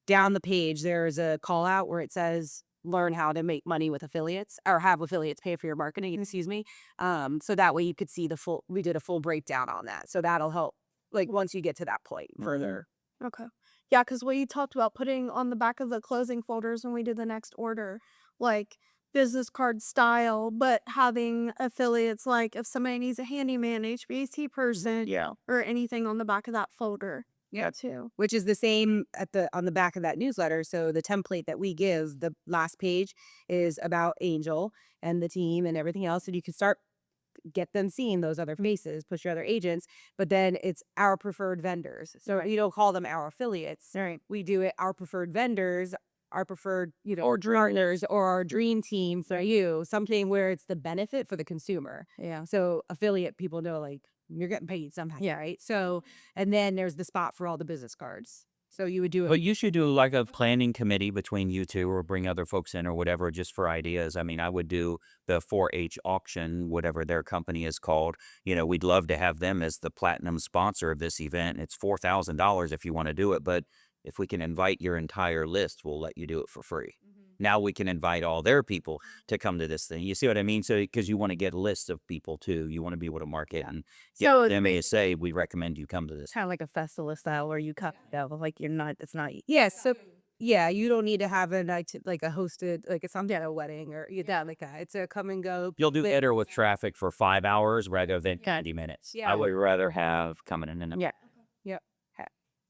Down the page, there's a call out where it says learn how to make money with affiliates or have affiliates pay for your marketing, excuse me. So that way you could see we did a full breakdown on that. So that'll help like once you get to that point further. Okay. Yeah, because we talked about putting on the back of the closing folders when we did the next order, like business card style, but having affiliates like if somebody needs a handyman, HVAC person, Yeah. or anything on the back of that folder. Yeah. Too. Which is the same on the back of that newsletter. So the template that we give, the last page is about Angel and the team and everything else. And you can get them seeing those other faces, push your other agents, but then it's our preferred vendors. So you don't call them our affiliates. Right. We do it our preferred vendors, our preferred, Or partners or our dream team for you, something where it's the benefit for the consumer. Yeah. So affiliate people know like you're getting paid somehow. Yeah. Right. So, and then there's the spot for all the business cards. So you would do But it. you should do like a planning committee between you two or bring other folks in or whatever just for ideas. I mean, I would do the 4-H auction, whatever their company is called. We'd love to have them as the platinum sponsor of this event. It's $4,000 if you want to do it. But if we can invite your entire list, we'll let you do it for free. Now we can invite all their people to come to this thing. You see what I mean? So because you want to get lists of people too, you want to be able to market and So them say we recommend you come to this. It's kind of like a festival style where you cut like it's not. Yes. So yeah, you don't need to have a night like a hosted, like it's something at a wedding or like that. It's a come and go. You'll do But- better with traffic for 5 hours rather than 90 minutes. Yeah. I would rather have coming in and Yeah.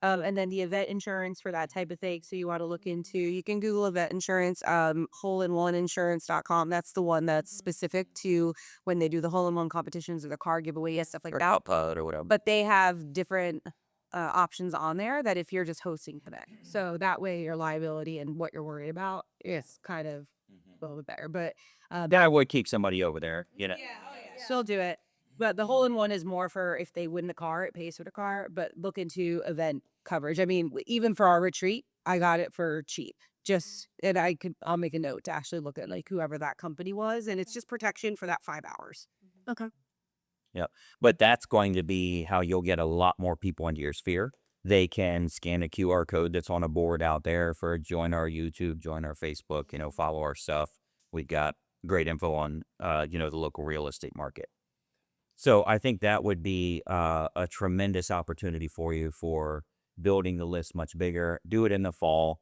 And then the event insurance for that type of thing. So you want to look into, you can Google event insurance, hole-in-one-insurance.com. That's the one that's specific to when they do the hole-in-one competitions or the car giveaway and stuff like or that. output or whatever. But they have different options on there that if you're just hosting for that. So that way your liability and what you're worried about is kind of a little bit better. But That would keep somebody over there, still do it. But the hole-in-one is more for if they win the car, it pays for the car. But look into event coverage. I mean, even for our retreat, I got it for cheap. And I'll make a note to actually look at like whoever that company was. And it's just protection for that 5 hours. Okay. But that's going to be how you'll get a lot more people into your sphere. They can scan a QR code that's on a board out there for join our YouTube, join our Facebook, follow our stuff. We got great info on, the local real estate market. So I think that would be a tremendous opportunity for you for building the list much bigger. Do it in the fall,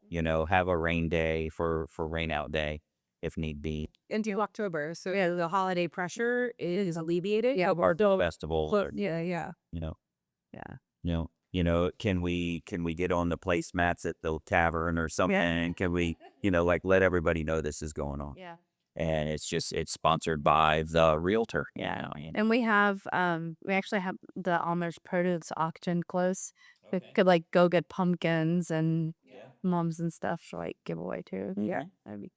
have a rain day for rain out day if need be. Into October. So yeah, the holiday pressure is alleviated. Yeah. Our festival, Yeah. can we get on the placemats at the tavern or something? Can we, like let everybody know this is going on? Yeah. And it's sponsored by the realtor. And we actually have the Amish produce auction close. We could like go get pumpkins and mums and stuff to like give away too. Yeah. That'd be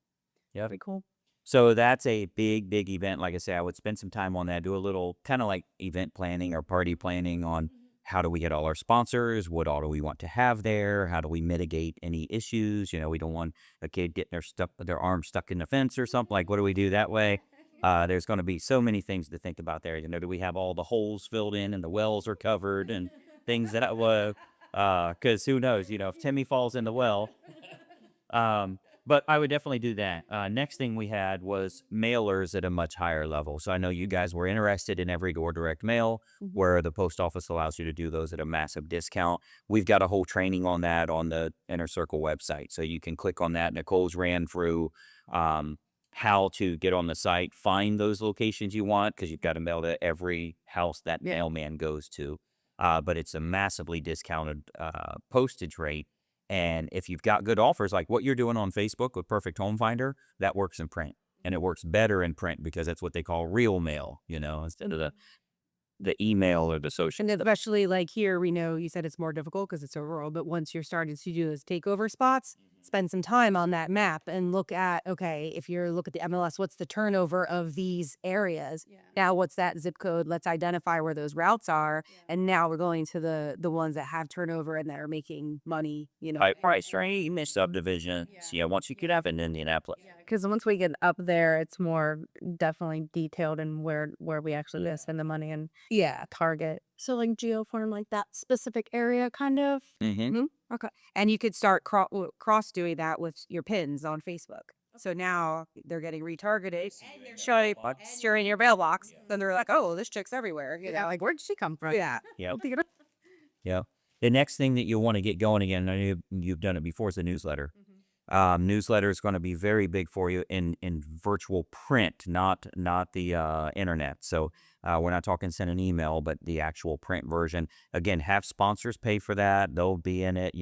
Yeah. pretty cool. So that's a big, big event. Like I say, I would spend some time on that, do a little kind of like event planning or party planning on how do we get all our sponsors? What all do we want to have there? How do we mitigate any issues? We don't want a kid getting their arm stuck in the fence or something. Like, what do we do that way? There's going to be so many things to think about there. Do we have all the holes filled in and the wells are covered and things that because who knows, if Timmy falls in the well. But I would definitely do that. Next thing we had was mailers at a much higher level. So I know you guys were interested in every door direct mail, where the post office allows you to do those at a massive discount. We've got a whole training on that on the Inner Circle website. So you can click on that. Nicole's ran through how to get on the site, find those locations you want, because you've got to mail to every house that mailman goes to. but it's a massively discounted postage rate. And if you've got good offers, like what you're doing on Facebook with Perfect Home Finder, that works in print. And it works better in print because that's what they call real mail, instead of the email or the social. And especially like here, we know you said it's more difficult because it's so rural, but once you're starting to do those takeover spots, spend some time on that map and look at, okay, if you're look at the MLS, what's the turnover of these areas? Now, what's that zip code? Let's identify where those routes are. And now we're going to the ones that have turnover and that are making money, High price range subdivisions. Yeah, once you get up in Indianapolis. Because once we get up there, it's more definitely detailed and where we actually gonna spend the money and Yeah. target. So like geoform, like that specific area, kind of. Mm-hmm. Okay. And you could start cross doing that with your pins on Facebook. So now they're getting retargeted, showing you're in your mailbox. Then they're like, oh, this chick's everywhere. Like, where'd she come from? yeah. Yep. Yeah. The next thing that you'll want to get going again, I know you've done it before, is the newsletter. Newsletter is going to be very big for you in virtual print, not the internet. So we're not talking send an email, but the actual print version. Again, have sponsors pay for that. They'll be in it.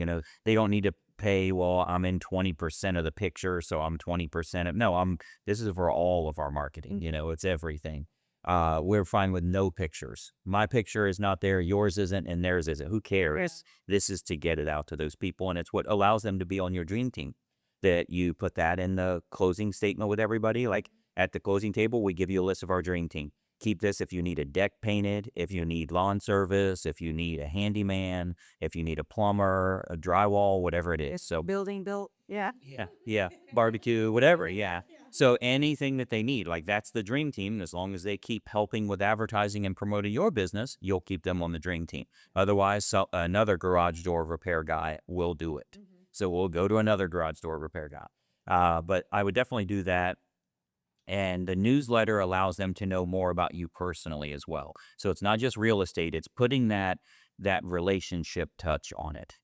They don't need to pay. Well, I'm in 20% of the picture, so I'm 20% of. No, This is for all of our marketing. It's everything. We're fine with no pictures. My picture is not there, yours isn't, and theirs isn't. Who cares? This is to get it out to those people, and it's what allows them to be on your dream team. That you put that in the closing statement with everybody. Like at the closing table, we give you a list of our dream team. Keep this if you need a deck painted, if you need lawn service, if you need a handyman, if you need a plumber, a drywall, whatever it is. So Building built. Yeah. yeah, barbecue, whatever. Yeah. So anything that they need, like that's the dream team. As long as they keep helping with advertising and promoting your business, you'll keep them on the dream team. Otherwise, another garage door repair guy will do it. So we'll go to another garage door repair guy. But I would definitely do that. And the newsletter allows them to know more about you personally as well. So it's not just real estate, it's putting that relationship touch on it,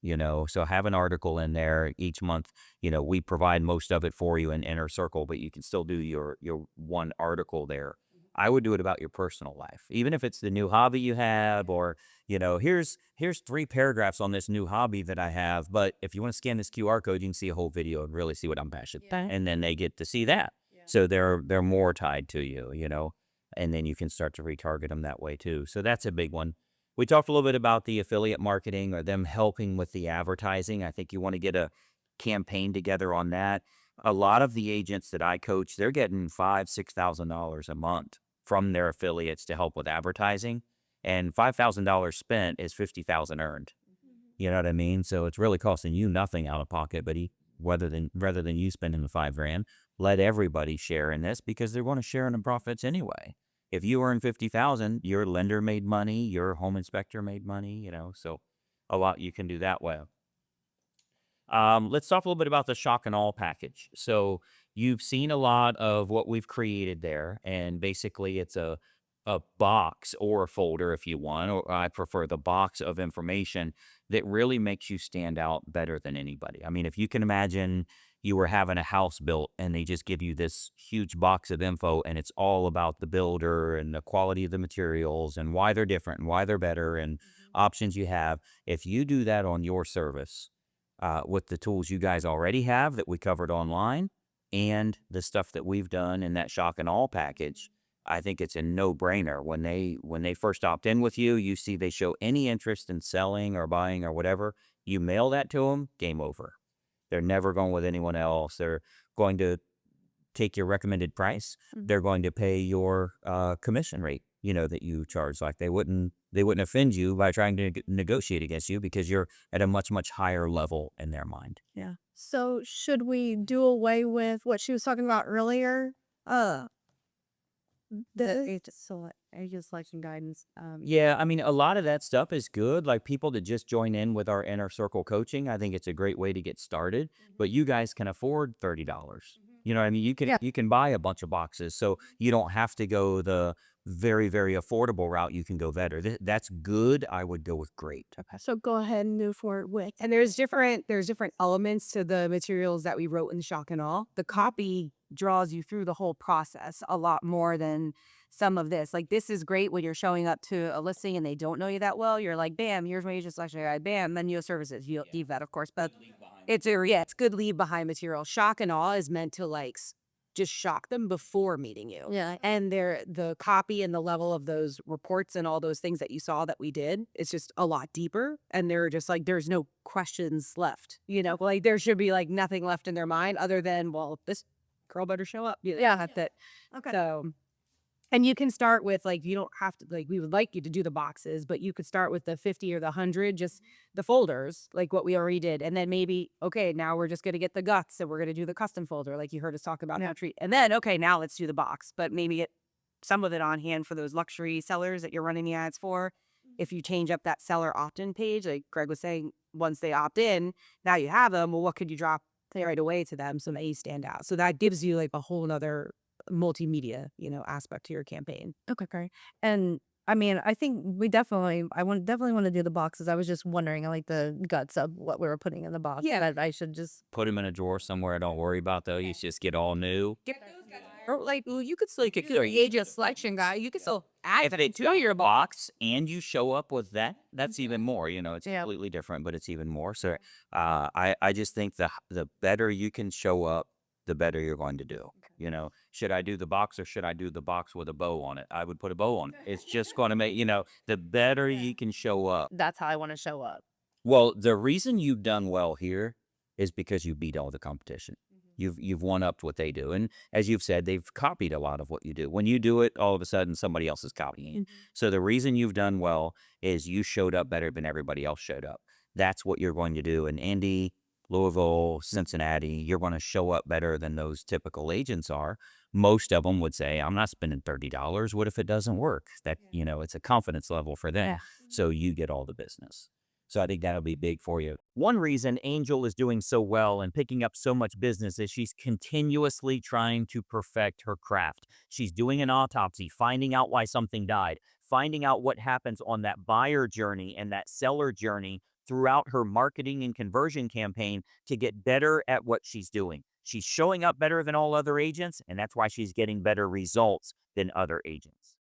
So have an article in there each month. We provide most of it for you in Inner Circle, but you can still do your one article there. I would do it about your personal life, even if it's the new hobby you have, or here's 3 paragraphs on this new hobby that I have. But if you want to scan this QR code, you can see a whole video and really see what I'm passionate about, and then they get to see that. So they're more tied to you, and then you can start to retarget them that way too. So that's a big one. We talked a little bit about the affiliate marketing or them helping with the advertising. I think you want to get a campaign together on that. A lot of the agents that I coach, they're getting $5,000-$6,000 a month from their affiliates to help with advertising, and $5,000 spent is $50,000 earned. You know what I mean? So it's really costing you nothing out of pocket, but rather than you spending the $5,000, let everybody share in this because they want to share in the profits anyway. If you earn $50,000, your lender made money, your home inspector made money. So a lot you can do that way. Let's talk a little bit about the shock and awe package. So you've seen a lot of what we've created there, and basically it's a box or a folder if you want, or I prefer the box of information that really makes you stand out better than anybody. I mean, if you can imagine you were having a house built and they just give you this huge box of info and it's all about the builder and the quality of the materials and why they're different and why they're better and options you have. If you do that on your service, with the tools you guys already have that we covered online and the stuff that we've done in that shock and awe package, I think it's a no-brainer. When they first opt in with you, you see they show any interest in selling or buying or whatever, you mail that to them, game over. They're never going with anyone else. They're going to take your recommended price. They're going to pay your commission rate, that you charge. Like they wouldn't offend you by trying to negotiate against you because you're at a much, much higher level in their mind. Yeah. So should we do away with what she was talking about earlier? The Agent selection guidance. Yeah, I mean, a lot of that stuff is good. Like people that just join in with our Inner Circle coaching, I think it's a great way to get started. But you guys can afford $30. You know what I mean? You can buy a bunch of boxes, so you don't have to go the very, very affordable route. You can go better. That's good. I would go with great. so go ahead and move forward with. And there's different elements to the materials that we wrote in Shock and Awe. The copy draws you through the whole process a lot more than some of this. Like this is great when you're showing up to a listing and they don't know you that well. You're like, bam, here's my agent selection guide, bam, then you services. You leave that, of course, but it's good leave behind material. Shock and awe is meant to like just shock them before meeting you. Yeah. And the copy and the level of those reports and all those things that you saw that we did is just a lot deeper. And they're just like, there's no questions left, like there should be like nothing left in their mind other than, well, this girl better show up. Yeah. That's it. Okay. So, and you can start with like, you don't have to, like, we would like you to do the boxes, but you could start with the 50 or the 100, just the folders, like what we already did. And then maybe, okay, now we're just going to get the guts and we're going to do the custom folder, like you heard us talk about how treat. And then, okay, now let's do the box, but maybe get some of it on hand for those luxury sellers that you're running the ads for. If you change up that seller opt-in page, like Greg was saying, once they opt in, now you have them. Well, what could you drop right away to them so they stand out? So that gives you like a whole nother multimedia, aspect to your campaign. Okay, great. And I mean, I think definitely want to do the boxes. I was just wondering, I like the guts of what we were putting in the box. Yeah. That I should just. Put them in a drawer somewhere. Don't worry about those. You just get all new. Or like, well, you could still get your agent selection guy. You could still add If that they to do your your box. box and you show up with that, that's even more. It's Yeah. completely different, but it's even more. So I just think the better you can show up, the better you're going to do. Should I do the box or should I do the box with a bow on it? I would put a bow on it. It's just going to make, the better you can show up. That's how I want to show up. Well, the reason you've done well here is because you beat all the competition. You've one upped what they do. And as you've said, they've copied a lot of what you do. When you do it, all of a sudden somebody else is copying it. So the reason you've done well is you showed up better than everybody else showed up. That's what you're going to do in Indy, Louisville, Cincinnati. You're going to show up better than those typical agents are. Most of them would say, I'm not spending $30. What if it doesn't work? That, it's a confidence level for them. Yeah. So you get all the business. So I think that'll be big for you. One reason Angel is doing so well and picking up so much business is she's continuously trying to perfect her craft. She's doing an autopsy, finding out why something died, finding out what happens on that buyer journey and that seller journey throughout her marketing and conversion campaign to get better at what she's doing. She's showing up better than all other agents, and that's why she's getting better results than other agents.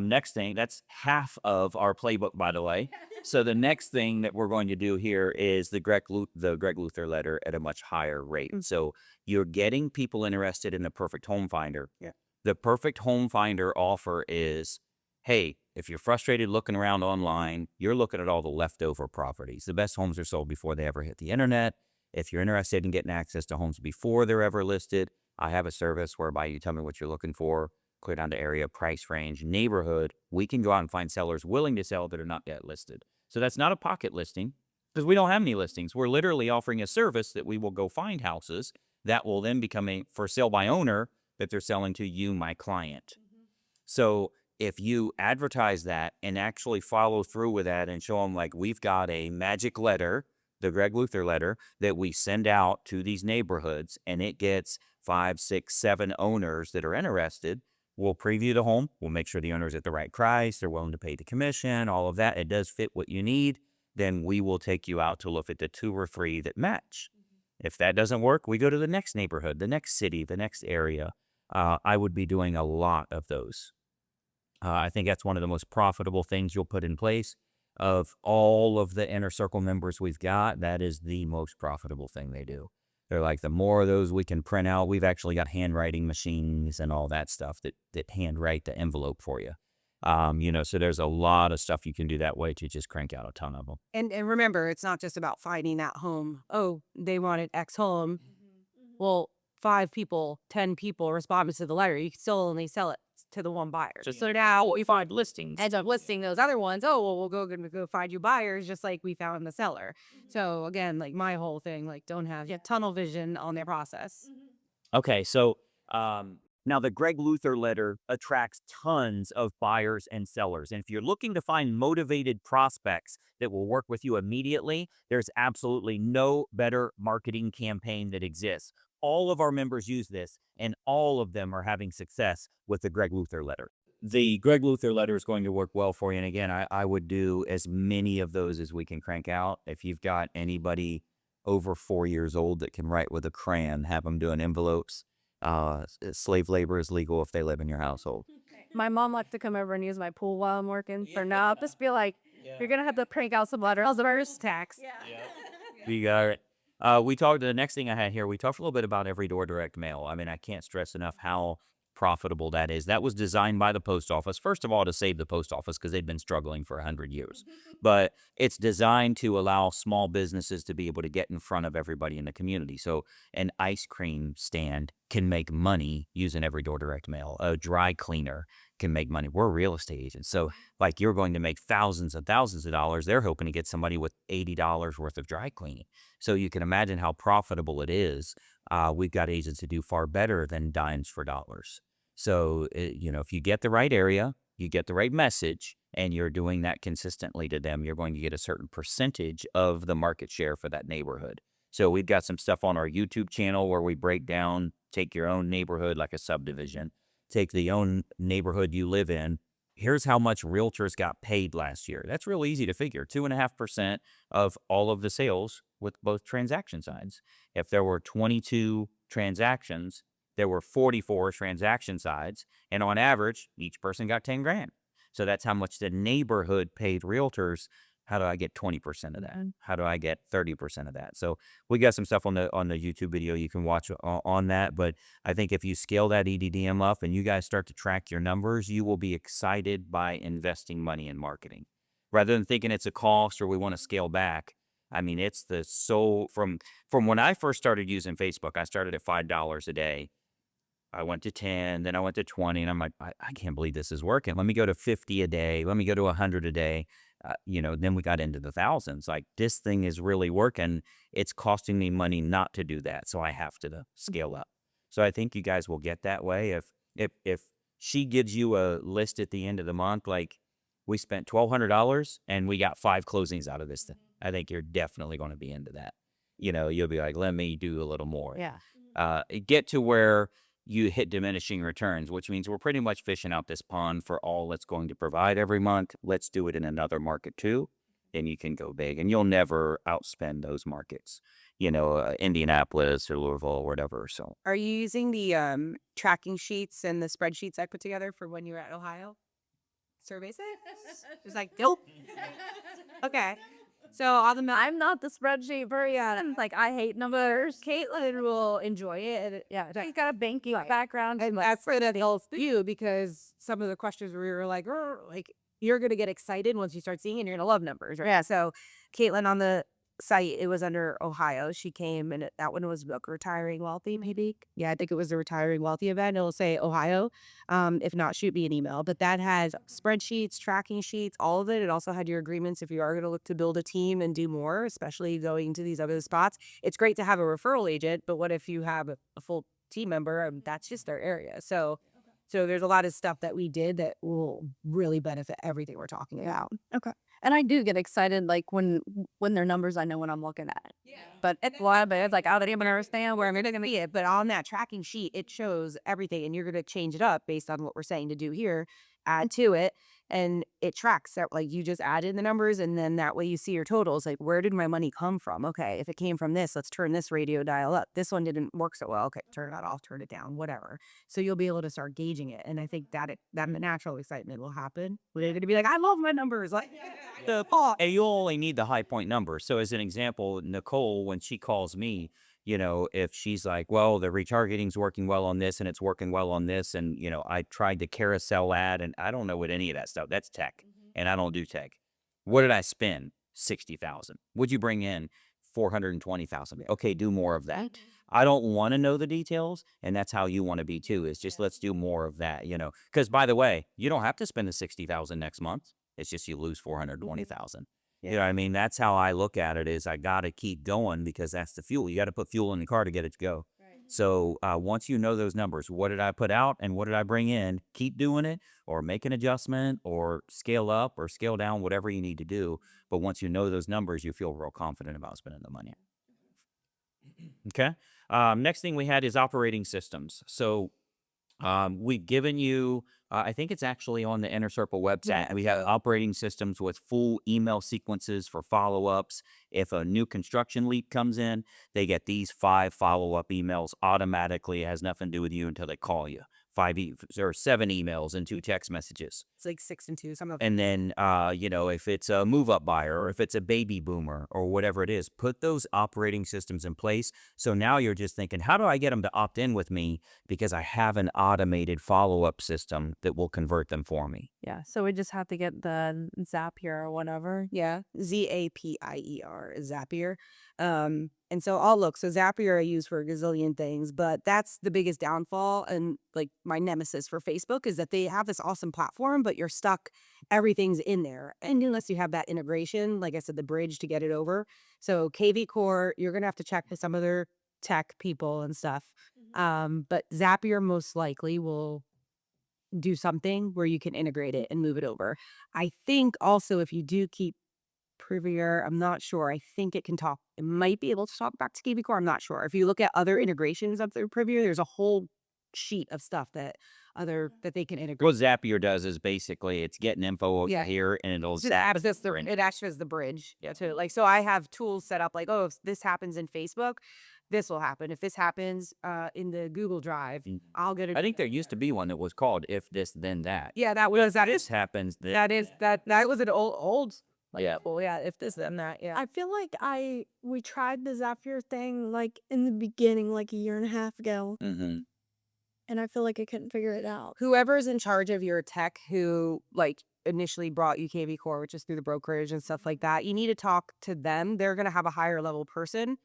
Next thing, that's half of our playbook, by the way. So the next thing that we're going to do here is the Greg Luther letter at a much higher rate. So you're getting people interested in the Perfect Home Finder. Yeah. The Perfect Home Finder offer is, hey, if you're frustrated looking around online, you're looking at all the leftover properties. The best homes are sold before they ever hit the internet. If you're interested in getting access to homes before they're ever listed, I have a service whereby you tell me what you're looking for, clear down to area, price range, neighborhood. We can go out and find sellers willing to sell that are not yet listed. So that's not a pocket listing because we don't have any listings. We're literally offering a service that we will go find houses that will then become a for sale by owner that they're selling to you, my client. So if you advertise that and actually follow through with that and show them like we've got a magic letter, the Greg Luther letter that we send out to these neighborhoods and it gets 5, 6, 7 owners that are interested, we'll preview the home. We'll make sure the owner's at the right price. They're willing to pay the commission, all of that. It does fit what you need. Then we will take you out to look at the 2 or 3 that match. If that doesn't work, we go to the next neighborhood, the next city, the next area. I would be doing a lot of those. I think that's one of the most profitable things you'll put in place. Of all of the Inner Circle members we've got, that is the most profitable thing they do. They're like, the more of those we can print out, we've actually got handwriting machines and all that stuff that handwrite the envelope for you. So there's a lot of stuff you can do that way to just crank out a ton of them. And remember, it's not just about finding that home. Oh, they wanted X home. Well, 5 people, 10 people responded to the letter. You can still only sell it to the one buyer. So now we find listings. End up listing those other ones. Oh, well, we'll go find you buyers just like we found the seller. So again, like my whole thing, like don't have tunnel vision on their process. Okay, so now the Greg Luther letter attracts tons of buyers and sellers. And if you're looking to find motivated prospects that will work with you immediately, there's absolutely no better marketing campaign that exists. All of our members use this, and all of them are having success with the Greg Luther letter. The Greg Luther letter is going to work well for you. And again, I would do as many of those as we can crank out. If you've got anybody over 4 years old that can write with a crayon, have them doing envelopes. Slave labor is legal if they live in your household. My mom likes to come over and use my pool while I'm working. So now I'll just be like, you're gonna have to crank out some letters first. Tax. We got it. We talked. The next thing I had here, we talked a little bit about every door direct mail. I mean, I can't stress enough how profitable that is. That was designed by the post office, first of all, to save the post office because they've been struggling for 100 years. But it's designed to allow small businesses to be able to get in front of everybody in the community. So an ice cream stand can make money using every door direct mail. A dry cleaner can make money. We're real estate agents, so like you're going to make thousands and thousands of dollars. They're hoping to get somebody with $80 worth of dry cleaning. So you can imagine how profitable it is. We've got agents that do far better than dimes for dollars. So, if you get the right area, you get the right message, and you're doing that consistently to them, you're going to get a certain percentage of the market share for that neighborhood. So we've got some stuff on our YouTube channel where we break down, take your own neighborhood like a subdivision, take the own neighborhood you live in. Here's how much realtors got paid last year. That's real easy to figure. 2.5% of all of the sales with both transaction sides. If there were 22 transactions, there were 44 transaction sides, and on average, each person got 10 grand. So that's how much the neighborhood paid realtors. How do I get 20% of that? How do I get 30% of that? So we got some stuff on the YouTube video you can watch on that. But I think if you scale that EDDM up and you guys start to track your numbers, you will be excited by investing money in marketing. Rather than thinking it's a cost or we want to scale back. I mean, it's the from when I first started using Facebook, I started at $5 a day. I went to 10, then I went to 20, and I'm like, I can't believe this is working. Let me go to 50 a day. Let me go to 100 a day. Then we got into the thousands. Like, this thing is really working. It's costing me money not to do that, so I have to scale up. So I think you guys will get that way. If she gives you a list at the end of the month, like we spent $1,200 and we got 5 closings out of this thing, I think you're definitely going to be into that. You'll be like, let me do a little more. Yeah. Get to where you hit diminishing returns, which means we're pretty much fishing out this pond for all it's going to provide every month. Let's do it in another market too. Then you can go big, and you'll never outspend those markets, Indianapolis or Louisville or whatever. So Are you using the tracking sheets and the spreadsheets I put together for when you were at Ohio? Surveys it? It's like, nope. Okay. So on the I'm not the spreadsheet person. Like, I hate numbers. Caitlin will enjoy it. Yeah, she's got a banking background. And that's where that helps you, because some of the questions we were like, you're going to get excited once you start seeing it, and you're going to love numbers. Right? Yeah. So Caitlin on the site, it was under Ohio. She came, and that one was like Retiring Wealthy, maybe. Yeah, I think it was the Retiring Wealthy event. It'll say Ohio. If not, shoot me an email. But that has spreadsheets, tracking sheets, all of it. It also had your agreements if you are going to look to build a team and do more, especially going to these other spots. It's great to have a referral agent, but what if you have a full team member? That's just their area. So there's a lot of stuff that we did that will really benefit everything we're talking about. Okay. And I do get excited, like when their numbers, I know when I'm looking at. Yeah. But it's a lot of it. It's like, I don't even understand where I'm going to See it, but on that tracking sheet, it shows everything, and you're going to change it up based on what we're saying to do here, add to it, and it tracks that. Like, you just add in the numbers, and then that way you see your totals. Like, where did my money come from? Okay, if it came from this, let's turn this radio dial up. This one didn't work so well. Okay, turn that off, turn it down, whatever. So you'll be able to start gauging it, and I think that natural excitement will happen. We're going to be like, I love my numbers. Like, and you only need the high point number. So as an example, Nicole, when she calls me, if she's like, well, the retargeting's working well on this and it's working well on this, and I tried the carousel ad, and I don't know what any of that stuff. That's tech, and I don't do tech. What did I spend? 60,000. Would you bring in 420,000? Okay, do more of that. I don't want to know the details, and that's how you want to be too. Is just let's do more of that. Because by the way, you don't have to spend the 60,000 next month. It's just you lose 420,000. You know what I mean? That's how I look at it. Is I got to keep going, because that's the fuel. You got to put fuel in the car to get it to go. Right. So once you know those numbers, what did I put out and what did I bring in? Keep doing it, or make an adjustment, or scale up or scale down, whatever you need to do. But once you know those numbers, you feel real confident about spending the money. Okay. Next thing we had is operating systems. So we've given you, I think it's actually on the Inner Circle website. Yeah. We have operating systems with full email sequences for follow-ups. If a new construction lead comes in, they get these 5 follow-up emails automatically. It has nothing to do with you until they call you. or 7 emails and 2 text messages. It's like 6 and 2. Some of And then, if it's a move up buyer or if it's a baby boomer or whatever it is, put those operating systems in place. So now you're just thinking, how do I get them to opt in with me? Because I have an automated follow up system that will convert them for me. Yeah. So we just have to get the Zapier or whatever. Yeah, Zapier is Zapier. And so I'll look. So Zapier I use for a gazillion things, but that's the biggest downfall and like my nemesis for Facebook is that they have this awesome platform, but you're stuck. Everything's in there, and unless you have that integration, like I said, the bridge to get it over. So KV Core, you're gonna have to check with some other tech people and stuff. But Zapier most likely will do something where you can integrate it and move it over. I think also if you do keep Privier, I'm not sure. I think it can talk. It might be able to talk back to KV Core. I'm not sure. If you look at other integrations of the Privier, there's a whole sheet of stuff that they can integrate. What Zapier does is basically it's getting info over Yeah. here and it'll It zap. it acts as the bridge. Yeah, to like so I have tools set up like, oh, if this happens in Facebook, this will happen. If this happens in the Google Drive, Mhm. I'll get it. I think there used to be one that was called If This Then That. Yeah, that was This happens. that was an old like, Yeah. well, yeah, if this then that, yeah. I feel like we tried the Zapier thing like in the beginning, like a year and a half ago, Mm-hmm. and I feel like I couldn't figure it out. Whoever's in charge of your tech who like initially brought you KV Core, which is through the brokerage and stuff like that, you need to talk to them. They're going to have a higher level person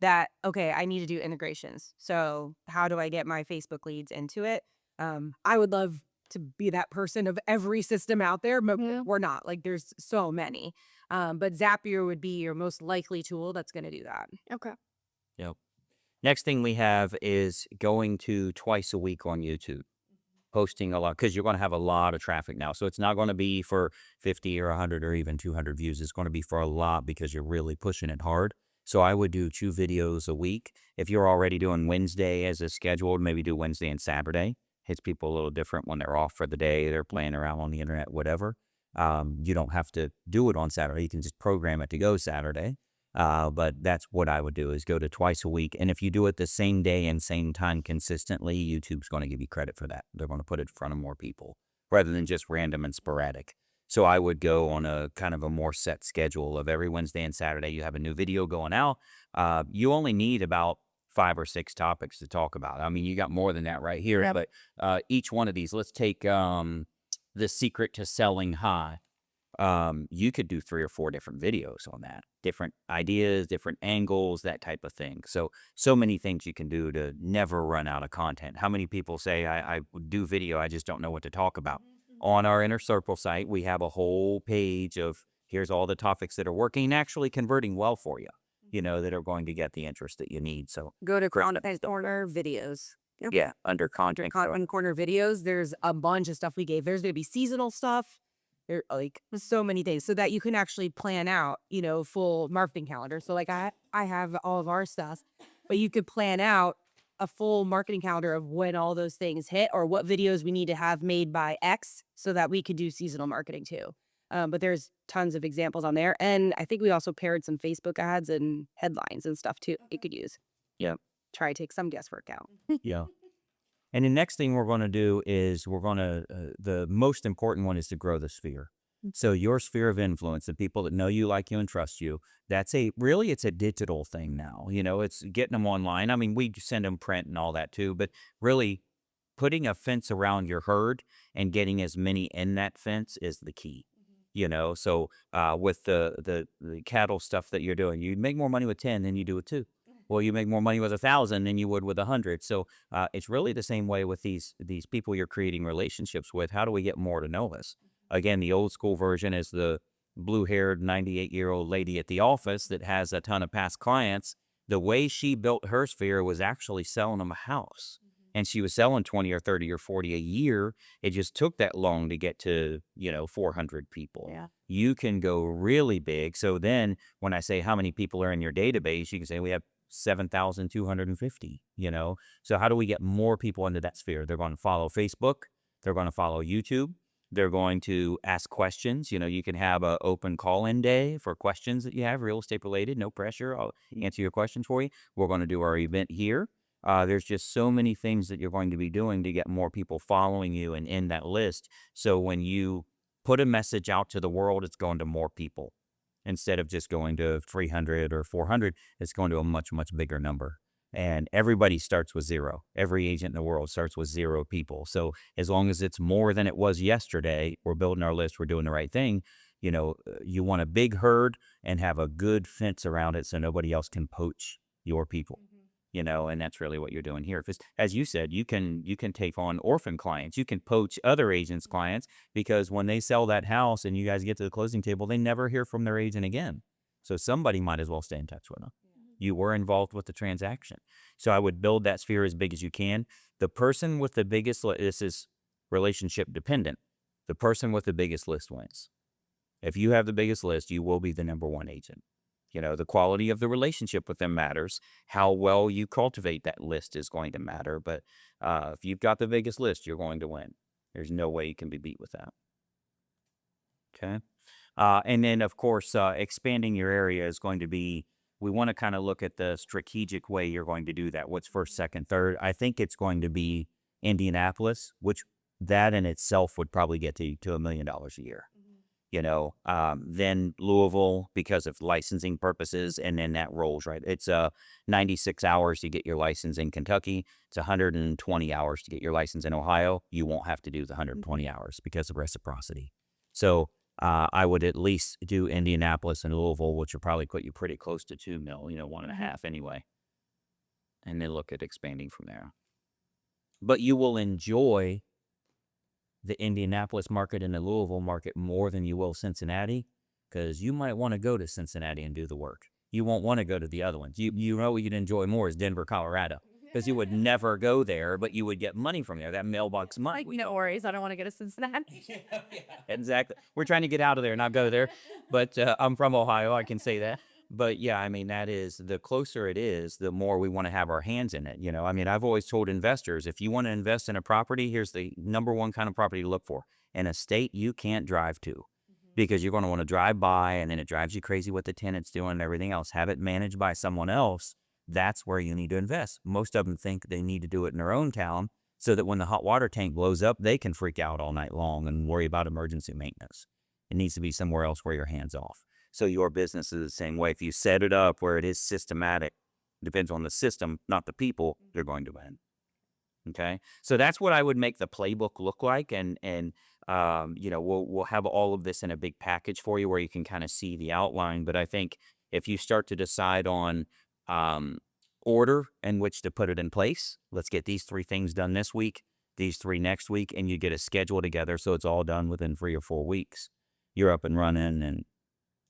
that, okay, I need to do integrations. So how do I get my Facebook leads into it? I would love to be that person of every system out there, but Yeah. we're not. Like there's so many. But Zapier would be your most likely tool that's going to do that. Okay. Yep. Next thing we have is going to twice a week on YouTube, posting a lot because you're going to have a lot of traffic now. So it's not going to be for 50 or 100 or even 200 views. It's going to be for a lot because you're really pushing it hard. So I would do 2 videos a week. If you're already doing Wednesday as a scheduled, maybe do Wednesday and Saturday. Hits people a little different when they're off for the day. They're playing around on the internet, whatever. You don't have to do it on Saturday. You can just program it to go Saturday. But that's what I would do is go to twice a week. And if you do it the same day and same time consistently, YouTube's going to give you credit for that. They're going to put it in front of more people rather than just random and sporadic. So I would go on a kind of a more set schedule of every Wednesday and Saturday. You have a new video going out. You only need about 5 or 6 topics to talk about. I mean, you got more than that right here, Yep. but each one of these, let's take the secret to selling high. You could do 3 or 4 different videos on that, different ideas, different angles, that type of thing. So many things you can do to never run out of content. How many people say I do video, I just don't know what to talk about? On our Inner Circle site, we have a whole page of here's all the topics that are working and actually converting well for you, that are going to get the interest that you need. So Go to Great. Content Corner videos. Yep. yeah, under content. Content Corner videos, there's a bunch of stuff we gave. There's going to be seasonal stuff. There like so many things so that you can actually plan out, full marketing calendar. So like I have all of our stuff, but you could plan out a full marketing calendar of when all those things hit or what videos we need to have made by X so that we could do seasonal marketing too. But there's tons of examples on there. And I think we also paired some Facebook ads and headlines and stuff too you could use. Yeah. Try to take some guesswork out. Yeah. And the next thing we're going to do is the most important one is to grow the sphere. So your sphere of influence, the people that know you, like you, and trust you, it's a digital thing now. It's getting them online. I mean, we send them print and all that too, but really putting a fence around your herd and getting as many in that fence is the key. So with the cattle stuff that you're doing, you make more money with 10 than you do with 2. Well, you make more money with 1,000 than you would with 100. So it's really the same way with these people you're creating relationships with. How do we get more to know us? Again, the old school version is the blue-haired 98-year-old lady at the office that has a ton of past clients. The way she built her sphere was actually selling them a house. And she was selling 20 or 30 or 40 a year. It just took that long to get to, 400 people. Yeah. You can go really big. So then when I say how many people are in your database, you can say we have 7,250, So how do we get more people into that sphere? They're going to follow Facebook. They're going to follow YouTube. They're going to ask questions. You can have an open call-in day for questions that you have, real estate related, no pressure. I'll answer your questions for you. We're going to do our event here. There's just so many things that you're going to be doing to get more people following you and in that list. So when you put a message out to the world, it's going to more people instead of just going to 300 or 400. It's going to a much, much bigger number. And everybody starts with zero. Every agent in the world starts with 0 people. So as long as it's more than it was yesterday, we're building our list, we're doing the right thing. You want a big herd and have a good fence around it so nobody else can poach your people. And that's really what you're doing here. Because as you said, you can take on orphan clients. You can poach other agents' clients, because when they sell that house and you guys get to the closing table, they never hear from their agent again. So somebody might as well stay in touch with them. You were involved with the transaction. So I would build that sphere as big as you can. The person with the biggest list, this is relationship dependent. The person with the biggest list wins. If you have the biggest list, you will be the number one agent. The quality of the relationship with them matters. How well you cultivate that list is going to matter. But if you've got the biggest list, you're going to win. There's no way you can be beat with that. Okay. And then, of course, expanding your area is going to be, we want to kind of look at the strategic way you're going to do that. What's first, second, third? I think it's going to be Indianapolis, which that in itself would probably get to $1 million a year. Then Louisville because of licensing purposes, and then that rolls, right? It's 96 hours to get your license in Kentucky. It's 120 hours to get your license in Ohio. You won't have to do the 120 hours because of reciprocity. So I would at least do Indianapolis and Louisville, which will probably put you pretty close to 2 mil, 1.5 anyway. And then look at expanding from there. But you will enjoy the Indianapolis market and the Louisville market more than you will Cincinnati, because you might want to go to Cincinnati and do the work. You won't want to go to the other ones. You know what you'd enjoy more is Denver, Colorado, because you would never go there, but you would get money from there. That mailbox money. Like, no worries. I don't want to go to Cincinnati. Exactly. We're trying to get out of there, not go there. But I'm from Ohio. I can say that. But yeah, I mean, that is, the closer it is, the more we want to have our hands in it. I mean, I've always told investors, if you want to invest in a property, here's the number one kind of property to look for: an estate you can't drive to, because you're going to want to drive by and then it drives you crazy what the tenant's doing and everything else. Have it managed by someone else. That's where you need to invest. Most of them think they need to do it in their own town so that when the hot water tank blows up, they can freak out all night long and worry about emergency maintenance. It needs to be somewhere else where you're hands off. So your business is the same way. If you set it up where it is systematic, depends on the system, not the people, you're going to win. Okay. So that's what I would make the playbook look like. And we'll have all of this in a big package for you where you can kind of see the outline. But I think if you start to decide on order in which to put it in place, let's get these 3 things done this week, these 3 next week, and you get a schedule together so it's all done within 3 or 4 weeks. You're up and running and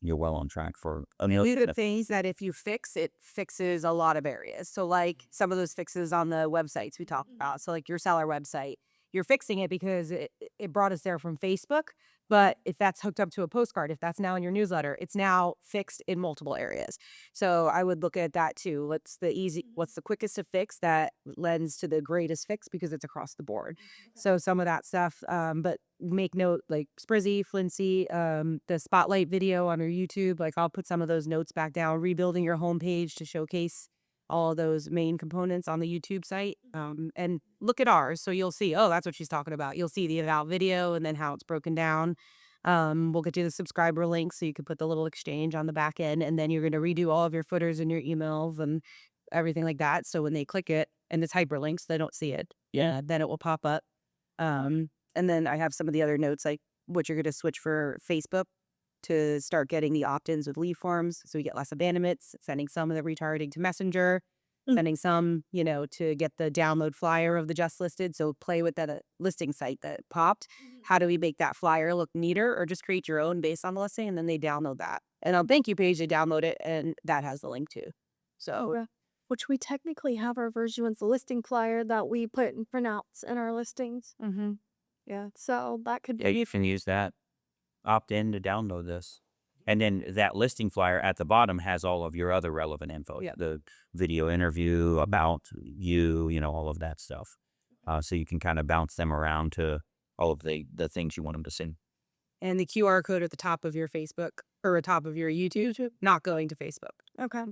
you're well on track for a million. The things that if you fix, it fixes a lot of areas. So like some of those fixes on the websites we talked about. So like your seller website, you're fixing it because it brought us there from Facebook. But if that's hooked up to a postcard, if that's now in your newsletter, it's now fixed in multiple areas. So I would look at that too. What's the quickest to fix that lends to the greatest fix, because it's across the board. So some of that stuff, but make note, like Sprizzy, Flincy, the spotlight video on your YouTube, like I'll put some of those notes back down, rebuilding your homepage to showcase all of those main components on the YouTube site, and look at ours. So you'll see, oh, that's what she's talking about. You'll see the about video and then how it's broken down. We'll get you the subscriber link so you can put the little exchange on the back end, and then you're going to redo all of your footers and your emails and everything like that. So when they click it and it's hyperlinks, they don't see it. Yeah. Then it will pop up. And then I have some of the other notes, like what you're going to switch for Facebook to start getting the opt-ins with lead forms, so we get less abandonments, sending some of the retargeting to Messenger, sending some, to get the download flyer of the just listed. So play with that listing site that popped. How do we make that flyer look neater, or just create your own based on the listing, and then they download that. And on thank you page, they download it, and that has the link too. So Which we technically have our version with the listing flyer that we put and print outs in our listings. Yeah. So that could Yeah, you can use that. Opt in to download this. And then that listing flyer at the bottom has all of your other relevant info. Yeah. The video interview, about you, all of that stuff. So you can kind of bounce them around to all of the things you want them to see. And the QR code at the top of your Facebook or top of your YouTube, not going to Facebook. Okay.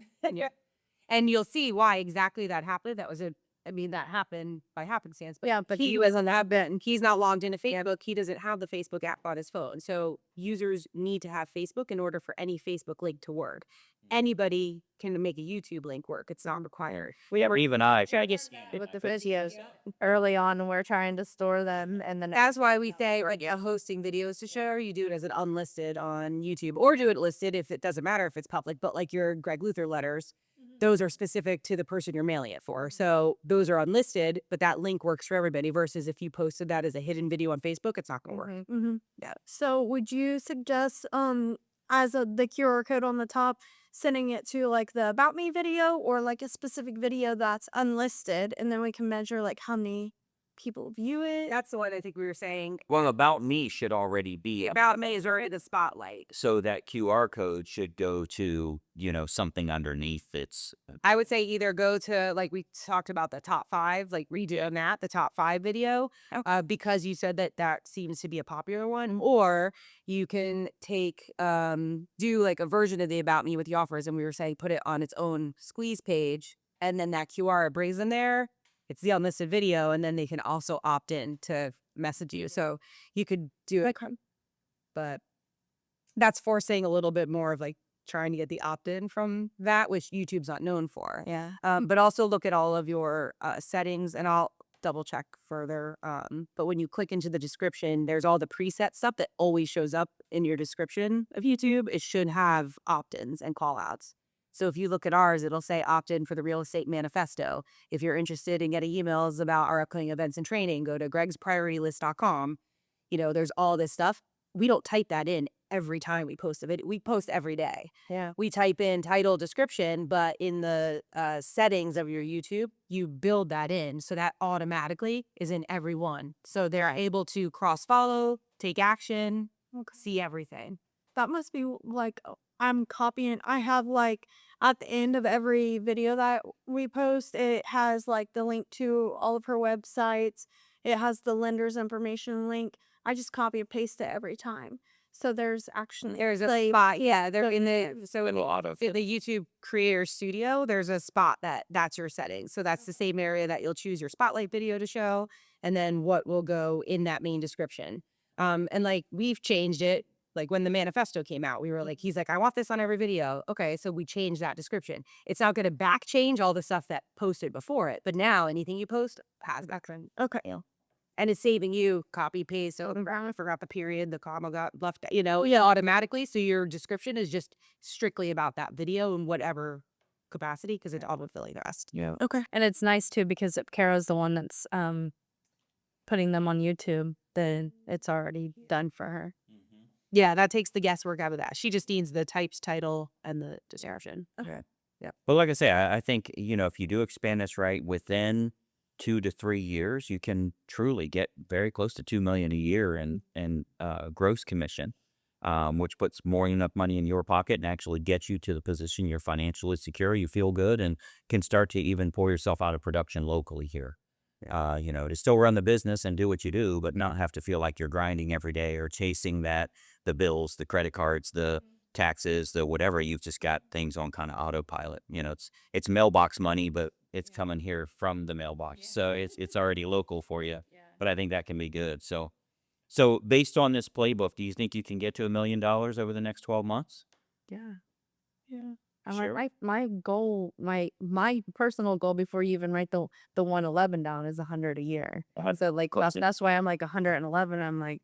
And you'll see why exactly that happened. That was I mean, that happened by happenstance. But Yeah, but he wasn't that bit, and he's not logged into Facebook. He doesn't have the Facebook app on his phone. So users need to have Facebook in order for any Facebook link to work. Anybody can make a YouTube link work. It's not required. Even I. with the videos early on, we're trying to store them, and then That's why we say, like, hosting videos to share, you do it as an unlisted on YouTube, or do it listed if it doesn't matter if it's public. But like your Greg Luther letters, those are specific to the person you're mailing it for. So those are unlisted, but that link works for everybody. Versus if you posted that as a hidden video on Facebook, it's not going to work. Mm-hmm. Yeah. So would you suggest as the QR code on the top, sending it to like the About Me video or like a specific video that's unlisted, and then we can measure like how many people view it? That's the one I think we were saying. Well, About Me should already be About Me is already the spotlight. so that QR code should go to, something underneath its. I would say either go to, like we talked about, the top 5, like redo that, the top 5 video, because you said that seems to be a popular one. Or you can take, do like a version of the About Me with the offers. And we were saying put it on its own squeeze page. And then that QR brings in there. It's the unlisted video. And then they can also opt in to message you. So you could do it. But that's forcing a little bit more of like trying to get the opt-in from that, which YouTube's not known for. Yeah. But also look at all of your settings, and I'll double check further. But when you click into the description, there's all the preset stuff that always shows up in your description of YouTube. It should have opt-ins and call-outs. So if you look at ours, it'll say opt-in for the Real Estate Manifesto. If you're interested in getting emails about our upcoming events and training, go to gregsprioritylist.com. There's all this stuff. We don't type that in every time we post a video. We post every day. Yeah. We type in title, description, but in the settings of your YouTube, you build that in. So that automatically is in every one. So they're able to cross-follow, take action, see everything. That must be like I'm copying. I have like at the end of every video that we post, it has like the link to all of her websites. It has the lender's information link. I just copy and paste it every time. So there's actually There's a like, spot. Yeah, they're in the A lot of. the YouTube Creator Studio. There's a spot that's your settings. So that's the same area that you'll choose your spotlight video to show, and then what will go in that main description. And like we've changed it. Like when the manifesto came out, we were like, he's like, I want this on every video. Okay, so we changed that description. It's not going to back change all the stuff that posted before it, but now anything you post has that. okay. And it's saving you copy paste. So I forgot the period, the comma got left, automatically. So your description is just strictly about that video in whatever capacity, because it's autofilling the rest. Yeah. Okay. and it's nice too because if Kara's the one that's putting them on YouTube, then it's already done for her. Yeah, that takes the guesswork out of that. She just needs the types, title, and the description. But like I say, I think, if you do expand this right, within 2 to 3 years, you can truly get very close to $2 million a year in gross commission, which puts more than enough money in your pocket and actually gets you to the position you're financially secure, you feel good, and can start to even pour yourself out of production locally here. To still run the business and do what you do, but not have to feel like you're grinding every day or chasing the bills, the credit cards, the taxes, the whatever. You've just got things on kind of autopilot. It's mailbox money, but it's coming here from the mailbox. So it's already local for you. But I think that can be good. So based on this playbook, do you think you can get to $1 million over the next 12 months? Yeah. Yeah. My goal, my personal goal before you even write the 111 down is 100 a year. So like that's why I'm like 111. I'm like,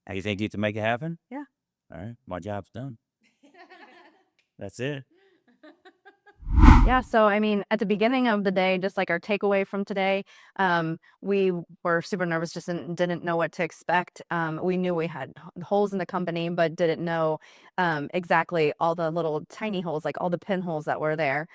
How you think you can make it happen? Yeah. All right. My job's done. That's it. yeah. So I mean, at the beginning of the day, just like our takeaway from today, we were super nervous, just didn't know what to expect. We knew we had holes in the company, but didn't know exactly all the little tiny holes, like all the pinholes that were there.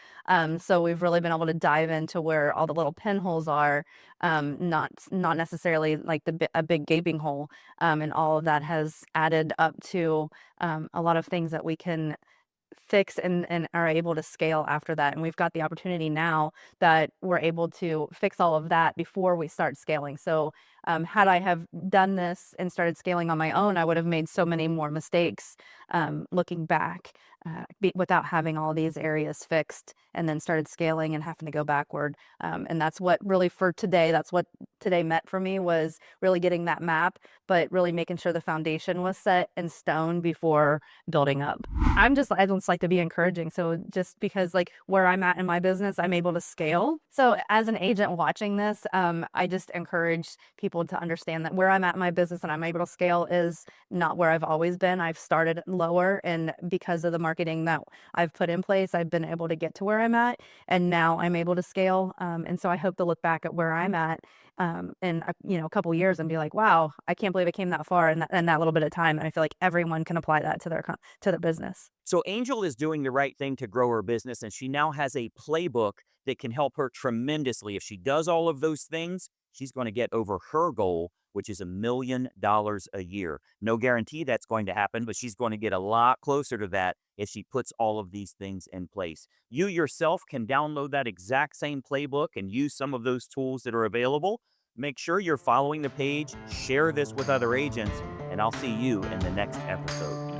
So we've really been able to dive into where all the little pinholes are, not necessarily like a big gaping hole. And all of that has added up to a lot of things that we can fix and are able to scale after that. And we've got the opportunity now that we're able to fix all of that before we start scaling. So Had I have done this and started scaling on my own, I would have made so many more mistakes looking back without having all these areas fixed, and then started scaling and having to go backward. And that's what really for today, that's what today meant for me, was really getting that map, but really making sure the foundation was set in stone before building up. I just like to be encouraging. So just because like where I'm at in my business, I'm able to scale. So as an agent watching this, I just encourage people to understand that where I'm at in my business and I'm able to scale is not where I've always been. I've started lower, and because of the marketing that I've put in place, I've been able to get to where I'm at, and now I'm able to scale. And so I hope to look back at where I'm at in a couple years and be like, wow, I can't believe I came that far in that little bit of time. And I feel like everyone can apply that to their business. So Angel is doing the right thing to grow her business, and she now has a playbook that can help her tremendously. If she does all of those things, she's going to get over her goal, which is $1 million a year. No guarantee that's going to happen, but she's going to get a lot closer to that if she puts all of these things in place. You yourself can download that exact same playbook and use some of those tools that are available. Make sure you're following the page, share this with other agents, and I'll see you in the next episode.